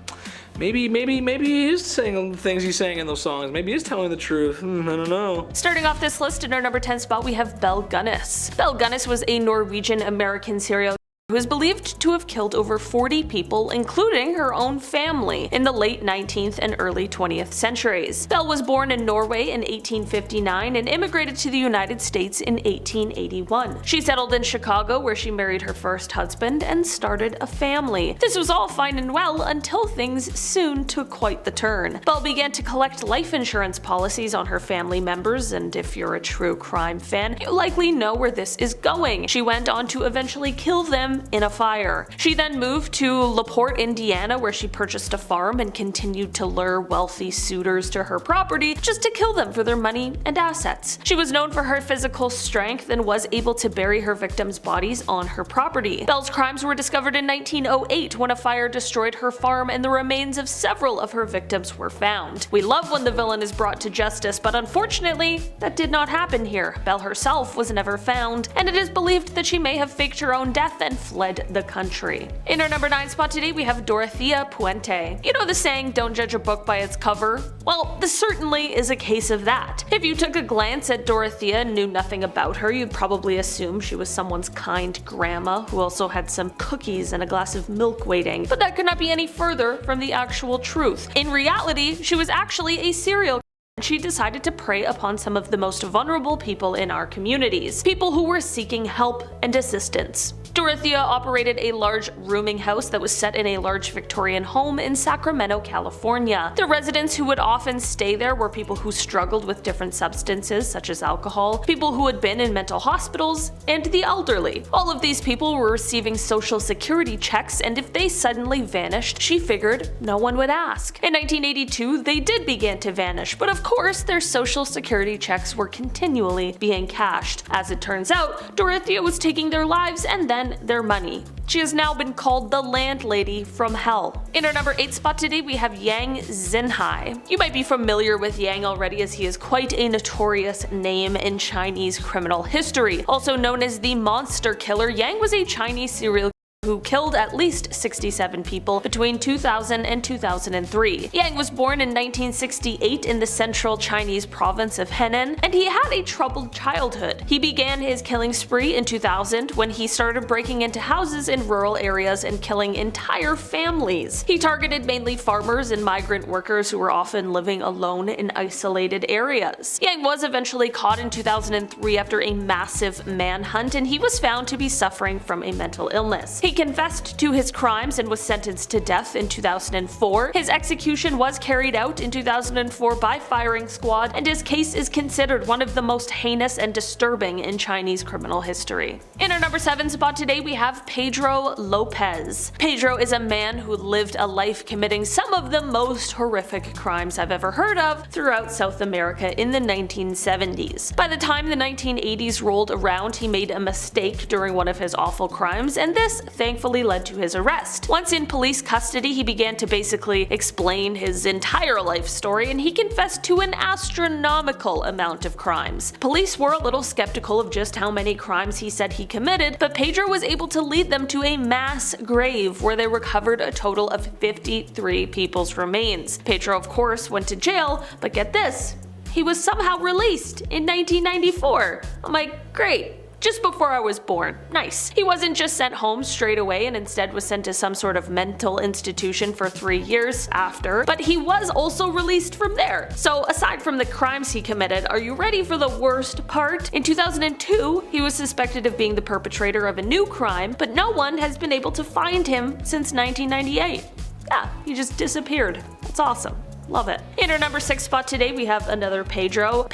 Maybe he is saying the things he's saying in those songs. Maybe he's telling the truth. I don't know. Starting off this list in our number 10 spot, we have Belle Gunness. Belle Gunness was a Norwegian-American serial who is believed to have killed over 40 people, including her own family, in the late 19th and early 20th centuries. Belle was born in Norway in 1859 and immigrated to the United States in 1881. She settled in Chicago, where she married her first husband and started a family. This was all fine and well until things soon took quite the turn. Belle began to collect life insurance policies on her family members, and if you're a true crime fan, you likely know where this is going. She went on to eventually kill them in a fire. She then moved to LaPorte, Indiana, where she purchased a farm and continued to lure wealthy suitors to her property just to kill them for their money and assets. She was known for her physical strength and was able to bury her victims' bodies on her property. Belle's crimes were discovered in 1908 when a fire destroyed her farm and the remains of several of her victims were found. We love when the villain is brought to justice, but unfortunately, that did not happen here. Belle herself was never found, and it is believed that she may have faked her own death and fled the country. In our number 9 spot today, we have Dorothea Puente. You know the saying, don't judge a book by its cover? Well, this certainly is a case of that. If you took a glance at Dorothea and knew nothing about her, you'd probably assume she was someone's kind grandma who also had some cookies and a glass of milk waiting. But that could not be any further from the actual truth. In reality, she was actually a serial killer. She decided to prey upon some of the most vulnerable people in our communities, people who were seeking help and assistance. Dorothea operated a large rooming house that was set in a large Victorian home in Sacramento, California. The residents who would often stay there were people who struggled with different substances such as alcohol, people who had been in mental hospitals, and the elderly. All of these people were receiving social security checks, and if they suddenly vanished, she figured no one would ask. In 1982, they did begin to vanish, but of course their social security checks were continually being cashed. As it turns out, Dorothea was taking their lives and then their money. She has now been called the landlady from hell. In our number 8 spot today, we have Yang Xinhai. You might be familiar with Yang already, as he is quite a notorious name in Chinese criminal history. Also known as the Monster Killer, Yang was a Chinese serial who killed at least 67 people between 2000 and 2003. Yang was born in 1968 in the central Chinese province of Henan, and he had a troubled childhood. He began his killing spree in 2000 when he started breaking into houses in rural areas and killing entire families. He targeted mainly farmers and migrant workers who were often living alone in isolated areas. Yang was eventually caught in 2003 after a massive manhunt, and he was found to be suffering from a mental illness. He confessed to his crimes and was sentenced to death in 2004. His execution was carried out in 2004 by firing squad, and his case is considered one of the most heinous and disturbing in Chinese criminal history. In our number 7 spot today, we have Pedro Lopez. Pedro is a man who lived a life committing some of the most horrific crimes I've ever heard of throughout South America in the 1970s. By the time the 1980s rolled around, he made a mistake during one of his awful crimes, and this thankfully led to his arrest. Once in police custody, he began to basically explain his entire life story, and he confessed to an astronomical amount of crimes. Police were a little skeptical of just how many crimes he said he committed, but Pedro was able to lead them to a mass grave where they recovered a total of 53 people's remains. Pedro, of course, went to jail, but get this, he was somehow released in 1994. I'm like, great. Just before I was born. Nice. He wasn't just sent home straight away and instead was sent to some sort of mental institution for 3 years after, but he was also released from there. So aside from the crimes he committed, are you ready for the worst part? In 2002, he was suspected of being the perpetrator of a new crime, but no one has been able to find him since 1998. Yeah, he just disappeared. That's awesome. Love it. In our number 6 spot today, we have another Pedro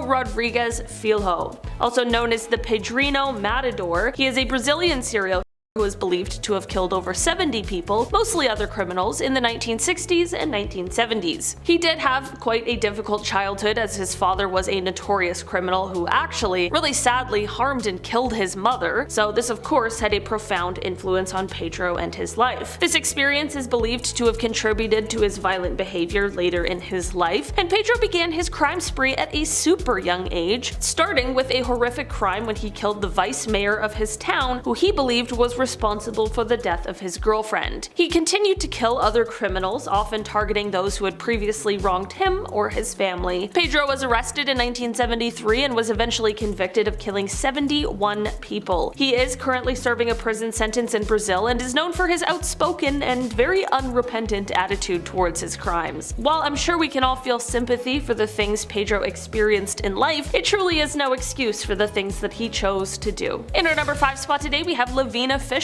Rodrigues Filho, also known as the Pedrino Matador. He is a Brazilian serial who is believed to have killed over 70 people, mostly other criminals, in the 1960s and 1970s. He did have quite a difficult childhood, as his father was a notorious criminal who actually, really sadly, harmed and killed his mother, so this of course had a profound influence on Pedro and his life. This experience is believed to have contributed to his violent behavior later in his life, and Pedro began his crime spree at a super young age, starting with a horrific crime when he killed the vice mayor of his town, who he believed was responsible for the death of his girlfriend. He continued to kill other criminals, often targeting those who had previously wronged him or his family. Pedro was arrested in 1973 and was eventually convicted of killing 71 people. He is currently serving a prison sentence in Brazil and is known for his outspoken and very unrepentant attitude towards his crimes. While I'm sure we can all feel sympathy for the things Pedro experienced in life, it truly is no excuse for the things that he chose to do. In our number 5 spot today, we have Lavina Fisher.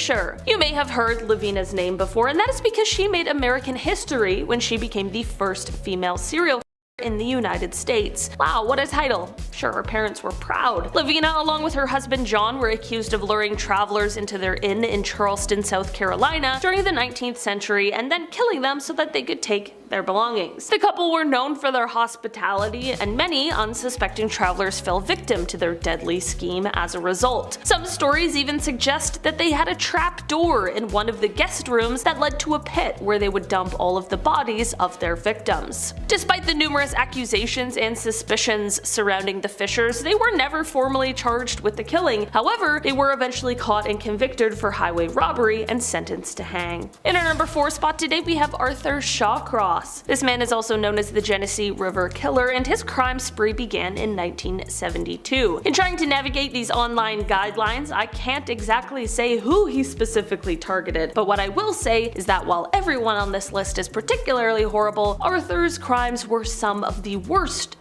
You may have heard Lavina's name before, and that is because she made American history when she became the first female serial in the United States. Wow, what a title. Sure, her parents were proud. Lavina, along with her husband John, were accused of luring travelers into their inn in Charleston, South Carolina during the 19th century and then killing them so that they could take their belongings. The couple were known for their hospitality, and many unsuspecting travelers fell victim to their deadly scheme as a result. Some stories even suggest that they had a trap door in one of the guest rooms that led to a pit where they would dump all of the bodies of their victims. Despite the numerous accusations and suspicions surrounding the Fishers, they were never formally charged with the killing. However, they were eventually caught and convicted for highway robbery and sentenced to hang. In our number 4 spot today, we have Arthur Shawcross. This man is also known as the Genesee River Killer, and his crime spree began in 1972. In trying to navigate these online guidelines, I can't exactly say who he specifically targeted, but what I will say is that while everyone on this list is particularly horrible, Arthur's crimes were some of the worst,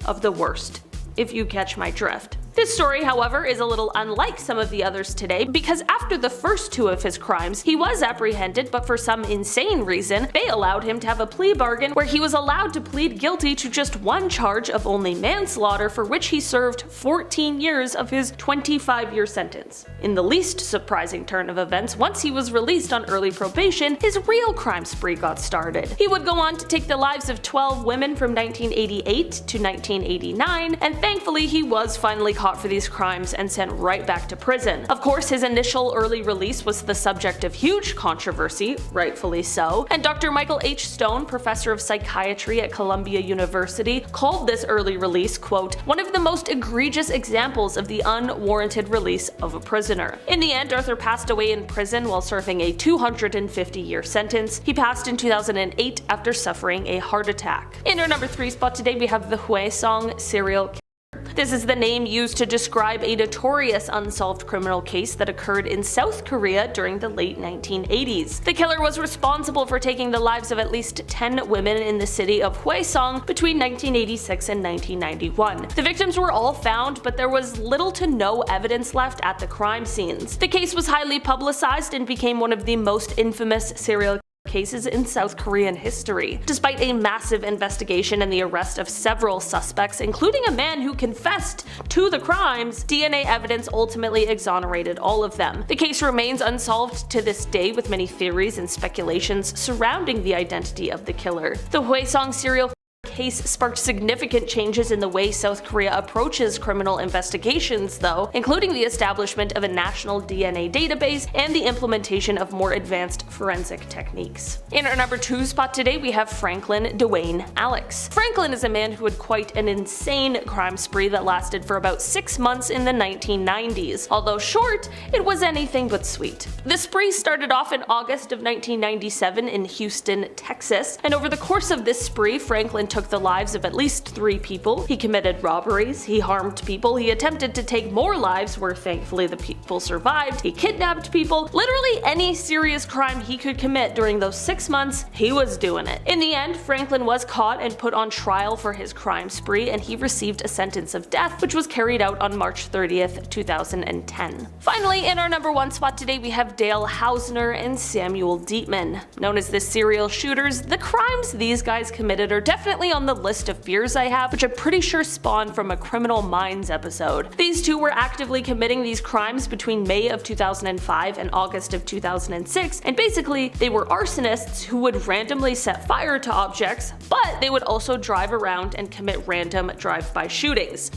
if you catch my drift. This story, however, is a little unlike some of the others today, because after the first 2 of his crimes, he was apprehended, but for some insane reason, they allowed him to have a plea bargain where he was allowed to plead guilty to just 1 charge of only manslaughter, for which he served 14 years of his 25-year sentence. In the least surprising turn of events, once he was released on early probation, his real crime spree got started. He would go on to take the lives of 12 women from 1988 to 1989, and thankfully he was finally caught for these crimes and sent right back to prison. Of course, his initial early release was the subject of huge controversy, rightfully so, and Dr. Michael H. Stone, professor of psychiatry at Columbia University, called this early release, quote, one of the most egregious examples of the unwarranted release of a prisoner. In the end, Arthur passed away in prison while serving a 250-year sentence. He passed in 2008 after suffering a heart attack. In our number 3 spot today, we have the Huesong serial killer. This is the name used to describe a notorious unsolved criminal case that occurred in South Korea during the late 1980s. The killer was responsible for taking the lives of at least 10 women in the city of Huesong between 1986 and 1991. The victims were all found, but there was little to no evidence left at the crime scenes. The case was highly publicized and became one of the most infamous serial cases in South Korean history. Despite a massive investigation and the arrest of several suspects, including a man who confessed to the crimes, DNA evidence ultimately exonerated all of them. The case remains unsolved to this day, with many theories and speculations surrounding the identity of the killer. The Huesong serial case sparked significant changes in the way South Korea approaches criminal investigations, though, including the establishment of a national DNA database and the implementation of more advanced forensic techniques. In our number 2 spot today, we have Franklin Dwayne Alex. Franklin is a man who had quite an insane crime spree that lasted for about 6 months in the 1990s. Although short, it was anything but sweet. The spree started off in August of 1997 in Houston, Texas, and over the course of this spree, Franklin took took the lives of at least 3 people. He committed robberies, he harmed people, he attempted to take more lives where thankfully the people survived, he kidnapped people. Literally any serious crime he could commit during those 6 months, he was doing it. In the end, Franklin was caught and put on trial for his crime spree, and he received a sentence of death, which was carried out on March 30th, 2010. Finally, in our number 1 spot today, we have Dale Hausner and Samuel Dietman. Known as the serial shooters, the crimes these guys committed are definitely on the list of fears I have, which I'm pretty sure spawned from a Criminal Minds episode. These two were actively committing these crimes between May of 2005 and August of 2006, and basically they were arsonists who would randomly set fire to objects, but they would also drive around and commit random drive-by shootings.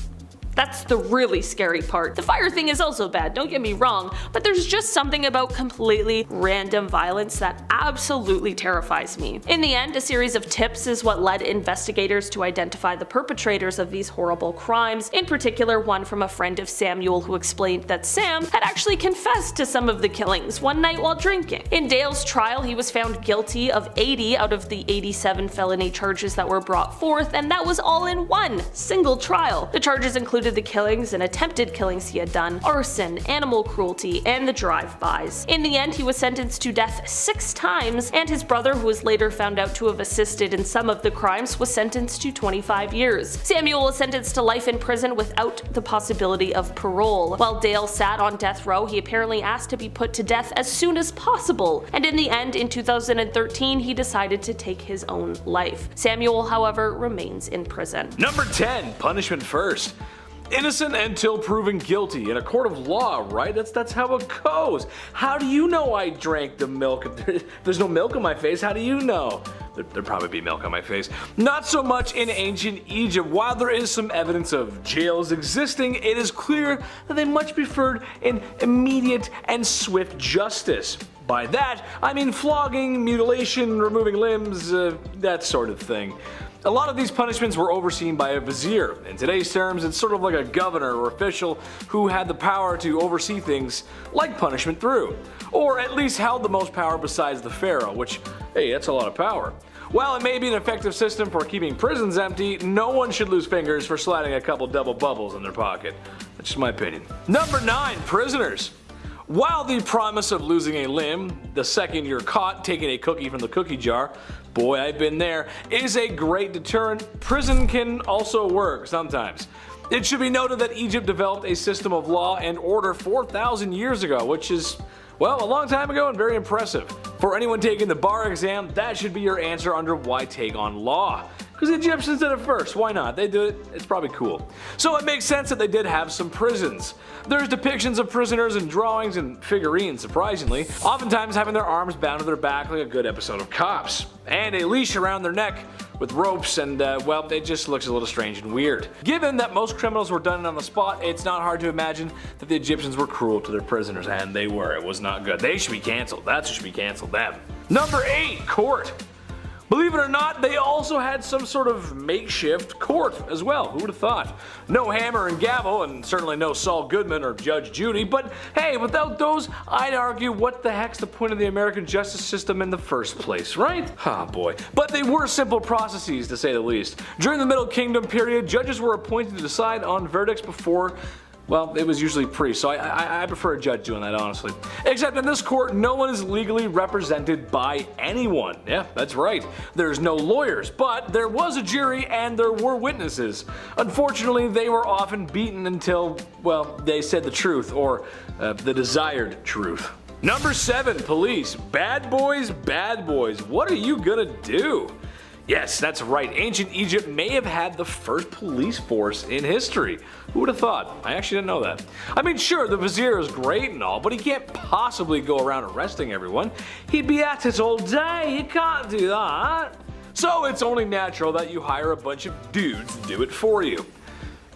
That's the really scary part. The fire thing is also bad, don't get me wrong, but there's just something about completely random violence that absolutely terrifies me. In the end, a series of tips is what led investigators to identify the perpetrators of these horrible crimes, in particular one from a friend of Samuel who explained that Sam had actually confessed to some of the killings one night while drinking. In Dale's trial, he was found guilty of 80 out of the 87 felony charges that were brought forth, and that was all in one single trial. The charges included the killings and attempted killings he had done, arson, animal cruelty, and the drive-bys. In the end, he was sentenced to death 6 times, and his brother, who was later found out to have assisted in some of the crimes, was sentenced to 25 years. Samuel was sentenced to life in prison without the possibility of parole. While Dale sat on death row, he apparently asked to be put to death as soon as possible, and in the end, in 2013, he decided to take his own life. Samuel, however, remains in prison. Number 10, punishment first. Innocent until proven guilty in a court of law, right? That's how it goes. How do you know I drank the milk? If there's no milk on my face, how do you know? There'd probably be milk on my face. Not so much in ancient Egypt. While there is some evidence of jails existing, it is clear that they much preferred an immediate and swift justice. By that, I mean flogging, mutilation, removing limbs, that sort of thing. A lot of these punishments were overseen by a vizier. In today's terms, it's sort of like a governor or official who had the power to oversee things like punishment through. Or at least held the most power besides the pharaoh, which, hey, that's a lot of power. While it may be an effective system for keeping prisons empty, no one should lose fingers for sliding a couple double bubbles in their pocket. That's just my opinion. Number 9, prisoners. While the promise of losing a limb, the second you're caught taking a cookie from the cookie jar, boy I've been there, is a great deterrent, prison can also work sometimes. It should be noted that Egypt developed a system of law and order 4,000 years ago, which is, well, a long time ago and very impressive. For anyone taking the bar exam, that should be your answer under why take on law. Because the Egyptians did it first, why not? They did it, it's probably cool. So it makes sense that they did have some prisons. There's depictions of prisoners in drawings and figurines, surprisingly, oftentimes having their arms bound to their back like a good episode of Cops. And a leash around their neck with ropes and, well, it just looks a little strange and weird. Given that most criminals were done on the spot, it's not hard to imagine that the Egyptians were cruel to their prisoners, and they were. It was not good. They should be cancelled. That's what should be cancelled, them. Number 8, court. Believe it or not, they also had some sort of makeshift court as well. Who would have thought? No hammer and gavel, and certainly no Saul Goodman or Judge Judy, but hey, without those, I'd argue what the heck's the point of the American justice system in the first place, right? Ah, boy. But they were simple processes, to say the least. During the Middle Kingdom period, judges were appointed to decide on verdicts before, well, it was usually priests, so I prefer a judge doing that, honestly. Except in this court, no one is legally represented by anyone. Yeah, that's right. There's no lawyers, but there was a jury and there were witnesses. Unfortunately, they were often beaten until, well, they said the truth, or the desired truth. Number 7, police. Bad boys, bad boys. What are you gonna do? Yes, that's right. Ancient Egypt may have had the first police force in history. Who would have thought? I actually didn't know that. I mean, sure, the vizier is great and all, but he can't possibly go around arresting everyone. He'd be at it all day. You can't do that. So it's only natural that you hire a bunch of dudes to do it for you.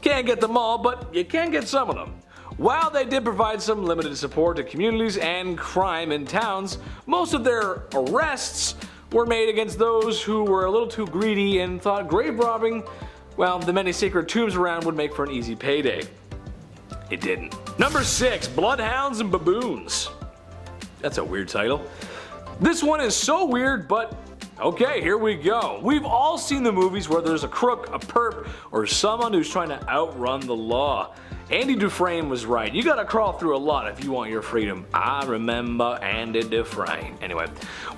Can't get them all, but you can get some of them. While they did provide some limited support to communities and crime in towns, most of their arrests were made against those who were a little too greedy and thought grave robbing, well, the many sacred tombs around would make for an easy payday. It didn't. Number 6, bloodhounds and baboons. That's a weird title. This one is so weird, but Okay, here we go. We've all seen the movies where there's a crook, a perp, or someone who's trying to outrun the law. Andy Dufresne was right. You gotta crawl through a lot if you want your freedom. I remember Andy Dufresne. Anyway,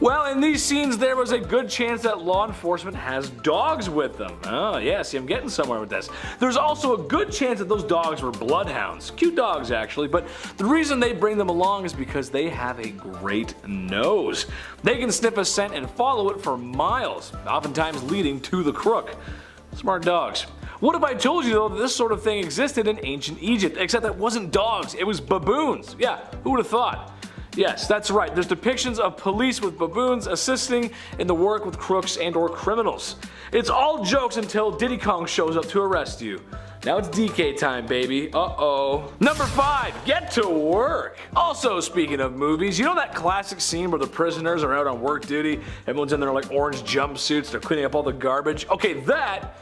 well, in these scenes there was a good chance that law enforcement has dogs with them. Oh yeah, see, I'm getting somewhere with this. There's also a good chance that those dogs were bloodhounds. Cute dogs actually, but the reason they bring them along is because they have a great nose. They can sniff a scent and follow it for miles, oftentimes leading to the crook. Smart dogs. What if I told you though that this sort of thing existed in ancient Egypt, except that it wasn't dogs, it was baboons? Yeah, who would have thought? Yes, that's right, there's depictions of police with baboons assisting in the work with crooks and or criminals. It's all jokes until Diddy Kong shows up to arrest you. Now it's DK time, baby. Uh-oh. Number 5, get to work. Also, speaking of movies, you know that classic scene where the prisoners are out on work duty, everyone's in their like orange jumpsuits, they're cleaning up all the garbage? Okay, that,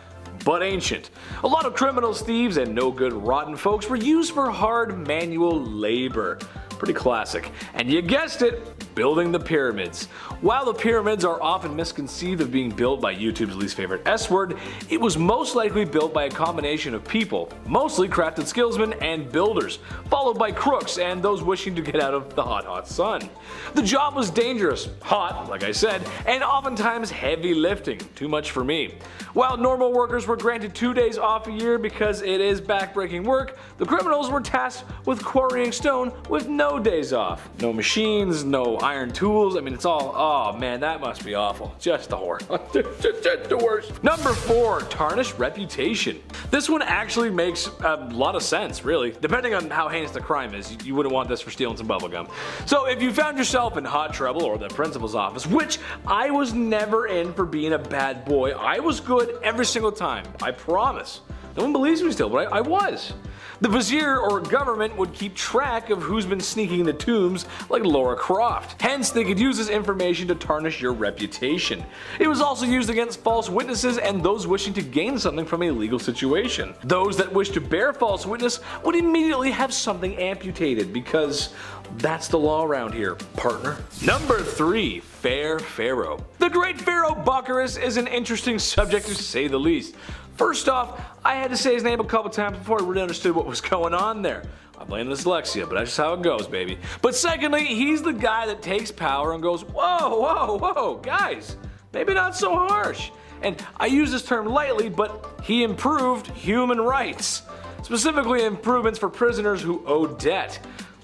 but ancient. A lot of criminals, thieves, and no good rotten folks were used for hard manual labor. Pretty classic. And you guessed it, building the pyramids. While the pyramids are often misconceived of being built by YouTube's least favorite S word, it was most likely built by a combination of people, mostly crafted skillsmen and builders, followed by crooks and those wishing to get out of the hot sun. The job was dangerous, hot, like I said, and oftentimes heavy lifting, too much for me. While normal workers were granted 2 days off a year because it is backbreaking work, the criminals were tasked with quarrying stone with no days off. No machines, no iron tools, I mean it's all, oh man, that must be awful. Just the horror. Just the worst. Number 4, tarnished reputation. This one actually makes a lot of sense, really. Depending on how heinous the crime is, you wouldn't want this for stealing some bubblegum. So if you found yourself in hot trouble or the principal's office, which I was never in for being a bad boy, I was good every single time, I promise. No one believes me still, but I was. The vizier or government would keep track of who's been sneaking in the tombs like Laura Croft. Hence, they could use this information to tarnish your reputation. It was also used against false witnesses and those wishing to gain something from a legal situation. Those that wish to bear false witness would immediately have something amputated because that's the law around here, partner. Number 3, Fair Pharaoh. The great Pharaoh Bacchus is an interesting subject to say the least. First off, I had to say his name a couple times before I really understood what was going on there. I blame dyslexia, but that's just how it goes, baby. But secondly, he's the guy that takes power and goes, whoa, whoa, whoa, guys, maybe not so harsh. And I use this term lightly, but he improved human rights. Specifically improvements for prisoners who owe debt.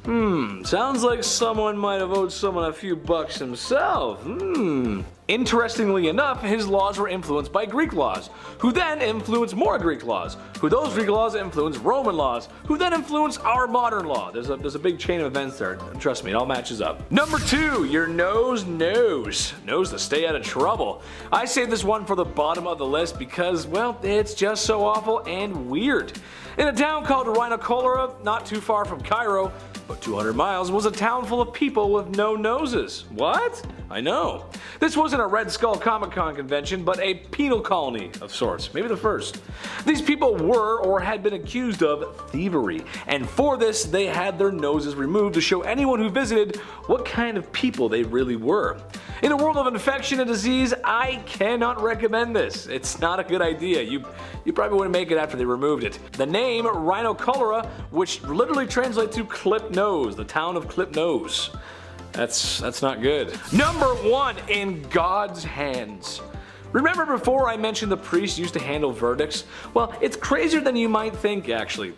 Sounds like someone might have owed someone a few bucks himself. Interestingly enough, his laws were influenced by Greek laws, who then influenced more Greek laws, who those Greek laws influenced Roman laws, who then influenced our modern law. There's a big chain of events there. Trust me, it all matches up. Number 2, your nose knows. Knows to stay out of trouble. I saved this one for the bottom of the list because, well, it's just so awful and weird. In a town called Ranavalona, not too far from Cairo, but 200 miles, was a town full of people with no noses. What? I know. This wasn't a Red Skull Comic-Con convention, but a penal colony of sorts, maybe the first. These people were or had been accused of thievery, and for this they had their noses removed to show anyone who visited what kind of people they really were. In a world of infection and disease, I cannot recommend this. It's not a good idea. You probably wouldn't make it after they removed it. The name Rhinocolora, which literally translates to clip nose, the town of Clip Nose. That's not good. Number 1, in God's hands. Remember before I mentioned the priests used to handle verdicts? Well, it's crazier than you might think actually.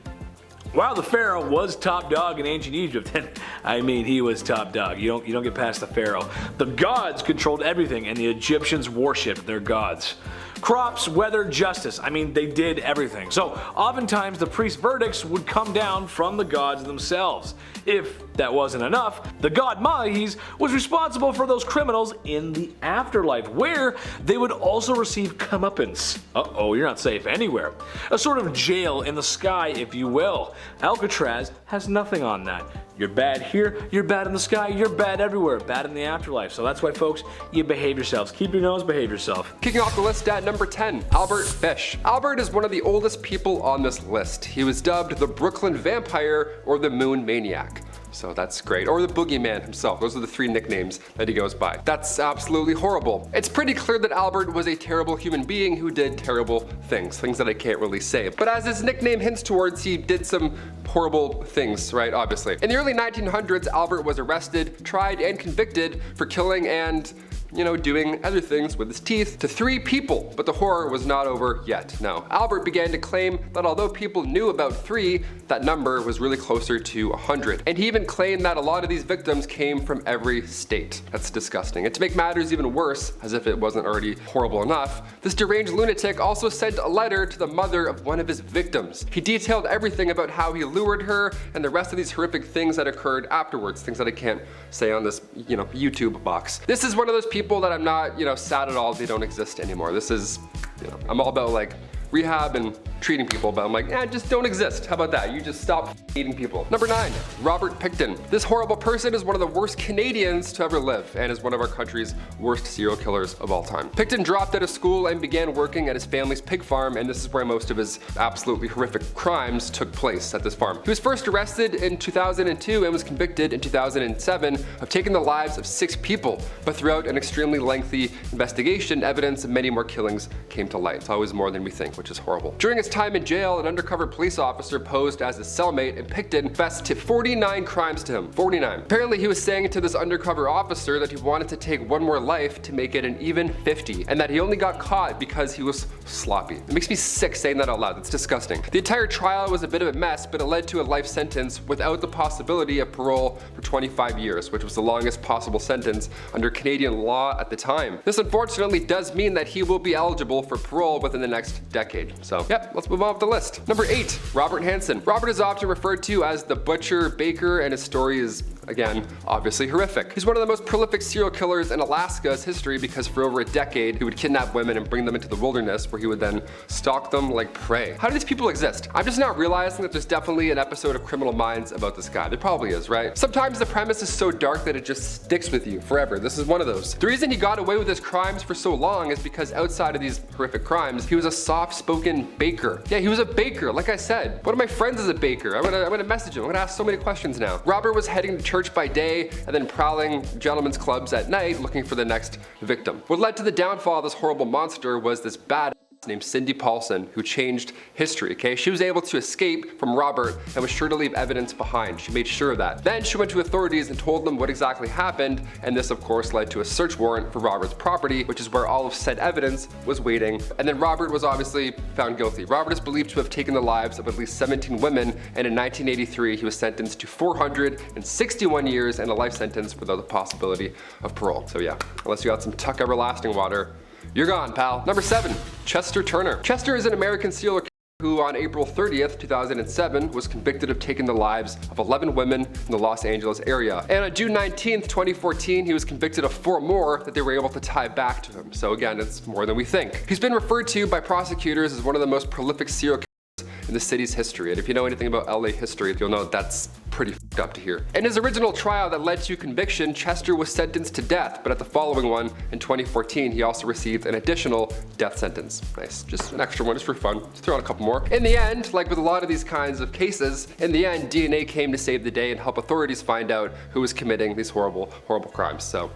While the pharaoh was top dog in ancient Egypt, and I mean he was top dog, you don't get past the pharaoh. The gods controlled everything and the Egyptians worshipped their gods. Crops, weather, justice, I mean they did everything. So oftentimes the priest's verdicts would come down from the gods themselves. If that wasn't enough, the god Mahis was responsible for those criminals in the afterlife, where they would also receive comeuppance. Uh-oh, you're not safe anywhere. A sort of jail in the sky, if you will. Alcatraz has nothing on that. You're bad here, you're bad in the sky, you're bad everywhere, bad in the afterlife. So that's why, folks, you behave yourselves. Keep your nose, behave yourself. Kicking off the list at number 10, Albert Fish. Albert is one of the oldest people on this list. He was dubbed the Brooklyn Vampire or the Moon Maniac. So that's great. Or the Boogeyman himself. Those are the 3 nicknames that he goes by. That's absolutely horrible. It's pretty clear that Albert was a terrible human being who did terrible things that I can't really say. But as his nickname hints towards, he did some horrible things, right? Obviously. In the early 1900s, Albert was arrested, tried, and convicted for killing and doing other things with his teeth to 3 people, but the horror was not over yet. No, Albert began to claim that although people knew about 3, that number was really closer to 100. And he even claimed that a lot of these victims came from every state. That's disgusting. And to make matters even worse, as if it wasn't already horrible enough, this deranged lunatic also sent a letter to the mother of one of his victims. He detailed everything about how he lured her and the rest of these horrific things that occurred afterwards, things that I can't say on this, YouTube box. This is one of those people that I'm not, sad at all they don't exist anymore. This is, I'm all about like rehab and treating people, but I'm like, just don't exist. How about that? You just stop eating people. Number 9, Robert Pickton. This horrible person is one of the worst Canadians to ever live and is one of our country's worst serial killers of all time. Pickton dropped out of school and began working at his family's pig farm, and this is where most of his absolutely horrific crimes took place, at this farm. He was first arrested in 2002 and was convicted in 2007 of taking the lives of 6 people, but throughout an extremely lengthy investigation, evidence of many more killings came to light. It's always more than we think, which is horrible. During his time in jail, an undercover police officer posed as his cellmate, and Pickton confessed to 49 crimes to him. 49. Apparently he was saying to this undercover officer that he wanted to take one more life to make it an even 50, and that he only got caught because he was sloppy. It makes me sick saying that out loud. It's disgusting. The entire trial was a bit of a mess, but it led to a life sentence without the possibility of parole for 25 years, which was the longest possible sentence under Canadian law at the time. This unfortunately does mean that he will be eligible for parole within the next decade. So, yep, let's move on with the list. Number 8, Robert Hansen. Robert is often referred to as the Butcher Baker, and his story is, again, obviously horrific. He's one of the most prolific serial killers in Alaska's history because for over a decade, he would kidnap women and bring them into the wilderness where he would then stalk them like prey. How do these people exist? I'm just not realizing that there's definitely an episode of Criminal Minds about this guy. There probably is, right? Sometimes the premise is so dark that it just sticks with you forever. This is one of those. The reason he got away with his crimes for so long is because outside of these horrific crimes, he was a soft-spoken baker. Yeah, he was a baker, like I said. One of my friends is a baker. I'm gonna message him. I'm gonna ask so many questions now. Robert was heading to church by day and then prowling gentlemen's clubs at night looking for the next victim. What led to the downfall of this horrible monster was this badass named Cindy Paulson, who changed history, okay? She was able to escape from Robert and was sure to leave evidence behind. She made sure of that. Then she went to authorities and told them what exactly happened, and this of course led to a search warrant for Robert's property, which is where all of said evidence was waiting. And then Robert was obviously found guilty. Robert is believed to have taken the lives of at least 17 women, and in 1983 he was sentenced to 461 years and a life sentence without the possibility of parole. So yeah, unless you got some Tuck Everlasting water, you're gone, pal. Number 7, Chester Turner. Chester is an American serial killer who on April 30th, 2007 was convicted of taking the lives of 11 women in the Los Angeles area. And on June 19th, 2014, he was convicted of 4 more that they were able to tie back to him. So again, it's more than we think. He's been referred to by prosecutors as one of the most prolific serial killers in the city's history. And if you know anything about LA history, you'll know that's pretty fucked up to hear. In his original trial that led to conviction, Chester was sentenced to death, but at the following one in 2014, he also received an additional death sentence. Nice, just an extra one, just for fun. Just throw out a couple more. In the end, like with a lot of these kinds of cases, in the end, DNA came to save the day and help authorities find out who was committing these horrible, horrible crimes. So,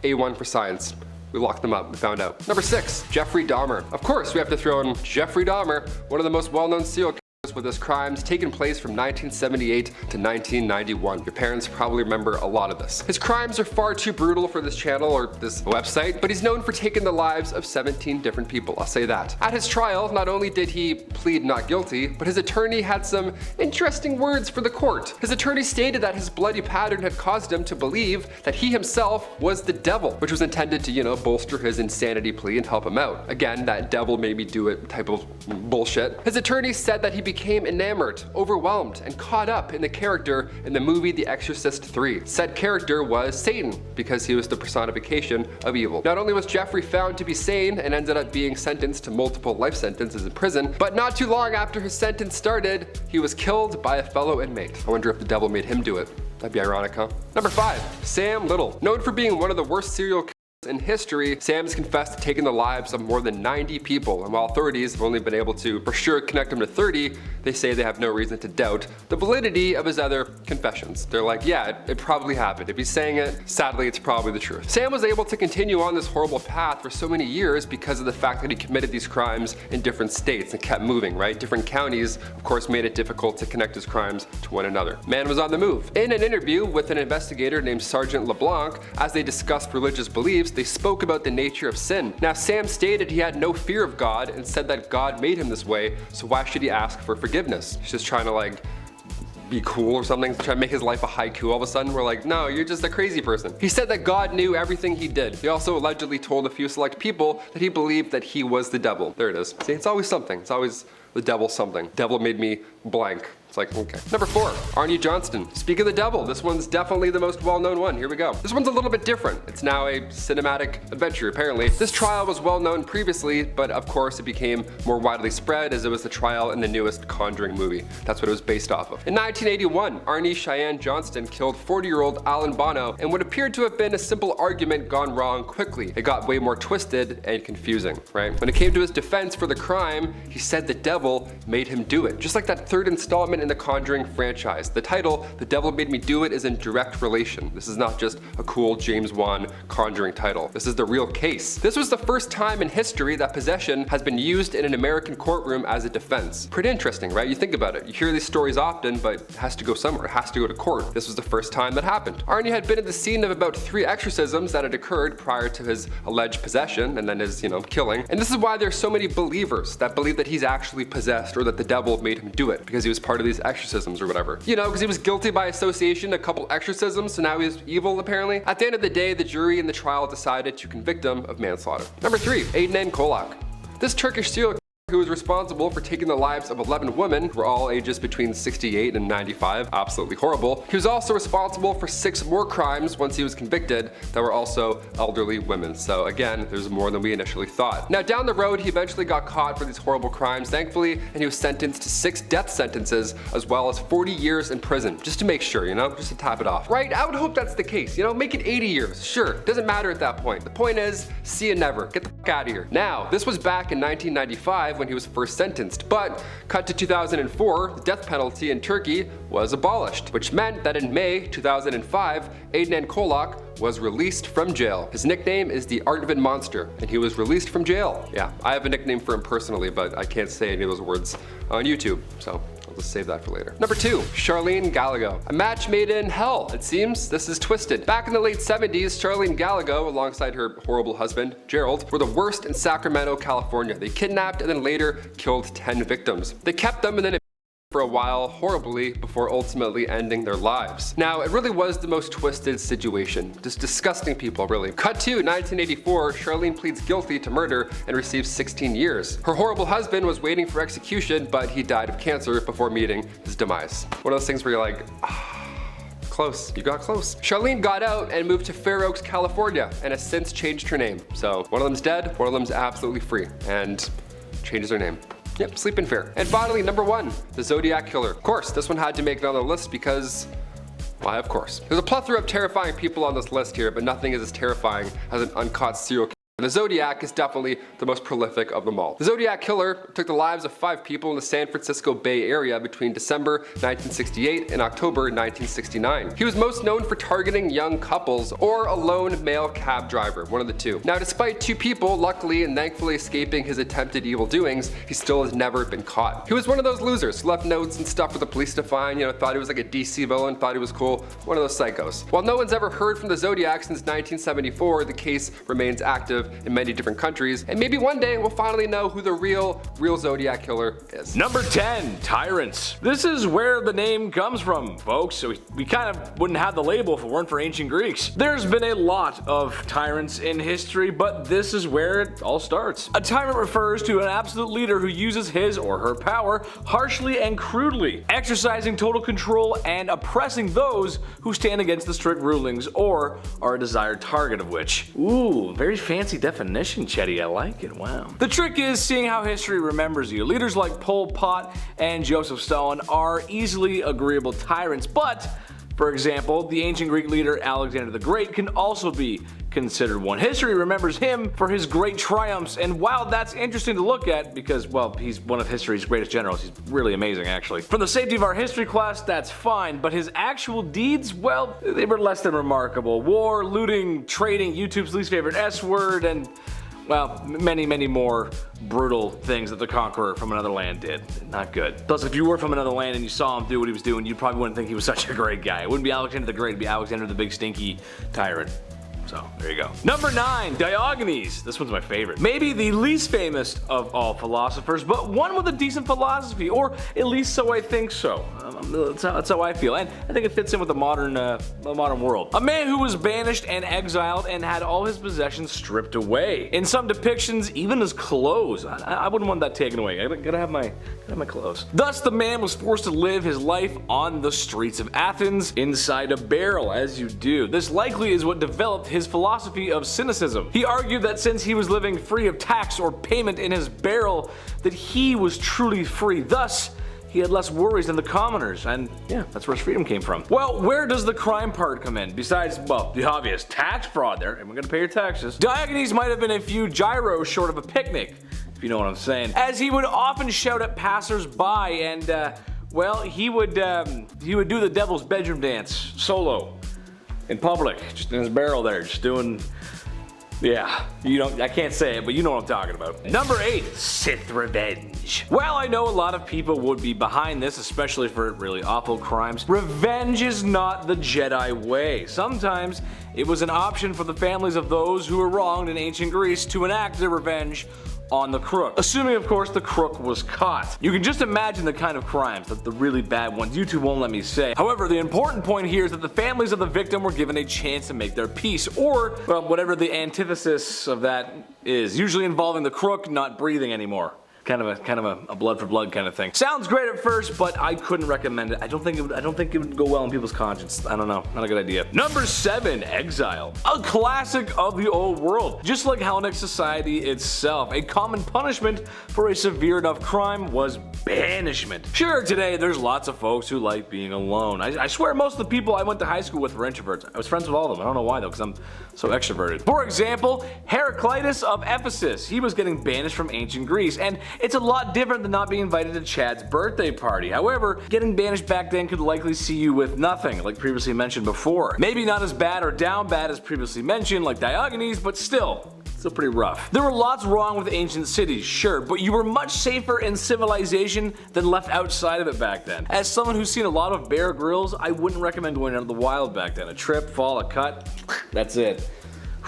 A1 for science. We locked them up, we found out. Number 6, Jeffrey Dahmer. Of course, we have to throw in Jeffrey Dahmer, one of the most well-known serial killers with his crimes taking place from 1978 to 1991. Your parents probably remember a lot of this. His crimes are far too brutal for this channel or this website, but he's known for taking the lives of 17 different people, I'll say that. At his trial, not only did he plead not guilty, but his attorney had some interesting words for the court. His attorney stated that his bloody pattern had caused him to believe that he himself was the devil, which was intended to, bolster his insanity plea and help him out. Again, that devil made me do it type of bullshit. His attorney said that he became enamored, overwhelmed, and caught up in the character in the movie The Exorcist 3. Said character was Satan because he was the personification of evil. Not only was Jeffrey found to be sane and ended up being sentenced to multiple life sentences in prison, but not too long after his sentence started, he was killed by a fellow inmate. I wonder if the devil made him do it. That'd be ironic, huh? Number 5, Sam Little. Known for being one of the worst serial killers in history, Sam has confessed to taking the lives of more than 90 people, and while authorities have only been able to for sure connect him to 30, they say they have no reason to doubt the validity of his other confessions. They're like, yeah, it probably happened. If he's saying it, sadly, it's probably the truth. Sam was able to continue on this horrible path for so many years because of the fact that he committed these crimes in different states and kept moving, right? Different counties, of course, made it difficult to connect his crimes to one another. Man was on the move. In an interview with an investigator named Sergeant LeBlanc, as they discussed religious beliefs, they spoke about the nature of sin. Now, Sam stated he had no fear of God and said that God made him this way, so why should he ask for forgiveness? He's just trying to like be cool or something, try to make his life a haiku. All of a sudden we're like, no, you're just a crazy person. He said that God knew everything he did. He also allegedly told a few select people that he believed that he was the devil. There it is. See, it's always something. It's always the devil something. Devil made me blank. It's like, okay. Number 4, Arnie Johnston. Speak of the devil, this one's definitely the most well-known one. Here we go. This one's a little bit different. It's now a cinematic adventure, apparently. This trial was well known previously, but of course it became more widely spread as it was the trial in the newest Conjuring movie. That's what it was based off of. In 1981, Arnie Cheyenne Johnston killed 40-year-old Alan Bono in what appeared to have been a simple argument gone wrong quickly. It got way more twisted and confusing, right? When it came to his defense for the crime, he said the devil made him do it. Just like that third installment in the Conjuring franchise. The title, The Devil Made Me Do It, is in direct relation. This is not just a cool James Wan Conjuring title. This is the real case. This was the first time in history that possession has been used in an American courtroom as a defense. Pretty interesting, right? You think about it. You hear these stories often, but it has to go somewhere. It has to go to court. This was the first time that happened. Arnie had been at the scene of about 3 exorcisms that had occurred prior to his alleged possession and then his, killing. And this is why there's so many believers that believe that he's actually possessed or that the devil made him do it because he was part of these exorcisms or whatever. Because he was guilty by association a couple exorcisms, so now he's evil apparently. At the end of the day, the jury in the trial decided to convict him of manslaughter. Number 3, Adnan Kolak. This Turkish serial killer who was responsible for taking the lives of 11 women who were all ages between 68 and 95, absolutely horrible. He was also responsible for 6 more crimes once he was convicted that were also elderly women. So again, there's more than we initially thought. Now down the road, he eventually got caught for these horrible crimes, thankfully, and he was sentenced to 6 death sentences as well as 40 years in prison, just to make sure, just to top it off. Right? I would hope that's the case, make it 80 years. Sure, doesn't matter at that point. The point is, see you never. Get the fuck out of here. Now, this was back in 1995 when he was first sentenced, but cut to 2004, the death penalty in Turkey was abolished, which meant that in May 2005, Adnan Kolak was released from jail. His nickname is the Artvin Monster, and he was released from jail. Yeah, I have a nickname for him personally, but I can't say any of those words on YouTube, so I'll just save that for later. Number 2, Charlene Gallagher. A match made in hell, it seems. This is twisted. Back in the late 70s, Charlene Gallagher, alongside her horrible husband, Gerald, were the worst in Sacramento, California. They kidnapped and then later killed 10 victims. They kept them and then for a while horribly before ultimately ending their lives. Now, it really was the most twisted situation. Just disgusting people, really. Cut to 1984, Charlene pleads guilty to murder and receives 16 years. Her horrible husband was waiting for execution, but he died of cancer before meeting his demise. One of those things where you're like, close. You got close. Charlene got out and moved to Fair Oaks, California, and has since changed her name. So one of them's dead, one of them's absolutely free, and changes her name. Yep, sleeping fair. And finally, number 1, the Zodiac Killer. Of course, this one had to make it on the list because, why, of course. There's a plethora of terrifying people on this list here, but nothing is as terrifying as an uncaught serial killer. The Zodiac is definitely the most prolific of them all. The Zodiac Killer took the lives of 5 people in the San Francisco Bay Area between December 1968 and October 1969. He was most known for targeting young couples or a lone male cab driver, one of the two. Now, despite 2 people luckily and thankfully escaping his attempted evil doings, he still has never been caught. He was one of those losers who left notes and stuff for the police to find, thought he was like a DC villain, thought he was cool, one of those psychos. While no one's ever heard from the Zodiac since 1974, the case remains active in many different countries, and maybe one day we'll finally know who the real Zodiac Killer is. Number 10, Tyrants. This is where the name comes from, folks, so we kind of wouldn't have the label if it weren't for ancient Greeks. There's been a lot of tyrants in history, but this is where it all starts. A tyrant refers to an absolute leader who uses his or her power harshly and crudely, exercising total control and oppressing those who stand against the strict rulings or are a desired target of which. Ooh, very fancy definition, Chetty. I like it. Wow. The trick is seeing how history remembers you. Leaders like Pol Pot and Joseph Stalin are easily agreeable tyrants, but for example, the ancient Greek leader Alexander the Great can also be considered one. History remembers him for his great triumphs, and while that's interesting to look at because, well, he's one of history's greatest generals, he's really amazing actually. From the safety of our history class, that's fine, but his actual deeds, well, they were less than remarkable. War, looting, trading, YouTube's least favorite S word, and well, many more brutal things that the conqueror from another land did. Not good. Plus, if you were from another land and you saw him do what he was doing, you probably wouldn't think he was such a great guy. It wouldn't be Alexander the Great, it'd be Alexander the Big Stinky Tyrant. So, there you go. Number 9, Diogenes. This one's my favorite. Maybe the least famous of all philosophers, but one with a decent philosophy, or at least so I think so. That's how I feel, and I think it fits in with the modern world. A man who was banished and exiled and had all his possessions stripped away. In some depictions, even his clothes. I wouldn't want that taken away. I gotta have my clothes. Thus, the man was forced to live his life on the streets of Athens, inside a barrel, as you do. This likely is what developed his philosophy of cynicism. He argued that since he was living free of tax or payment in his barrel, that he was truly free. Thus, he had less worries than the commoners, and yeah, that's where his freedom came from. Well, where does the crime part come in? Besides, well, the obvious tax fraud there, and we're gonna pay your taxes. Diogenes might have been a few gyros short of a picnic, if you know what I'm saying, as he would often shout at passers-by, and well, he would do the devil's bedroom dance solo in public, just in his barrel there, just doing, yeah, I can't say it, but you know what I'm talking about. Number 8, Sith revenge. Well, I know a lot of people would be behind this, especially for really awful crimes. Revenge is not the Jedi way. Sometimes it was an option for the families of those who were wronged in ancient Greece to enact their revenge on the crook, assuming of course the crook was caught. You can just imagine the kind of crimes, the really bad ones. YouTube won't let me say. However, the important point here is that the families of the victim were given a chance to make their peace, or well, whatever the antithesis of that is, usually involving the crook not breathing anymore. Kind of a blood for blood kind of thing. Sounds great at first, but I couldn't recommend it. I don't think it would go well in people's conscience. I don't know, not a good idea. Number 7, exile. A classic of the old world. Just like Hellenic society itself, a common punishment for a severe enough crime was banishment. Sure, today there's lots of folks who like being alone. I swear most of the people I went to high school with were introverts. I was friends with all of them. I don't know why though, because I'm so extroverted. For example, Heraclitus of Ephesus. He was getting banished from ancient Greece, and it's a lot different than not being invited to Chad's birthday party. However, getting banished back then could likely see you with nothing, like previously mentioned before. Maybe not as bad or down bad as previously mentioned, like Diogenes, but still pretty rough. There were lots wrong with ancient cities, sure, but you were much safer in civilization than left outside of it back then. As someone who's seen a lot of Bear Grylls, I wouldn't recommend going out of the wild back then. A trip, fall, a cut, that's it.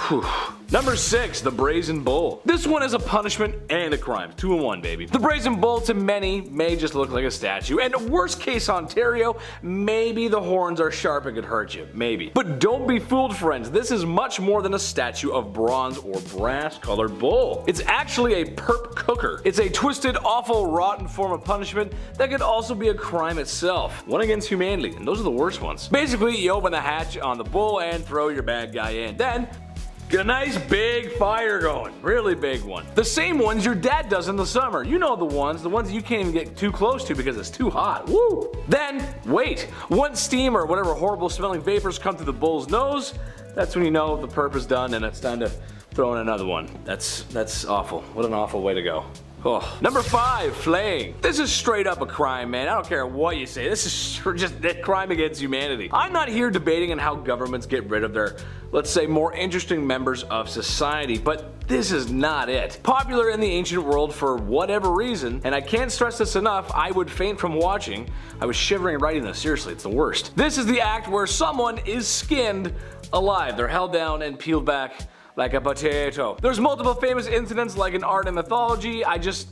Whew. Number 6, the Brazen Bull. This one is a punishment and a crime. 2 in 1, baby. The Brazen Bull to many may just look like a statue, and worst case Ontario, maybe the horns are sharp and could hurt you. Maybe. But don't be fooled, friends. This is much more than a statue of bronze or brass colored bull. It's actually a perp cooker. It's a twisted, awful, rotten form of punishment that could also be a crime itself. One against humanity, and those are the worst ones. Basically, you open the hatch on the bull and throw your bad guy in. Then, get a nice big fire going, really big one. The same ones your dad does in the summer. You know the ones that you can't even get too close to because it's too hot. Woo! Then, wait. Once steam or whatever horrible smelling vapors come through the bull's nose, that's when you know the perp is done and it's time to throw in another one. That's awful. What an awful way to go. Oh. Number 5, flaying. This is straight up a crime, man. I don't care what you say. This is just a crime against humanity. I'm not here debating on how governments get rid of their, let's say, more interesting members of society, but this is not it. Popular in the ancient world for whatever reason, and I can't stress this enough, I would faint from watching. I was shivering writing this, seriously, it's the worst. This is the act where someone is skinned alive. They're held down and peeled back like a potato. There's multiple famous incidents like in art and mythology. I just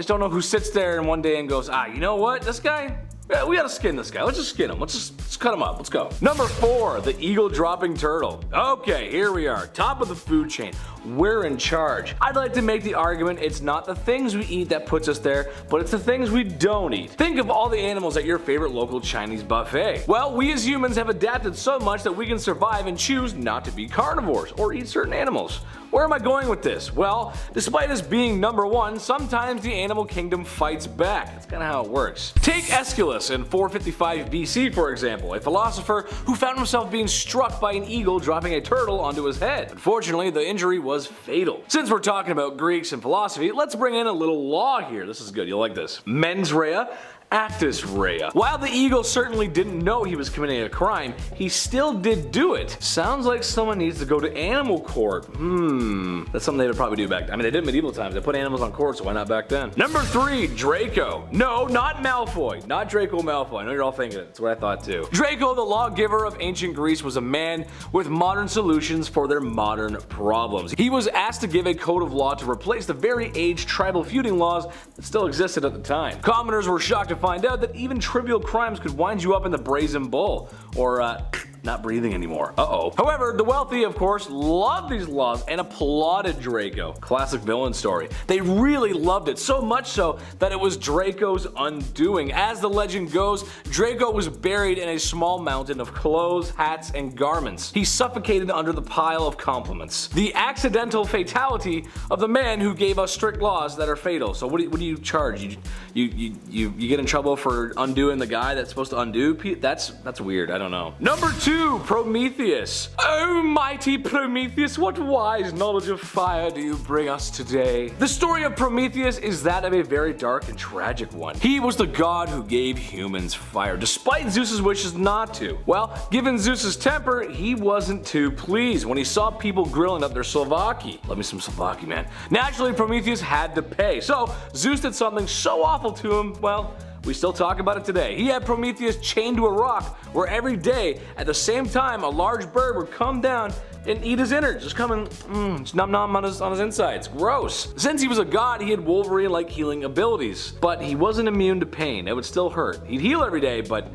don't know who sits there and one day and goes, you know what, this guy, yeah, we gotta skin this guy. Let's just skin him. Let's cut him up. Let's go. Number 4, the eagle dropping turtle. Okay, here we are, top of the food chain. we're in charge. I'd like to make the argument it's not the things we eat that puts us there, but it's the things we don't eat. Think of all the animals at your favorite local Chinese buffet. Well, we as humans have adapted so much that we can survive and choose not to be carnivores or eat certain animals. Where am I going with this? Well, despite us being number one, sometimes the animal kingdom fights back. That's kind of how it works. Take Aeschylus in 455 BC for example, a philosopher who found himself being struck by an eagle dropping a turtle onto his head. Unfortunately, the injury was fatal. Since we're talking about Greeks and philosophy, let's bring in a little law here. This is good, you'll like this. Mens rea, actus rea. While the eagle certainly didn't know he was committing a crime, he still did do it. Sounds like someone needs to go to animal court. That's something they would probably do back then. I mean, they did in medieval times. They put animals on court, so why not back then? Number 3, Draco. No, not Malfoy. Not Draco Malfoy. I know you're all thinking it. That's what I thought too. Draco, the lawgiver of ancient Greece, was a man with modern solutions for their modern problems. He was asked to give a code of law to replace the very aged tribal feuding laws that still existed at the time. Commoners were shocked to find out that even trivial crimes could wind you up in the brazen bull, or not breathing anymore. However, the wealthy, of course, loved these laws and applauded Draco. Classic villain story. They really loved it, so much so that it was Draco's undoing. As the legend goes, Draco was buried in a small mountain of clothes, hats, and garments. He suffocated under the pile of compliments. The accidental fatality of the man who gave us strict laws that are fatal. So what do you charge? You get in trouble for undoing the guy that's supposed to undo? That's weird. I don't know. Number 2, Prometheus. Oh mighty Prometheus, what wise knowledge of fire do you bring us today? The story of Prometheus is that of a very dark and tragic one. He was the god who gave humans fire, despite Zeus's wishes not to. Well, given Zeus's temper, he wasn't too pleased when he saw people grilling up their Slovaki. Love me some Slovaki, man. Naturally, Prometheus had to pay, so Zeus did something so awful to him, well, we still talk about it today. He had Prometheus chained to a rock where every day at the same time a large bird would come down and eat his innards. Just come and nom nom on his insides. Gross. Since he was a god, he had Wolverine-like healing abilities, but he wasn't immune to pain. It would still hurt. He'd heal every day, but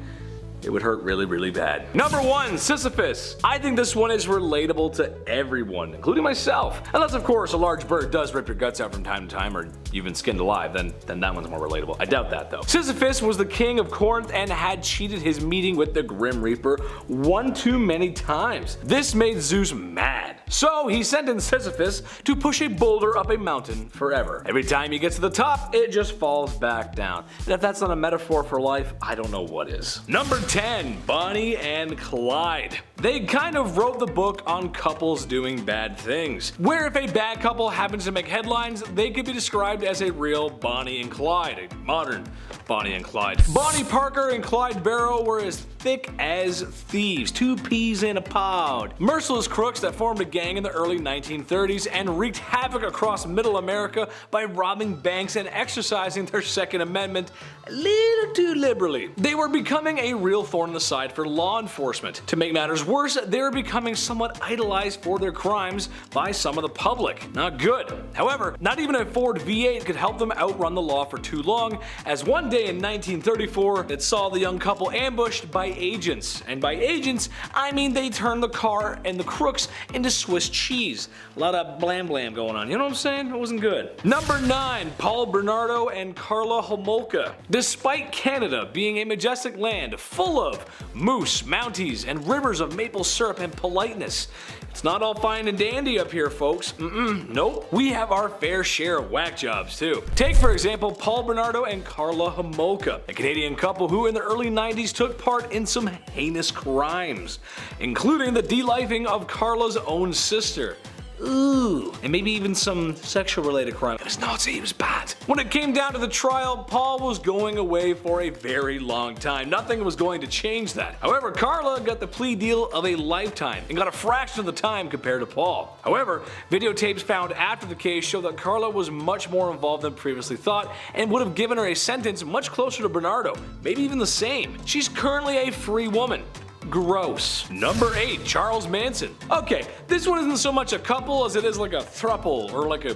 it would hurt really, really bad. Number 1, Sisyphus. I think this one is relatable to everyone, including myself. Unless, of course, a large bird does rip your guts out from time to time, or you've been skinned alive, then that one's more relatable. I doubt that, though. Sisyphus was the king of Corinth and had cheated his meeting with the Grim Reaper one too many times. This made Zeus mad. So he sent in Sisyphus to push a boulder up a mountain forever. Every time he gets to the top, it just falls back down. And if that's not a metaphor for life, I don't know what is. Number 10, Bonnie and Clyde. They kind of wrote the book on couples doing bad things, where if a bad couple happens to make headlines, they could be described as a real Bonnie and Clyde, a modern Bonnie and Clyde. Bonnie Parker and Clyde Barrow were as thick as thieves, 2 peas in a pod. Merciless crooks that formed a gang in the early 1930s and wreaked havoc across middle America by robbing banks and exercising their Second Amendment a little too liberally. They were becoming a real thorn in the side for law enforcement. To make matters worse, they were becoming somewhat idolized for their crimes by some of the public. Not good. However, not even a Ford V8 could help them outrun the law for too long, as one day in 1934, it saw the young couple ambushed by agents. And by agents, I mean they turned the car and the crooks into Swiss cheese. A lot of blam blam going on, you know what I'm saying? It wasn't good. Number 9, Paul Bernardo and Carla Homolka. Despite Canada being a majestic land full of moose, mounties, and rivers of maple syrup and politeness, it's not all fine and dandy up here, folks. Nope. We have our fair share of whack jobs too. Take for example Paul Bernardo and Carla Homolka, a Canadian couple who in the early 90s took part in some heinous crimes, including the delifing of Carla's own sister. Ooh, and maybe even some sexual related crime. It was naughty, it was bad. When it came down to the trial, Paul was going away for a very long time. Nothing was going to change that. However, Carla got the plea deal of a lifetime and got a fraction of the time compared to Paul. However, videotapes found after the case show that Carla was much more involved than previously thought and would have given her a sentence much closer to Bernardo, maybe even the same. She's currently a free woman. Gross. Number 8, Charles Manson. Okay, this one isn't so much a couple as it is like a throuple or like a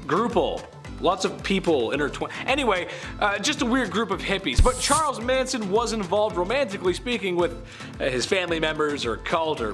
grouple. Lots of people intertwined. Anyway, just a weird group of hippies. But Charles Manson was involved, romantically speaking, with his family members or cult or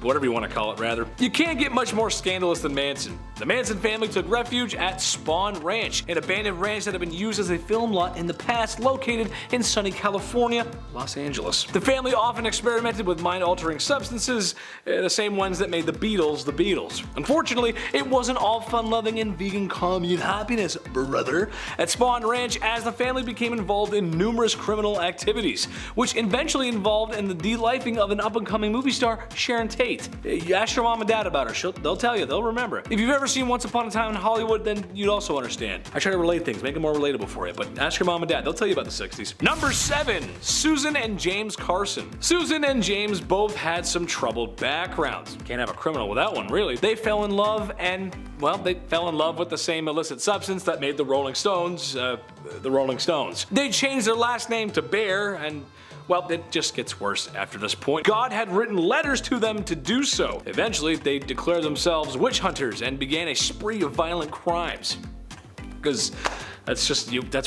whatever you want to call it, rather. You can't get much more scandalous than Manson. The Manson family took refuge at Spawn Ranch, an abandoned ranch that had been used as a film lot in the past, located in sunny California, Los Angeles. The family often experimented with mind-altering substances, the same ones that made the Beatles the Beatles. Unfortunately, it wasn't all fun-loving and vegan commune happiness, brother. At Spawn Ranch, as the family became involved in numerous criminal activities, which eventually involved in the de-lifing of an up-and-coming movie star, Sharon Tate. You ask your mom and dad about her, they'll tell you, they'll remember. If you've ever seen Once Upon a Time in Hollywood, then you'd also understand. I try to relate things, make it more relatable for you, but ask your mom and dad, they'll tell you about the 60s. Number 7, Susan and James Carson. Susan and James both had some troubled backgrounds. Can't have a criminal with that one, really. They fell in love and, well, they fell in love with the same illicit substance that made the Rolling Stones, the Rolling Stones. They changed their last name to Bear, and well, it just gets worse after this point. God had written letters to them to do so. Eventually, they declared themselves witch hunters and began a spree of violent crimes. Because that's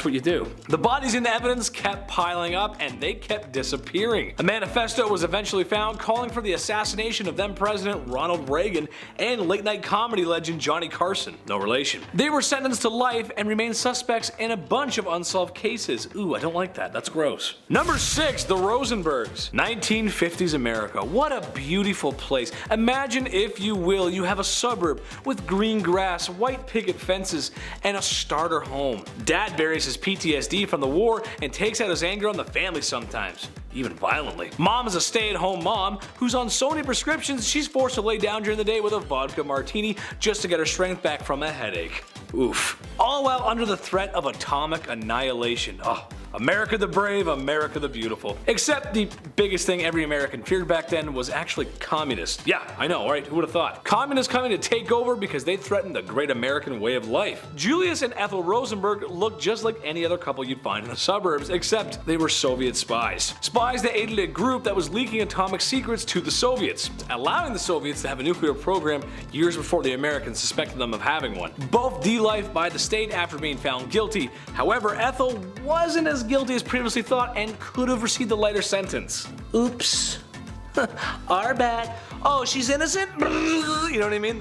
what you do. The bodies and evidence kept piling up and they kept disappearing. A manifesto was eventually found calling for the assassination of then President Ronald Reagan and late night comedy legend Johnny Carson. No relation. They were sentenced to life and remain suspects in a bunch of unsolved cases. Ooh, I don't like that. That's gross. Number 6, the Rosenbergs. 1950s America. What a beautiful place. Imagine, if you will, you have a suburb with green grass, white picket fences, and a starter home. Dad buries his PTSD from the war and takes out his anger on the family sometimes, even violently. Mom is a stay-at-home mom who's on so many prescriptions she's forced to lay down during the day with a vodka martini just to get her strength back from a headache. Oof. All while under the threat of atomic annihilation. Oh, America the brave, America the beautiful. Except the biggest thing every American feared back then was actually communists. Yeah, I know, right? Who would have thought? Communists coming to take over because they threatened the great American way of life. Julius and Ethel Rosenberg looked just like any other couple you'd find in the suburbs, except they were Soviet spies. Spies that aided a group that was leaking atomic secrets to the Soviets, allowing the Soviets to have a nuclear program years before the Americans suspected them of having one. Both de-lifed by the state after being found guilty. However, Ethel wasn't as guilty as previously thought and could have received a lighter sentence. Oops. Our bad. Oh, she's innocent? You know what I mean?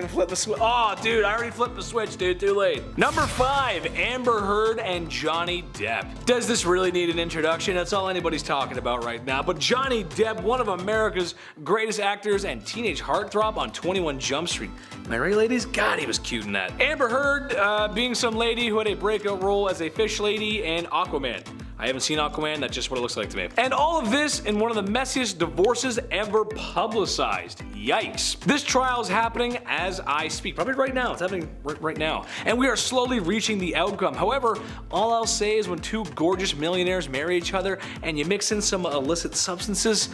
Flip the switch. Oh, dude, I already flipped the switch, dude. Too late. Number 5, Amber Heard and Johnny Depp. Does this really need an introduction? That's all anybody's talking about right now. But Johnny Depp, one of America's greatest actors and teenage heartthrob on 21 Jump Street. Am I right, ladies? God, he was cute in that. Amber Heard being some lady who had a breakout role as a fish lady in Aquaman. I haven't seen Aquaman, that's just what it looks like to me. And all of this in one of the messiest divorces ever publicized. Yikes. This trial is happening as I speak. Probably right now. It's happening right now. And we are slowly reaching the outcome. However, all I'll say is when two gorgeous millionaires marry each other and you mix in some illicit substances,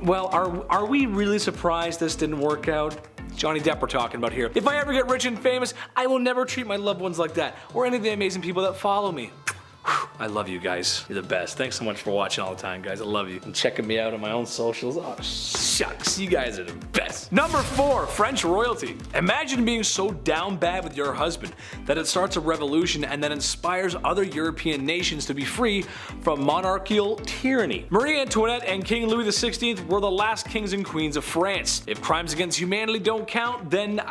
well, are we really surprised this didn't work out? Johnny Depp we're talking about here. If I ever get rich and famous, I will never treat my loved ones like that, or any of the amazing people that follow me. I love you guys. You're the best. Thanks so much for watching all the time, guys. I love you. And checking me out on my own socials. Oh, shucks. You guys are the best. Number 4, French royalty. Imagine being so down bad with your husband that it starts a revolution and then inspires other European nations to be free from monarchical tyranny. Marie Antoinette and King Louis XVI were the last kings and queens of France. If crimes against humanity don't count, then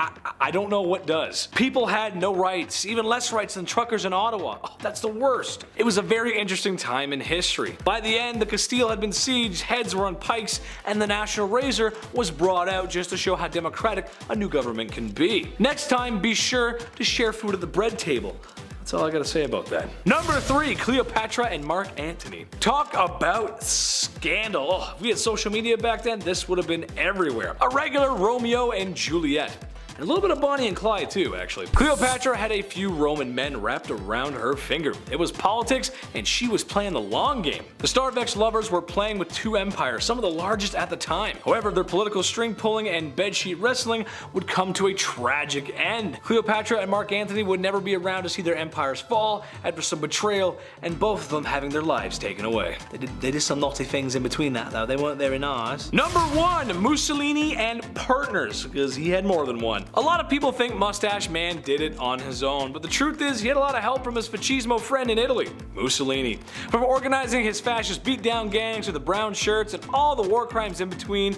I don't know what does. People had no rights, even less rights than truckers in Ottawa. Oh, that's the worst. It was a very interesting time in history. By the end, the Castile had been sieged, heads were on pikes, and the national razor was brought out just to show how democratic a new government can be. Next time, be sure to share food at the bread table. That's all I gotta say about that. Number 3, Cleopatra and Mark Antony. Talk about scandal. Oh, if we had social media back then, this would have been everywhere. A regular Romeo and Juliet. And a little bit of Bonnie and Clyde too, actually. Cleopatra had a few Roman men wrapped around her finger. It was politics, and she was playing the long game. The star-vexed lovers were playing with two empires, some of the largest at the time. However, their political string pulling and bedsheet wrestling would come to a tragic end. Cleopatra and Mark Antony would never be around to see their empires fall after some betrayal, and both of them having their lives taken away. They did some naughty things in between that, though. They weren't very nice. Number 1, Mussolini and partners, because he had more than one. A lot of people think Mustache Man did it on his own, but the truth is he had a lot of help from his fascismo friend in Italy, Mussolini. From organizing his fascist beatdown gangs to the brown shirts and all the war crimes in between,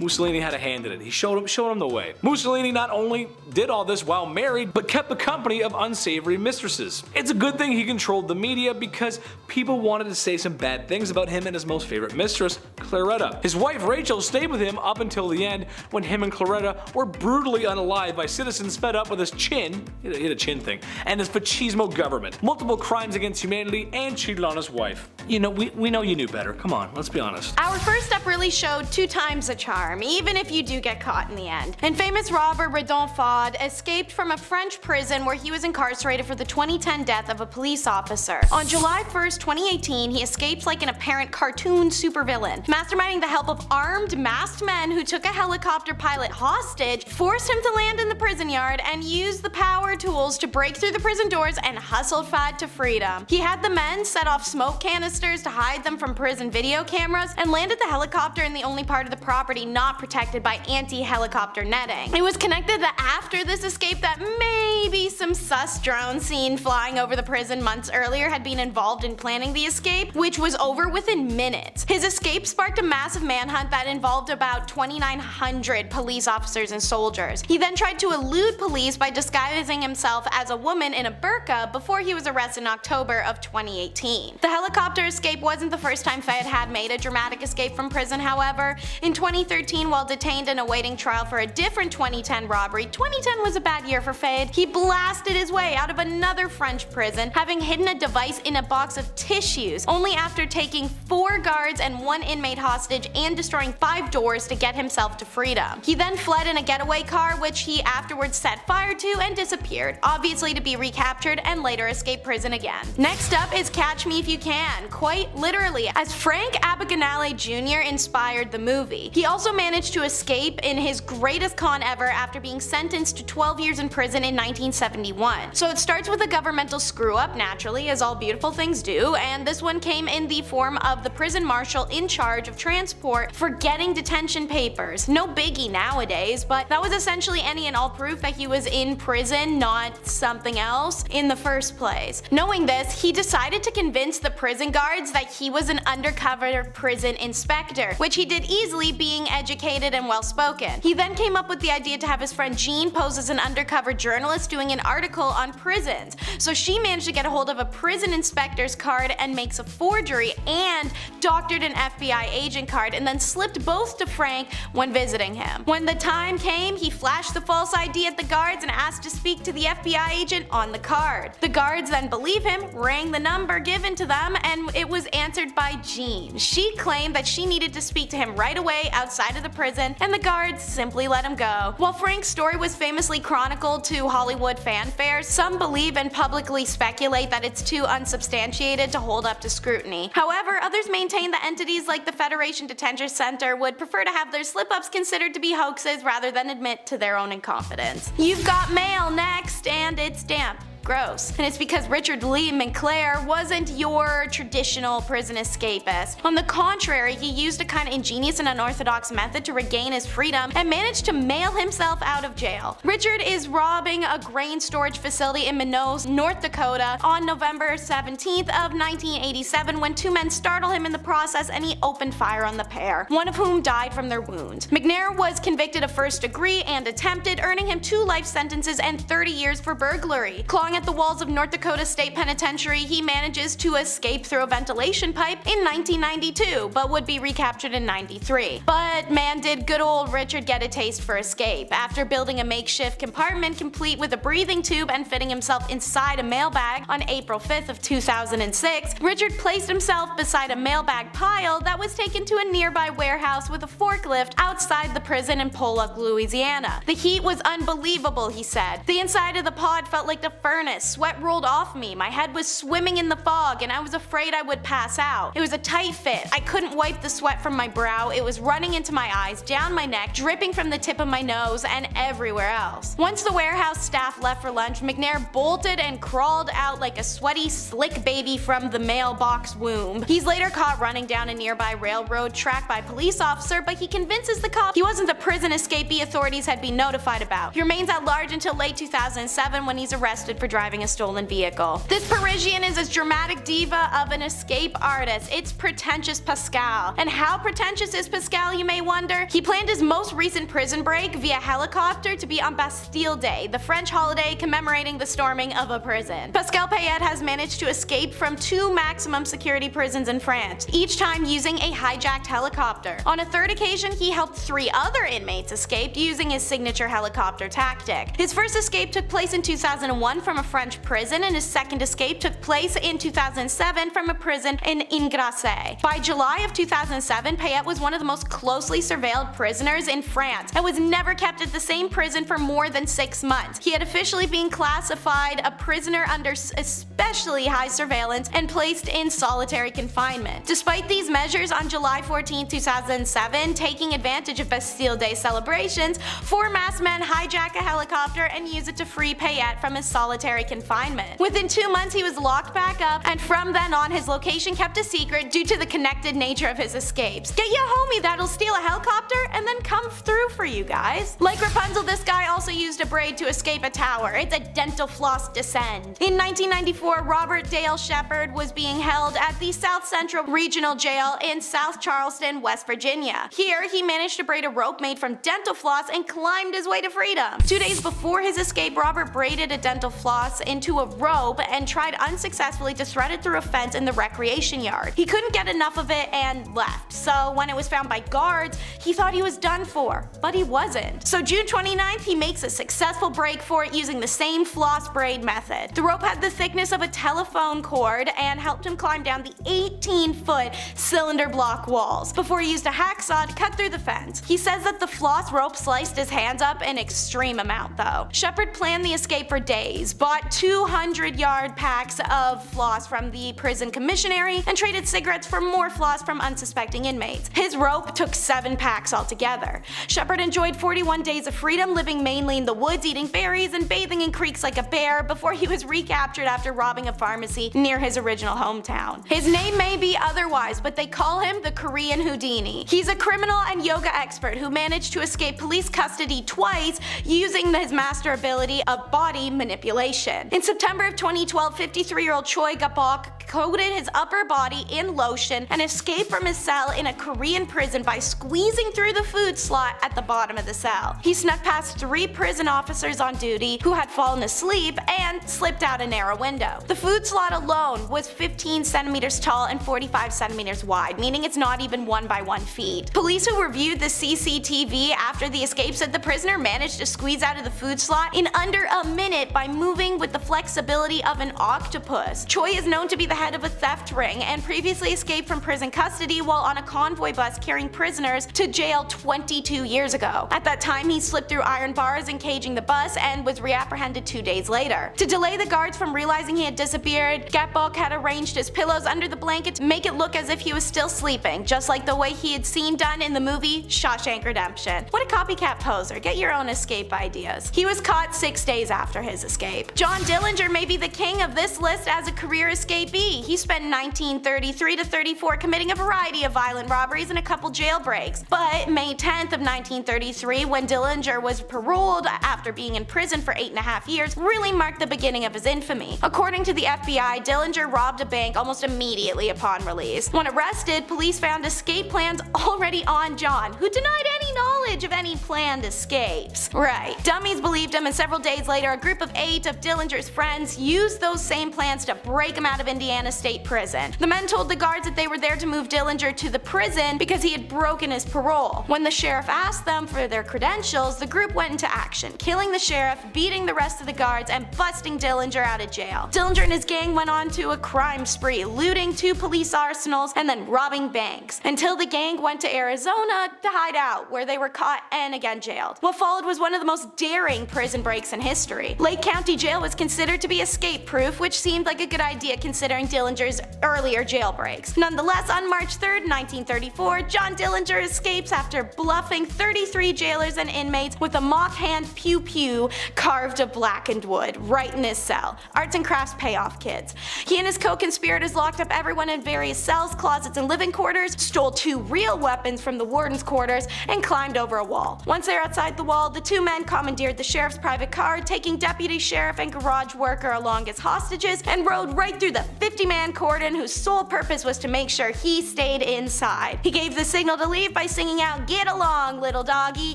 Mussolini had a hand in it. He showed him the way. Mussolini not only did all this while married, but kept the company of unsavory mistresses. It's a good thing he controlled the media because people wanted to say some bad things about him and his most favorite mistress, Claretta. His wife Rachel stayed with him up until the end, when him and Claretta were brutally unalived by citizens fed up with his chin, he had a chin thing, and his machismo government, multiple crimes against humanity, and cheated on his wife. You know, we know you knew better. Come on, let's be honest. Our first up really showed 2 times the charm, even if you do get caught in the end. And famous robber Redon Fod escaped from a French prison where he was incarcerated for the 2010 death of a police officer. On July 1st, 2018, he escaped like an apparent cartoon supervillain, masterminding the help of armed, masked men who took a helicopter pilot hostage, forced him to land in the prison yard, and used the power tools to break through the prison doors and hustled Fod to freedom. He had the men set off smoke canisters to hide them from prison video cameras, and landed the helicopter in the only part of the property not protected by anti-helicopter netting. It was connected that after this escape that maybe some sus drone seen flying over the prison months earlier had been involved in planning the escape, which was over within minutes. His escape sparked a massive manhunt that involved about 2,900 police officers and soldiers. He then tried to elude police by disguising himself as a woman in a burqa before he was arrested in October of 2018. The helicopter escape wasn't the first time Fayed had made a dramatic escape from prison, however. In 2013, while detained and awaiting trial for a different 2010 robbery, 2010 was a bad year for Fayed, he blasted his way out of another French prison, having hidden a device in a box of tissues, only after taking 4 guards and 1 inmate hostage and destroying 5 doors to get himself to freedom. He then fled in a getaway car, which he afterwards set fire to and disappeared, obviously to be recaptured and later escape prison again. Next up is Catch Me If You Can, quite literally, as Frank Abagnale Jr. inspired the movie. He also managed to escape in his greatest con ever after being sentenced to 12 years in prison in 1971. So it starts with a governmental screw up, naturally, as all beautiful things do, and this one came in the form of the prison marshal in charge of transport forgetting detention papers. No biggie nowadays, but that was essentially any and all proof that he was in prison, not something else, in the first place. Knowing this, he decided to convince the prison guards that he was an undercover prison inspector, which he did easily, being educated and well spoken. He then came up with the idea to have his friend Jean pose as an undercover journalist doing an article on prisons. So she managed to get a hold of a prison inspector's card and makes a forgery and doctored an FBI agent card, and then slipped both to Frank when visiting him. When the time came, he flashed the false ID at the guards and asked to speak to the FBI agent on the card. The guards then believe him, rang the number given to them, and it was answered by Jean. She claimed that she needed to speak to him right away outside of the prison, and the guards simply let him go. While Frank's story was famously chronicled to Hollywood fanfare, some believe and publicly speculate that it's too unsubstantiated to hold up to scrutiny. However, others maintain that entities like the Federation Detention Center would prefer to have their slip-ups considered to be hoaxes rather than admit to their own incompetence. You've got mail next, and it's damp. Gross. And it's because Richard Lee Moncler wasn't your traditional prison escapist. On the contrary, he used a kind of ingenious and unorthodox method to regain his freedom and managed to mail himself out of jail. Richard is robbing a grain storage facility in Minot, North Dakota on November 17th of 1987 when 2 men startle him in the process and he opened fire on the pair, one of whom died from their wounds. McNair was convicted of first degree and attempted, earning him 2 life sentences and 30 years for burglary. Clawing at the walls of North Dakota State Penitentiary, he manages to escape through a ventilation pipe in 1992, but would be recaptured in 93. But man, did good old Richard get a taste for escape. After building a makeshift compartment complete with a breathing tube and fitting himself inside a mailbag on April 5th of 2006, Richard placed himself beside a mailbag pile that was taken to a nearby warehouse with a forklift outside the prison in Pollock, Louisiana. The heat was unbelievable, he said. The inside of the pod felt like the furnace. Sweat rolled off me, my head was swimming in the fog, and I was afraid I would pass out. It was a tight fit. I couldn't wipe the sweat from my brow. It was running into my eyes, down my neck, dripping from the tip of my nose, and everywhere else. Once the warehouse staff left for lunch, McNair bolted and crawled out like a sweaty, slick baby from the mailbox womb. He's later caught running down a nearby railroad track by a police officer, but he convinces the cop he wasn't the prison escapee authorities had been notified about. He remains at large until late 2007 when he's arrested for for driving a stolen vehicle. This Parisian is as dramatic diva of an escape artist. It's pretentious Pascal. And how pretentious is Pascal, you may wonder? He planned his most recent prison break via helicopter to be on Bastille Day, the French holiday commemorating the storming of a prison. Pascal Payette has managed to escape from 2 maximum security prisons in France, each time using a hijacked helicopter. On a third occasion, he helped 3 other inmates escape using his signature helicopter tactic. His first escape took place in 2001 from a French prison, and his second escape took place in 2007 from a prison in Ingrasset. By July of 2007, Payette was one of the most closely surveilled prisoners in France and was never kept at the same prison for more than 6 months. He had officially been classified a prisoner under especially high surveillance and placed in solitary confinement. Despite these measures, on July 14, 2007, taking advantage of Bastille Day celebrations, 4 masked men hijack a helicopter and use it to free Payette from his solitary confinement. Within 2 months, he was locked back up, and from then on, his location kept a secret due to the connected nature of his escapes. Get you a homie that'll steal a helicopter and then come through for you guys. Like Rapunzel, this guy also used a braid to escape a tower. It's a dental floss descend. In 1994, Robert Dale Shepard was being held at the South Central Regional Jail in South Charleston, West Virginia. Here, he managed to braid a rope made from dental floss and climbed his way to freedom. 2 days before his escape, Robert braided a dental floss into a rope and tried unsuccessfully to thread it through a fence in the recreation yard. He couldn't get enough of it and left, so when it was found by guards, he thought he was done for, but he wasn't. So June 29th, he makes a successful break for it using the same floss braid method. The rope had the thickness of a telephone cord and helped him climb down the 18-foot cylinder block walls before he used a hacksaw to cut through the fence. He says that the floss rope sliced his hands up an extreme amount though. Shepard planned the escape for days, bought 200-yard packs of floss from the prison commissary, and traded cigarettes for more floss from unsuspecting inmates. His rope took 7 packs altogether. Shepard enjoyed 41 days of freedom, living mainly in the woods, eating berries and bathing in creeks like a bear before he was recaptured after robbing a pharmacy near his original hometown. His name may be otherwise, but they call him the Korean Houdini. He's a criminal and yoga expert who managed to escape police custody twice using his master ability of body manipulation. In September of 2012, 53-year-old Choi Gabok coated his upper body in lotion and escaped from his cell in a Korean prison by squeezing through the food slot at the bottom of the cell. He snuck past 3 prison officers on duty who had fallen asleep and slipped out a narrow window. The food slot alone was 15 centimeters tall and 45 centimeters wide, meaning it's not even 1 by 1 feet. Police who reviewed the CCTV after the escape said the prisoner managed to squeeze out of the food slot in under a minute by moving with the flexibility of an octopus. Choi is known to be the head of a theft ring and previously escaped from prison custody while on a convoy bus carrying prisoners to jail 22 years ago. At that time, he slipped through iron bars encaging the bus and was reapprehended 2 days later. To delay the guards from realizing he had disappeared, Gapbalk had arranged his pillows under the blanket to make it look as if he was still sleeping, just like the way he had seen done in the movie Shawshank Redemption. What a copycat poser, get your own escape ideas. He was caught 6 days after his escape. John Dillinger may be the king of this list as a career escapee. He spent 1933 to 34 committing a variety of violent robberies and a couple jailbreaks. But May 10th of 1933, when Dillinger was paroled after being in prison for 8.5 years, really marked the beginning of his infamy. According to the FBI, Dillinger robbed a bank almost immediately upon release. When arrested, police found escape plans already on John, who denied any knowledge of any planned escapes. Right. Dummies believed him, and several days later, a group of 8 of Dillinger's friends used those same plans to break him out of Indiana State Prison. The men told the guards that they were there to move Dillinger to the prison because he had broken his parole. When the sheriff asked them for their credentials, the group went into action, killing the sheriff, beating the rest of the guards, and busting Dillinger out of jail. Dillinger and his gang went on to a crime spree, looting 2 police arsenals and then robbing banks, until the gang went to Arizona to hide out, where they were caught and again jailed. What followed was one of the most daring prison breaks in history. Lake County Jail was considered to be escape-proof, which seemed like a good idea considering Dillinger's earlier jailbreaks. Nonetheless, on March 3rd, 1934, John Dillinger escapes after bluffing 33 jailers and inmates with a mock hand pew-pew carved of blackened wood right in his cell. Arts and crafts pay off, kids. He and his co-conspirators locked up everyone in various cells, closets, and living quarters, stole 2 real weapons from the warden's quarters, and climbed over a wall. Once they were outside the wall, the 2 men commandeered the sheriff's private car, taking Deputy Sheriff and garage worker along as hostages and rode right through the 50-man cordon whose sole purpose was to make sure he stayed inside. He gave the signal to leave by singing out, "Get along, little doggy,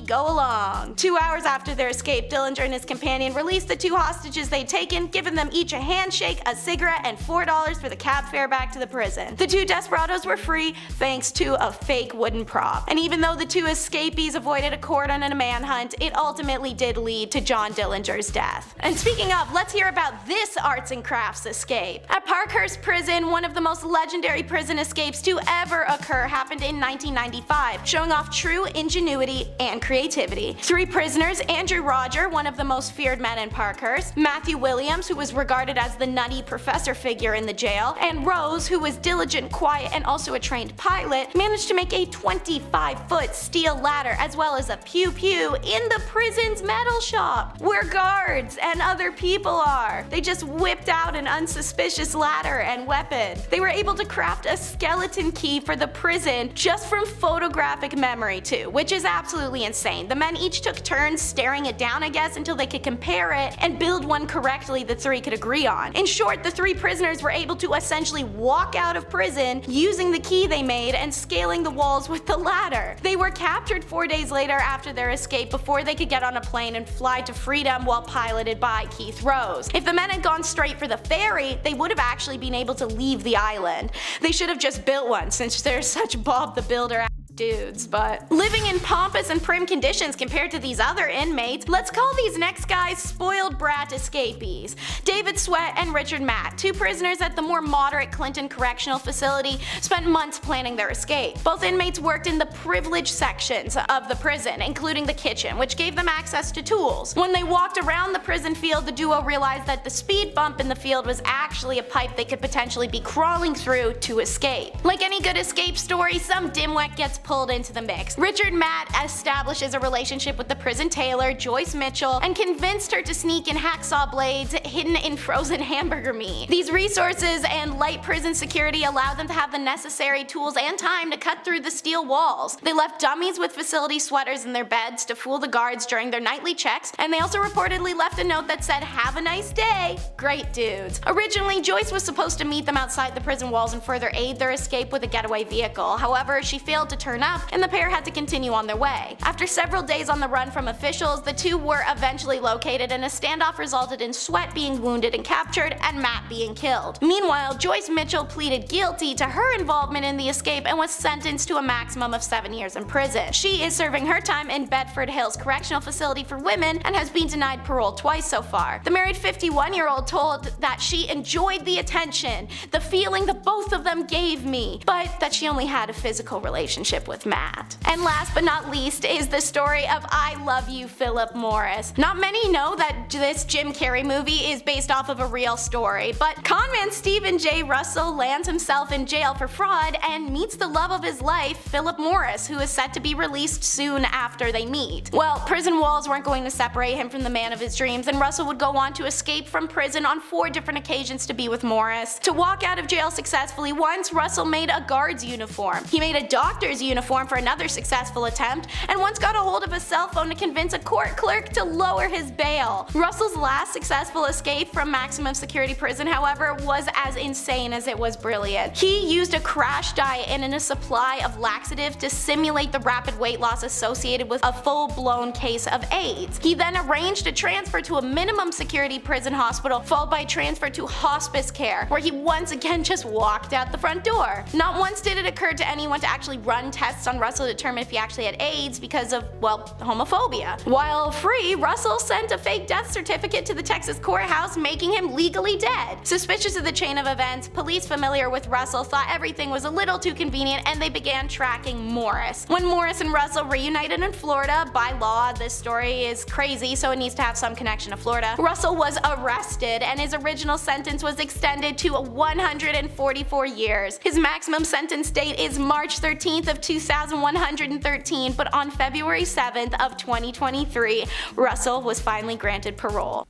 go along." 2 hours after their escape, Dillinger and his companion released the 2 hostages they'd taken, giving them each a handshake, a cigarette, and $4 for the cab fare back to the prison. The 2 desperados were free thanks to a fake wooden prop. And even though the 2 escapees avoided a cordon and a manhunt, it ultimately did lead to John Dillinger's death. And speaking of, let's hear about this arts and crafts escape. At Parkhurst Prison, one of the most legendary prison escapes to ever occur happened in 1995, showing off true ingenuity and creativity. 3 prisoners, Andrew Roger, one of the most feared men in Parkhurst, Matthew Williams, who was regarded as the nutty professor figure in the jail, and Rose, who was diligent, quiet, and also a trained pilot, managed to make a 25-foot steel ladder as well as a pew-pew in the prison's metal shop, where guards and other people are. They just whipped out an unsuspicious ladder and weapon. They were able to craft a skeleton key for the prison just from photographic memory too, which is absolutely insane. The men each took turns staring it down, I guess, until they could compare it and build one correctly the 3 could agree on. In short, the 3 prisoners were able to essentially walk out of prison using the key they made and scaling the walls with the ladder. They were captured 4 days later after their escape before they could get on a plane and fly to freedom while piloted by Keith Rose. If the men had gone straight for the ferry, they would have actually been able to leave the island. They should have just built one since they're such Bob the Builder dudes, but living in pompous and prim conditions compared to these other inmates, let's call these next guys spoiled brat escapees. David Sweat and Richard Matt, 2 prisoners at the more moderate Clinton Correctional Facility, spent months planning their escape. Both inmates worked in the privileged sections of the prison, including the kitchen, which gave them access to tools. When they walked around the prison field, the duo realized that the speed bump in the field was actually a pipe they could potentially be crawling through to escape. Like any good escape story, some dimwit gets pulled into the mix. Richard Matt establishes a relationship with the prison tailor, Joyce Mitchell, and convinced her to sneak in hacksaw blades hidden in frozen hamburger meat. These resources and light prison security allowed them to have the necessary tools and time to cut through the steel walls. They left dummies with facility sweaters in their beds to fool the guards during their nightly checks, and they also reportedly left a note that said, "Have a nice day." Great dudes. Originally, Joyce was supposed to meet them outside the prison walls and further aid their escape with a getaway vehicle. However, she failed to turn up, and the pair had to continue on their way. After several days on the run from officials, the 2 were eventually located, and a standoff resulted in Sweat being wounded and captured, and Matt being killed. Meanwhile, Joyce Mitchell pleaded guilty to her involvement in the escape and was sentenced to a maximum of 7 years in prison. She is serving her time in Bedford Hills Correctional Facility for Women and has been denied parole twice so far. The married 51-year-old told that she enjoyed the attention, the feeling that both of them gave me, but that she only had a physical relationship with Matt. And last but not least is the story of I Love You, Philip Morris. Not many know that this Jim Carrey movie is based off of a real story, but conman Stephen J. Russell lands himself in jail for fraud and meets the love of his life, Philip Morris, who is set to be released soon after they meet. Well, prison walls weren't going to separate him from the man of his dreams, and Russell would go on to escape from prison on 4 different occasions to be with Morris. To walk out of jail successfully once, Russell made a guard's uniform. He made a doctor's uniform for another successful attempt, and once got a hold of a cell phone to convince a court clerk to lower his bail. Russell's last successful escape from maximum security prison, however, was as insane as it was brilliant. He used a crash diet and a supply of laxative to simulate the rapid weight loss associated with a full-blown case of AIDS. He then arranged a transfer to a minimum security prison hospital, followed by a transfer to hospice care, where he once again just walked out the front door. Not once did it occur to anyone to actually run tests on Russell to determine if he actually had AIDS because of, well, homophobia. While free, Russell sent a fake death certificate to the Texas courthouse, making him legally dead. Suspicious of the chain of events, police familiar with Russell thought everything was a little too convenient, and they began tracking Morris. When Morris and Russell reunited in Florida, by law, this story is crazy, so it needs to have some connection to Florida, Russell was arrested, and his original sentence was extended to 144 years. His maximum sentence date is March 13th of 2113, but on February 7th of 2023, Russell was finally granted parole.